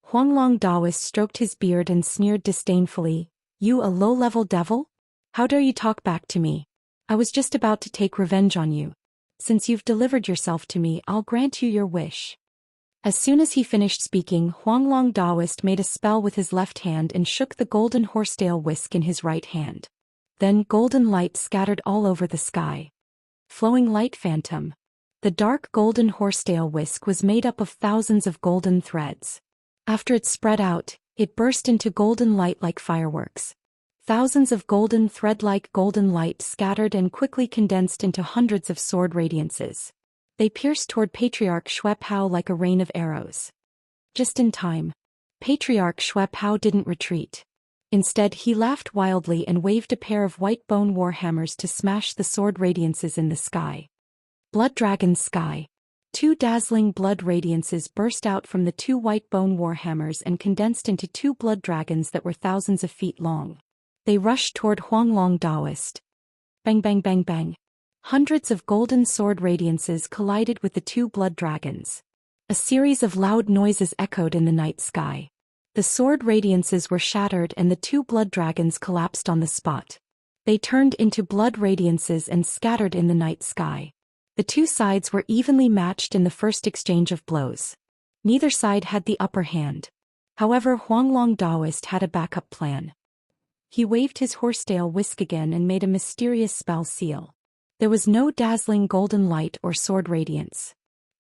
Huang Long Taoist stroked his beard and sneered disdainfully, "You a low-level devil? How dare you talk back to me? I was just about to take revenge on you. Since you've delivered yourself to me, I'll grant you your wish." As soon as he finished speaking, Huang Long Taoist made a spell with his left hand and shook the golden horsetail whisk in his right hand. Then golden light scattered all over the sky. Flowing light phantom. The dark golden horsetail whisk was made up of thousands of golden threads. After it spread out, it burst into golden light like fireworks. Thousands of golden thread-like golden light scattered and quickly condensed into hundreds of sword radiances. They pierced toward Patriarch Xuepao like a rain of arrows. Just in time. Patriarch Xuepao didn't retreat. Instead, he laughed wildly and waved a pair of white bone warhammers to smash the sword radiances in the sky. Blood Dragon Sky. 2 dazzling blood radiances burst out from the 2 white bone warhammers and condensed into 2 blood dragons that were thousands of feet long. They rushed toward Huang Long Taoist. Bang bang bang bang. Hundreds of golden sword radiances collided with the 2 blood dragons. A series of loud noises echoed in the night sky. The sword radiances were shattered and the 2 blood dragons collapsed on the spot. They turned into blood radiances and scattered in the night sky. The 2 sides were evenly matched in the first exchange of blows. Neither side had the upper hand. However, Huang Long Taoist had a backup plan. He waved his horsetail whisk again and made a mysterious spell seal. There was no dazzling golden light or sword radiance.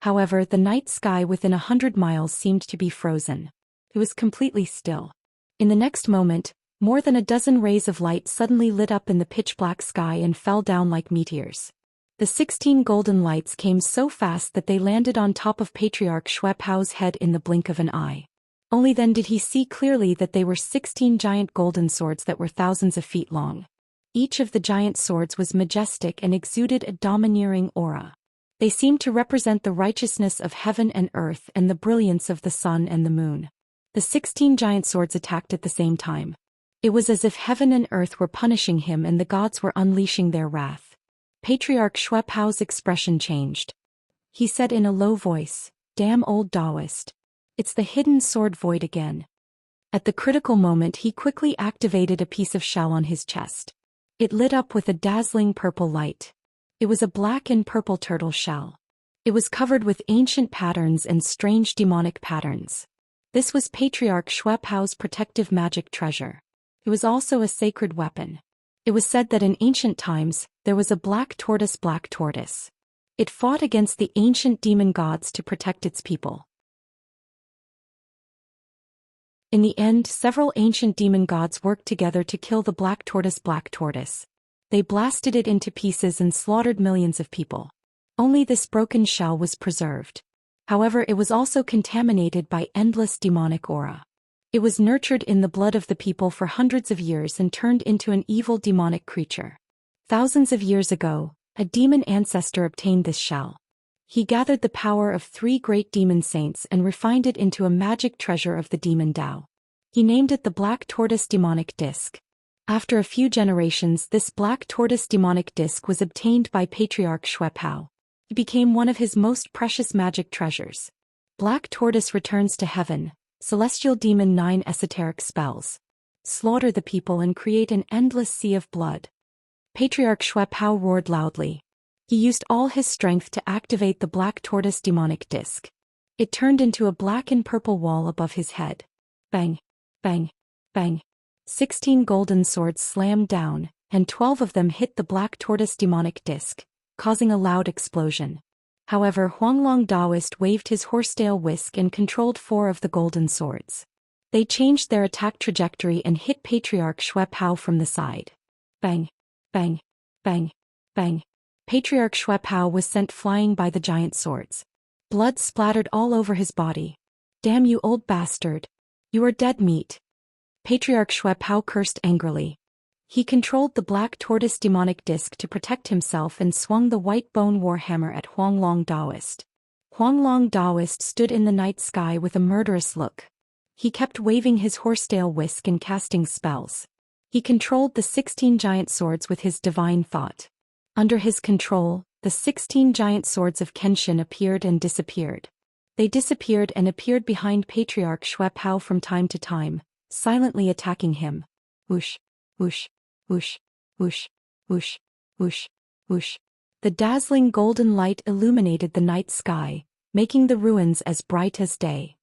However, the night sky within 100 miles seemed to be frozen. It was completely still. In the next moment, more than a dozen rays of light suddenly lit up in the pitch-black sky and fell down like meteors. The 16 golden lights came so fast that they landed on top of Patriarch Xuepao's head in the blink of an eye. Only then did he see clearly that they were 16 giant golden swords that were thousands of feet long. Each of the giant swords was majestic and exuded a domineering aura. They seemed to represent the righteousness of heaven and earth and the brilliance of the sun and the moon. The 16 giant swords attacked at the same time. It was as if heaven and earth were punishing him and the gods were unleashing their wrath. Patriarch Xuepao's expression changed. He said in a low voice, "Damn old Taoist. It's the hidden sword void again." At the critical moment he quickly activated a piece of shell on his chest. It lit up with a dazzling purple light. It was a black and purple turtle shell. It was covered with ancient patterns and strange demonic patterns. This was Patriarch Xuepao's protective magic treasure. It was also a sacred weapon. It was said that in ancient times, there was a black tortoise. It fought against the ancient demon gods to protect its people. In the end, several ancient demon gods worked together to kill the black tortoise. They blasted it into pieces and slaughtered millions of people. Only this broken shell was preserved. However, it was also contaminated by endless demonic aura. It was nurtured in the blood of the people for hundreds of years and turned into an evil demonic creature. Thousands of years ago, a demon ancestor obtained this shell. He gathered the power of 3 great demon saints and refined it into a magic treasure of the demon Tao. He named it the Black Tortoise Demonic Disc. After a few generations, this Black Tortoise Demonic Disc was obtained by Patriarch Xuepao. It became one of his most precious magic treasures. Black Tortoise returns to heaven. Celestial Demon 9 esoteric spells. Slaughter the people and create an endless sea of blood. Patriarch Xuepao roared loudly. He used all his strength to activate the Black Tortoise Demonic Disc. It turned into a black and purple wall above his head. Bang, bang, bang. 16 golden swords slammed down, and 12 of them hit the Black Tortoise Demonic Disc, causing a loud explosion. However, Huanglong Taoist waved his horsetail whisk and controlled 4 of the golden swords. They changed their attack trajectory and hit Patriarch Xuepao from the side. Bang, bang, bang, bang. Patriarch Xuepao was sent flying by the giant swords. Blood splattered all over his body. "Damn you, old bastard. You are dead meat." Patriarch Xuepao cursed angrily. He controlled the Black Tortoise Demonic Disc to protect himself and swung the white bone warhammer at Huanglong Taoist. Huanglong Taoist stood in the night sky with a murderous look. He kept waving his horsetail whisk and casting spells. He controlled the 16 giant swords with his divine thought. Under his control, the 16 giant swords of Kenshin appeared and disappeared. They disappeared and appeared behind Patriarch Xuepao from time to time, silently attacking him. Whoosh, whoosh, whoosh, whoosh, whoosh, whoosh, whoosh. The dazzling golden light illuminated the night sky, making the ruins as bright as day.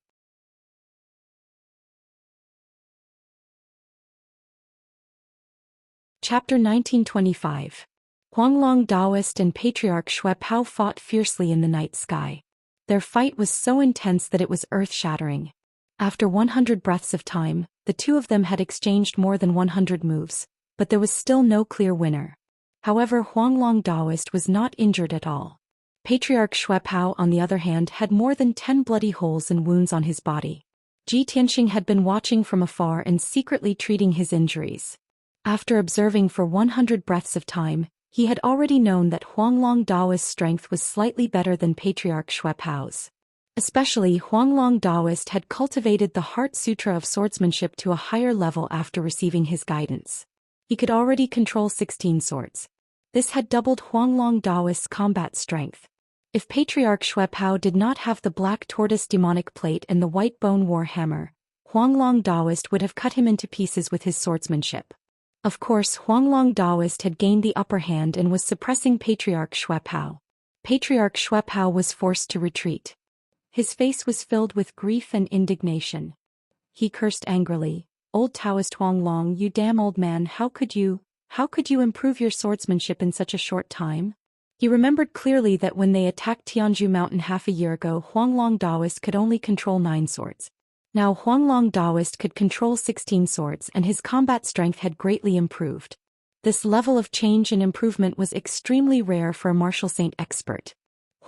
Chapter 1925. Huanglong Taoist and Patriarch Xuepao fought fiercely in the night sky. Their fight was so intense that it was earth-shattering. After 100 breaths of time, the two of them had exchanged more than 100 moves, but there was still no clear winner. However, Huanglong Taoist was not injured at all. Patriarch Xuepao, on the other hand, had more than 10 bloody holes and wounds on his body. Ji Tianxing had been watching from afar and secretly treating his injuries. After observing for 100 breaths of time, he had already known that Huanglong Taoist's strength was slightly better than Patriarch Xuepao's. Especially, Huanglong Taoist had cultivated the Heart Sutra of swordsmanship to a higher level after receiving his guidance. He could already control 16 swords. This had doubled Huanglong Taoist's combat strength. If Patriarch Xuepao did not have the Black Tortoise Demonic Plate and the White Bone Warhammer, Huanglong Taoist would have cut him into pieces with his swordsmanship. Of course, Huanglong Taoist had gained the upper hand and was suppressing Patriarch Xuepao. Patriarch Xuepao was forced to retreat. His face was filled with grief and indignation. He cursed angrily, "Old Taoist Huanglong, you damn old man, how could you improve your swordsmanship in such a short time?" He remembered clearly that when they attacked Tianzhu Mountain half a year ago, Huanglong Taoist could only control 9 swords. Now Huanglong Taoist could control 16 swords and his combat strength had greatly improved. This level of change and improvement was extremely rare for a martial saint expert.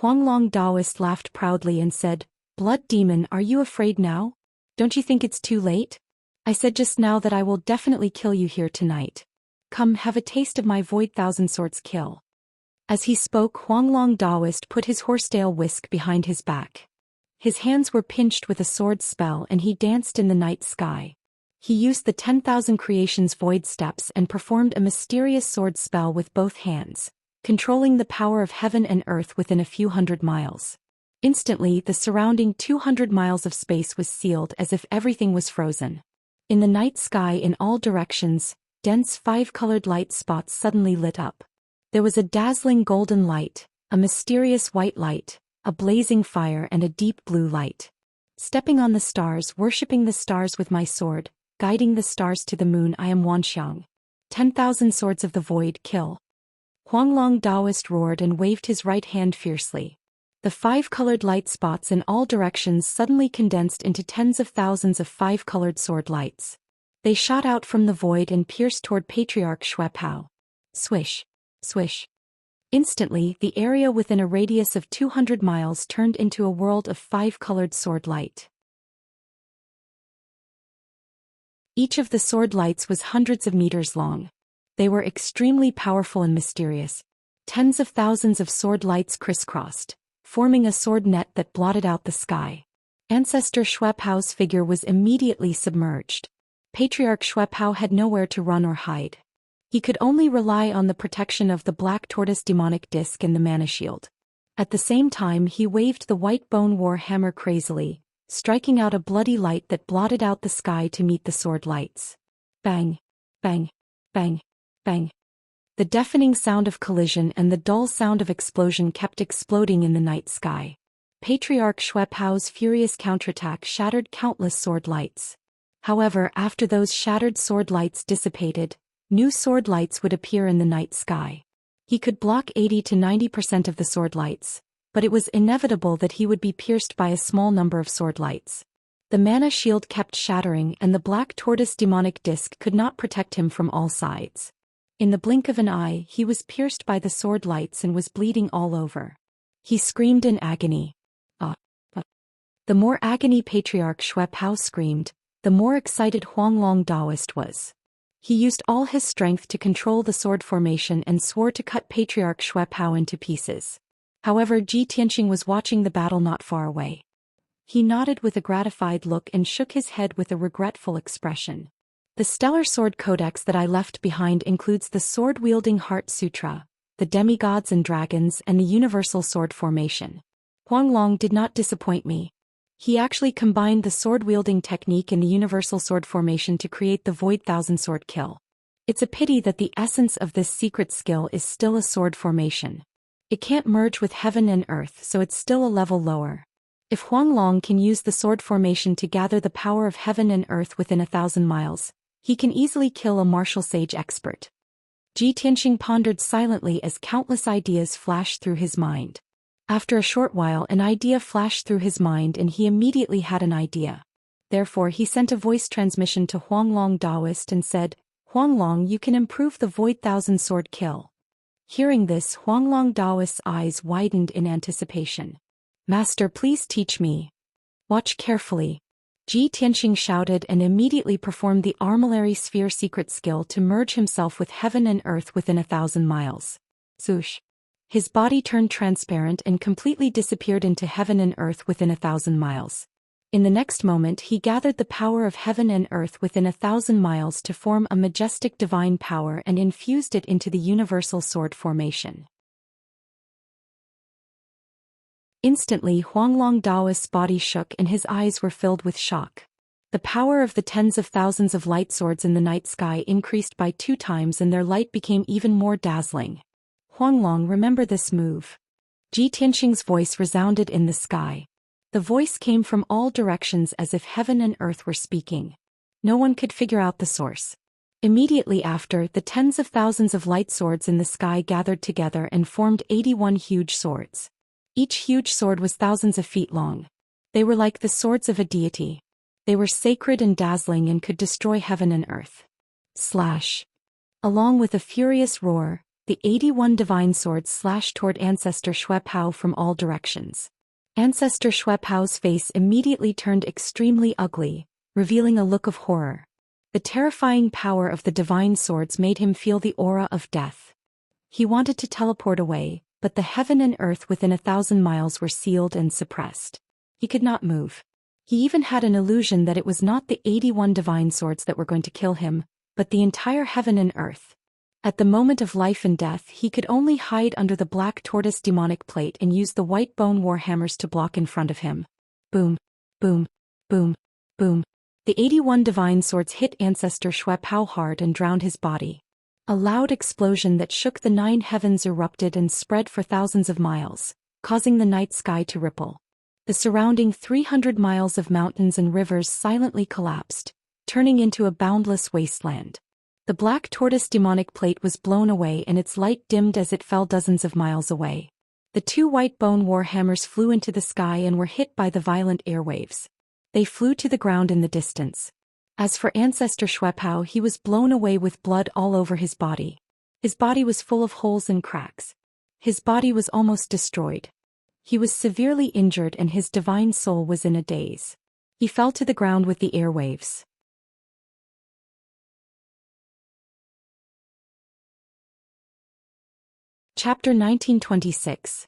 Huanglong Taoist laughed proudly and said, "Blood demon, are you afraid now? Don't you think it's too late? I said just now that I will definitely kill you here tonight. Come have a taste of my Void Thousand Swords kill. As he spoke, Huanglong Daoist put his horsetail whisk behind his back. His hands were pinched with a sword spell and he danced in the night sky. He used the 10,000 creations void steps and performed a mysterious sword spell with both hands, controlling the power of heaven and earth within a few hundred miles. Instantly, the surrounding 200 miles of space was sealed as if everything was frozen. In the night sky in all directions, dense 5-colored light spots suddenly lit up. There was a dazzling golden light, a mysterious white light, a blazing fire and a deep blue light. Stepping on the stars, worshipping the stars with my sword, guiding the stars to the moon, I am Wanxiang. 10,000 swords of the void, kill. Huanglong Daoist roared and waved his right hand fiercely. The 5-colored light spots in all directions suddenly condensed into tens of thousands of 5-colored sword lights. They shot out from the void and pierced toward Patriarch Xuepao. Swish. Swish. Instantly, the area within a radius of 200 miles turned into a world of 5-colored sword light. Each of the sword lights was hundreds of meters long. They were extremely powerful and mysterious. Tens of thousands of sword lights crisscrossed, forming a sword net that blotted out the sky. Ancestor Xuepao's figure was immediately submerged. Patriarch Xuepao had nowhere to run or hide. He could only rely on the protection of the black tortoise demonic disc and the mana shield. At the same time, he waved the white bone war hammer crazily, striking out a bloody light that blotted out the sky to meet the sword lights. Bang! Bang! Bang! Bang! The deafening sound of collision and the dull sound of explosion kept exploding in the night sky. Patriarch Xuepao's furious counterattack shattered countless sword lights. However, after those shattered sword lights dissipated, new sword lights would appear in the night sky. He could block 80 to 90% of the sword lights, but it was inevitable that he would be pierced by a small number of sword lights. The mana shield kept shattering and the black tortoise demonic disc could not protect him from all sides. In the blink of an eye, he was pierced by the sword lights and was bleeding all over. He screamed in agony. The more agony Patriarch Xuepao screamed, the more excited Huanglong Daoist was. He used all his strength to control the sword formation and swore to cut Patriarch Xuepao into pieces. However, Ji Tianxing was watching the battle not far away. He nodded with a gratified look and shook his head with a regretful expression. The Stellar Sword Codex that I left behind includes the Sword-Wielding Heart Sutra, the Demigods and Dragons and the Universal Sword Formation. Huanglong did not disappoint me. He actually combined the sword-wielding technique and the Universal Sword Formation to create the Void Thousand Sword kill. It's a pity that the essence of this secret skill is still a sword formation. It can't merge with heaven and earth, so it's still a level lower. If Huanglong can use the sword formation to gather the power of heaven and earth within 1,000 miles, he can easily kill a martial sage expert. Ji Tianxing pondered silently as countless ideas flashed through his mind. After a short while, an idea flashed through his mind and he immediately had an idea. Therefore, he sent a voice transmission to Huanglong Daoist and said, "Huanglong, you can improve the Void Thousand Sword kill." Hearing this, Huanglong Daoist's eyes widened in anticipation. "Master, please teach me." "Watch carefully." Ji Tianxing shouted and immediately performed the Armillary Sphere secret skill to merge himself with heaven and earth within 1,000 miles. Swoosh. His body turned transparent and completely disappeared into heaven and earth within 1,000 miles. In the next moment, he gathered the power of heaven and earth within 1,000 miles to form a majestic divine power and infused it into the Universal Sword Formation. Instantly, Huanglong Daoist's body shook and his eyes were filled with shock. The power of the tens of thousands of light swords in the night sky increased by 2 times and their light became even more dazzling. "Huanglong, remember this move." Ji Tianxing's voice resounded in the sky. The voice came from all directions as if heaven and earth were speaking. No one could figure out the source. Immediately after, the tens of thousands of light swords in the sky gathered together and formed 81 huge swords. Each huge sword was thousands of feet long. They were like the swords of a deity. They were sacred and dazzling and could destroy heaven and earth. Slash. Along with a furious roar, the 81 divine swords slashed toward Ancestor Xuepao from all directions. Ancestor Xuepao's face immediately turned extremely ugly, revealing a look of horror. The terrifying power of the divine swords made him feel the aura of death. He wanted to teleport away, but the heaven and earth within 1,000 miles were sealed and suppressed. He could not move. He even had an illusion that it was not the 81 divine swords that were going to kill him, but the entire heaven and earth. At the moment of life and death, he could only hide under the black tortoise demonic plate and use the white bone warhammers to block in front of him. Boom, boom, boom, boom. The 81 divine swords hit Ancestor Xuepao hard and drowned his body. A loud explosion that shook the 9 heavens erupted and spread for thousands of miles, causing the night sky to ripple. The surrounding 300 miles of mountains and rivers silently collapsed, turning into a boundless wasteland. The black tortoise demonic plate was blown away and its light dimmed as it fell dozens of miles away. The 2 white bone warhammers flew into the sky and were hit by the violent airwaves. They flew to the ground in the distance. As for Ancestor Xuepao, he was blown away with blood all over his body. His body was full of holes and cracks. His body was almost destroyed. He was severely injured and his divine soul was in a daze. He fell to the ground with the airwaves. Chapter 1926.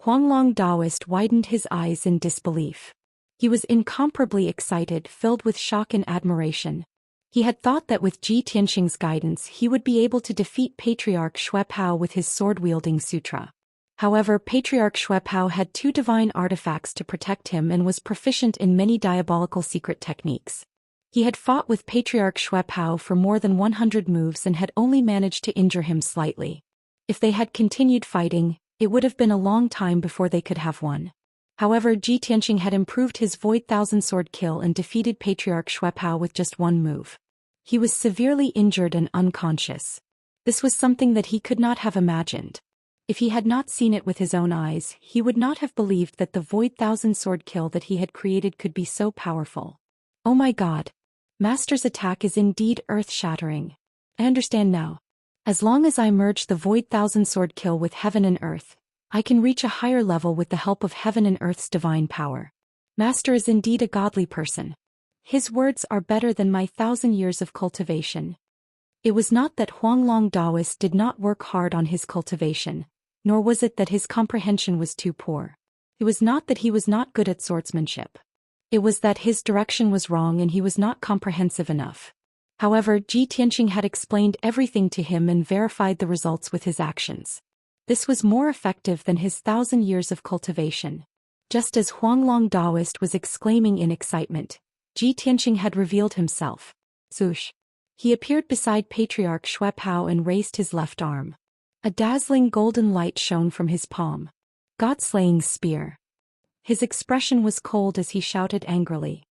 Huanglong Taoist widened his eyes in disbelief. He was incomparably excited, filled with shock and admiration. He had thought that with Ji Tianxing's guidance he would be able to defeat Patriarch Xuepao with his sword-wielding sutra. However, Patriarch Xuepao had 2 divine artifacts to protect him and was proficient in many diabolical secret techniques. He had fought with Patriarch Xuepao for more than 100 moves and had only managed to injure him slightly. If they had continued fighting, it would have been a long time before they could have won. However, Ji Tianxing had improved his Void Thousand Sword kill and defeated Patriarch Xuepao with just 1 move. He was severely injured and unconscious. This was something that he could not have imagined. If he had not seen it with his own eyes, he would not have believed that the Void Thousand Sword kill that he had created could be so powerful. Oh my god. Master's attack is indeed earth-shattering. I understand now. As long as I merge the Void Thousand Sword kill with heaven and earth, I can reach a higher level with the help of heaven and earth's divine power. Master is indeed a godly person. His words are better than my 1,000 years of cultivation. It was not that Huanglong Taoist did not work hard on his cultivation, nor was it that his comprehension was too poor. It was not that he was not good at swordsmanship. It was that his direction was wrong and he was not comprehensive enough. However, Ji Tianxing had explained everything to him and verified the results with his actions. This was more effective than his 1,000 years of cultivation. Just as Huanglong Taoist was exclaiming in excitement, Ji Tianxing had revealed himself. Zhoush. He appeared beside Patriarch Xuepao and raised his left arm. A dazzling golden light shone from his palm. God-slaying spear. His expression was cold as he shouted angrily.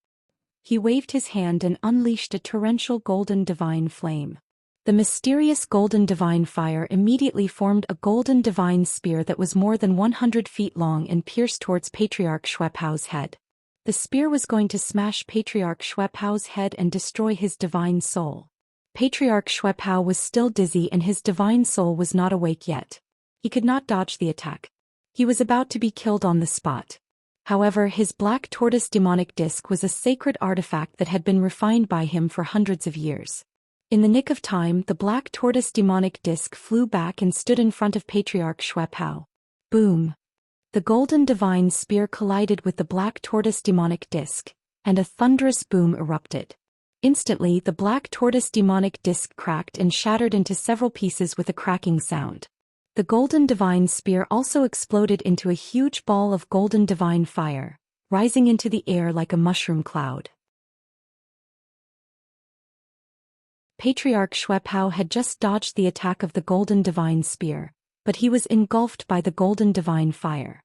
He waved his hand and unleashed a torrential golden divine flame. The mysterious golden divine fire immediately formed a golden divine spear that was more than 100 feet long and pierced towards Patriarch Xuepao's head. The spear was going to smash Patriarch Xuepao's head and destroy his divine soul. Patriarch Xuepao was still dizzy and his divine soul was not awake yet. He could not dodge the attack. He was about to be killed on the spot. However, his black tortoise demonic disc was a sacred artifact that had been refined by him for hundreds of years. In the nick of time, the black tortoise demonic disc flew back and stood in front of Patriarch Xuepao. Boom! The golden divine spear collided with the black tortoise demonic disc, and a thunderous boom erupted. Instantly, the black tortoise demonic disc cracked and shattered into several pieces with a cracking sound. The golden divine spear also exploded into a huge ball of golden divine fire, rising into the air like a mushroom cloud. Patriarch Xuepao had just dodged the attack of the golden divine spear, but he was engulfed by the golden divine fire.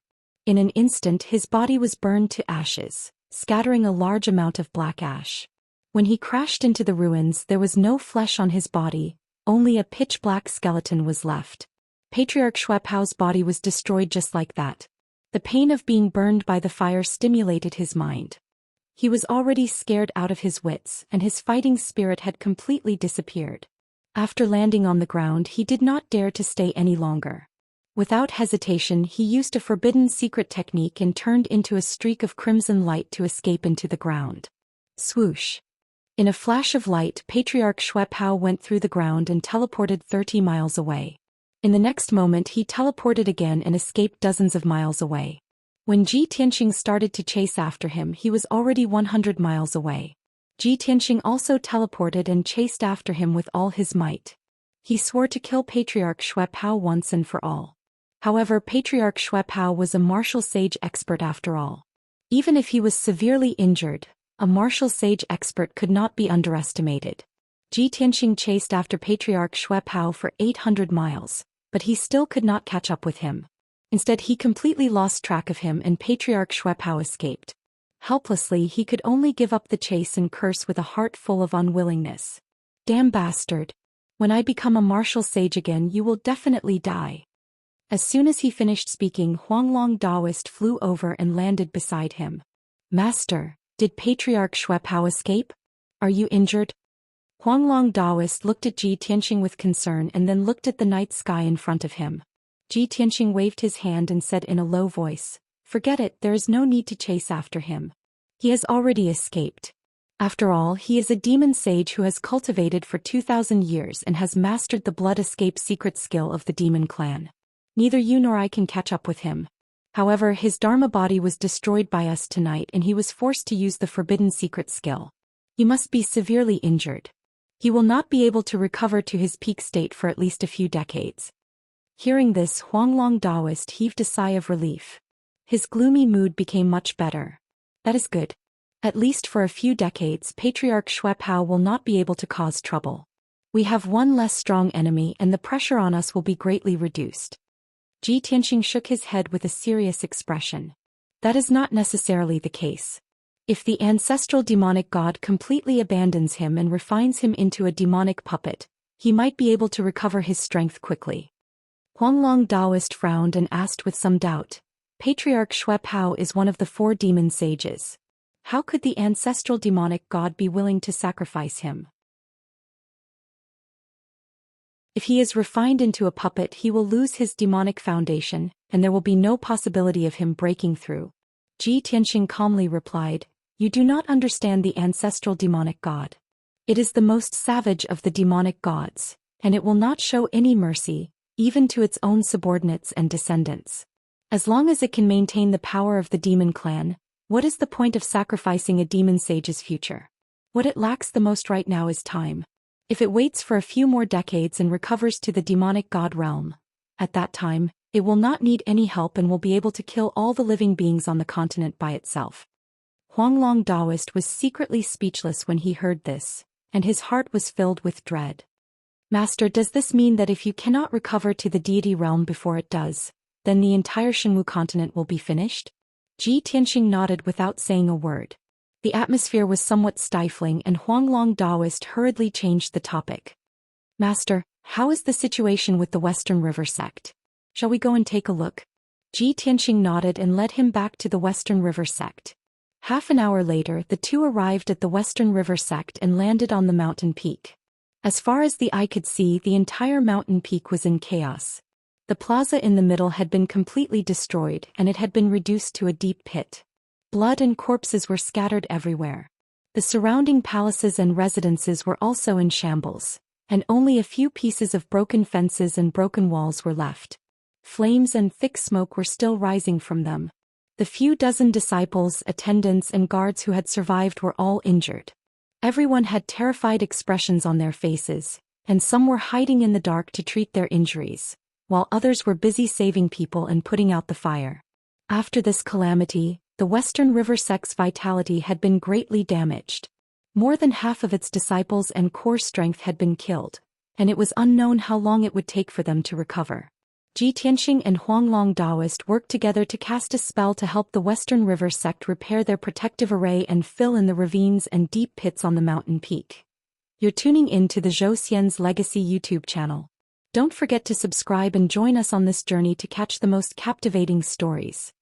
In an instant his body was burned to ashes, scattering a large amount of black ash. When he crashed into the ruins, there was no flesh on his body, only a pitch-black skeleton was left. Patriarch Xuepao's body was destroyed just like that. The pain of being burned by the fire stimulated his mind. He was already scared out of his wits, and his fighting spirit had completely disappeared. After landing on the ground, he did not dare to stay any longer. Without hesitation, he used a forbidden secret technique and turned into a streak of crimson light to escape into the ground. Swoosh! In a flash of light, Patriarch Shuepao went through the ground and teleported 30 miles away. In the next moment he teleported again and escaped dozens of miles away. When Ji Tianxing started to chase after him, he was already 100 miles away. Ji Tianxing also teleported and chased after him with all his might. He swore to kill Patriarch Shuepao once and for all. However, Patriarch Shuepao was a martial sage expert after all. Even if he was severely injured, a martial sage expert could not be underestimated. Ji Tianxing chased after Patriarch Shuepao for 800 miles, but he still could not catch up with him. Instead, he completely lost track of him and Patriarch Shuepao escaped. Helplessly, he could only give up the chase and curse with a heart full of unwillingness. Damn bastard! When I become a martial sage again, you will definitely die. As soon as he finished speaking, Huanglong Daoist flew over and landed beside him. Master, did Patriarch Shuepao escape? Are you injured? Huanglong Daoist looked at Ji Tianxing with concern and then looked at the night sky in front of him. Ji Tianxing waved his hand and said in a low voice, "Forget it, there is no need to chase after him. He has already escaped. After all, he is a demon sage who has cultivated for 2,000 years and has mastered the blood escape secret skill of the demon clan. Neither you nor I can catch up with him. However, his Dharma body was destroyed by us tonight and he was forced to use the forbidden secret skill. He must be severely injured. He will not be able to recover to his peak state for at least a few decades." Hearing this, Huanglong Daoist heaved a sigh of relief. His gloomy mood became much better. That is good. At least for a few decades, Patriarch Shuepao will not be able to cause trouble. We have one less strong enemy and the pressure on us will be greatly reduced. Ji Tianxing shook his head with a serious expression. That is not necessarily the case. If the ancestral demonic god completely abandons him and refines him into a demonic puppet, he might be able to recover his strength quickly. Huanglong Daoist frowned and asked with some doubt, "Patriarch Shuepao is one of the 4 demon sages. How could the ancestral demonic god be willing to sacrifice him? If he is refined into a puppet, he will lose his demonic foundation, and there will be no possibility of him breaking through." Ji Tianxing calmly replied, "You do not understand the ancestral demonic god. It is the most savage of the demonic gods, and it will not show any mercy, even to its own subordinates and descendants. As long as it can maintain the power of the demon clan, what is the point of sacrificing a demon sage's future? What it lacks the most right now is time. If it waits for a few more decades and recovers to the demonic god realm, at that time, it will not need any help and will be able to kill all the living beings on the continent by itself." Huanglong Daoist was secretly speechless when he heard this, and his heart was filled with dread. "Master, does this mean that if you cannot recover to the deity realm before it does, then the entire Shenwu continent will be finished?" Ji Tianxing nodded without saying a word. The atmosphere was somewhat stifling and Huanglong Daoist hurriedly changed the topic. "Master, how is the situation with the Western River sect? Shall we go and take a look?" Ji Tianxing nodded and led him back to the Western River sect. Half an hour later, the two arrived at the Western River sect and landed on the mountain peak. As far as the eye could see, the entire mountain peak was in chaos. The plaza in the middle had been completely destroyed and it had been reduced to a deep pit. Blood and corpses were scattered everywhere. The surrounding palaces and residences were also in shambles, and only a few pieces of broken fences and broken walls were left. Flames and thick smoke were still rising from them. The few dozen disciples, attendants, and guards who had survived were all injured. Everyone had terrified expressions on their faces, and some were hiding in the dark to treat their injuries, while others were busy saving people and putting out the fire. After this calamity, the Western River sect's vitality had been greatly damaged. More than half of its disciples and core strength had been killed, and it was unknown how long it would take for them to recover. Ji Tianxing and Huanglong Daoist worked together to cast a spell to help the Western River sect repair their protective array and fill in the ravines and deep pits on the mountain peak. You're tuning in to the Zhou Xian's Legacy YouTube channel. Don't forget to subscribe and join us on this journey to catch the most captivating stories.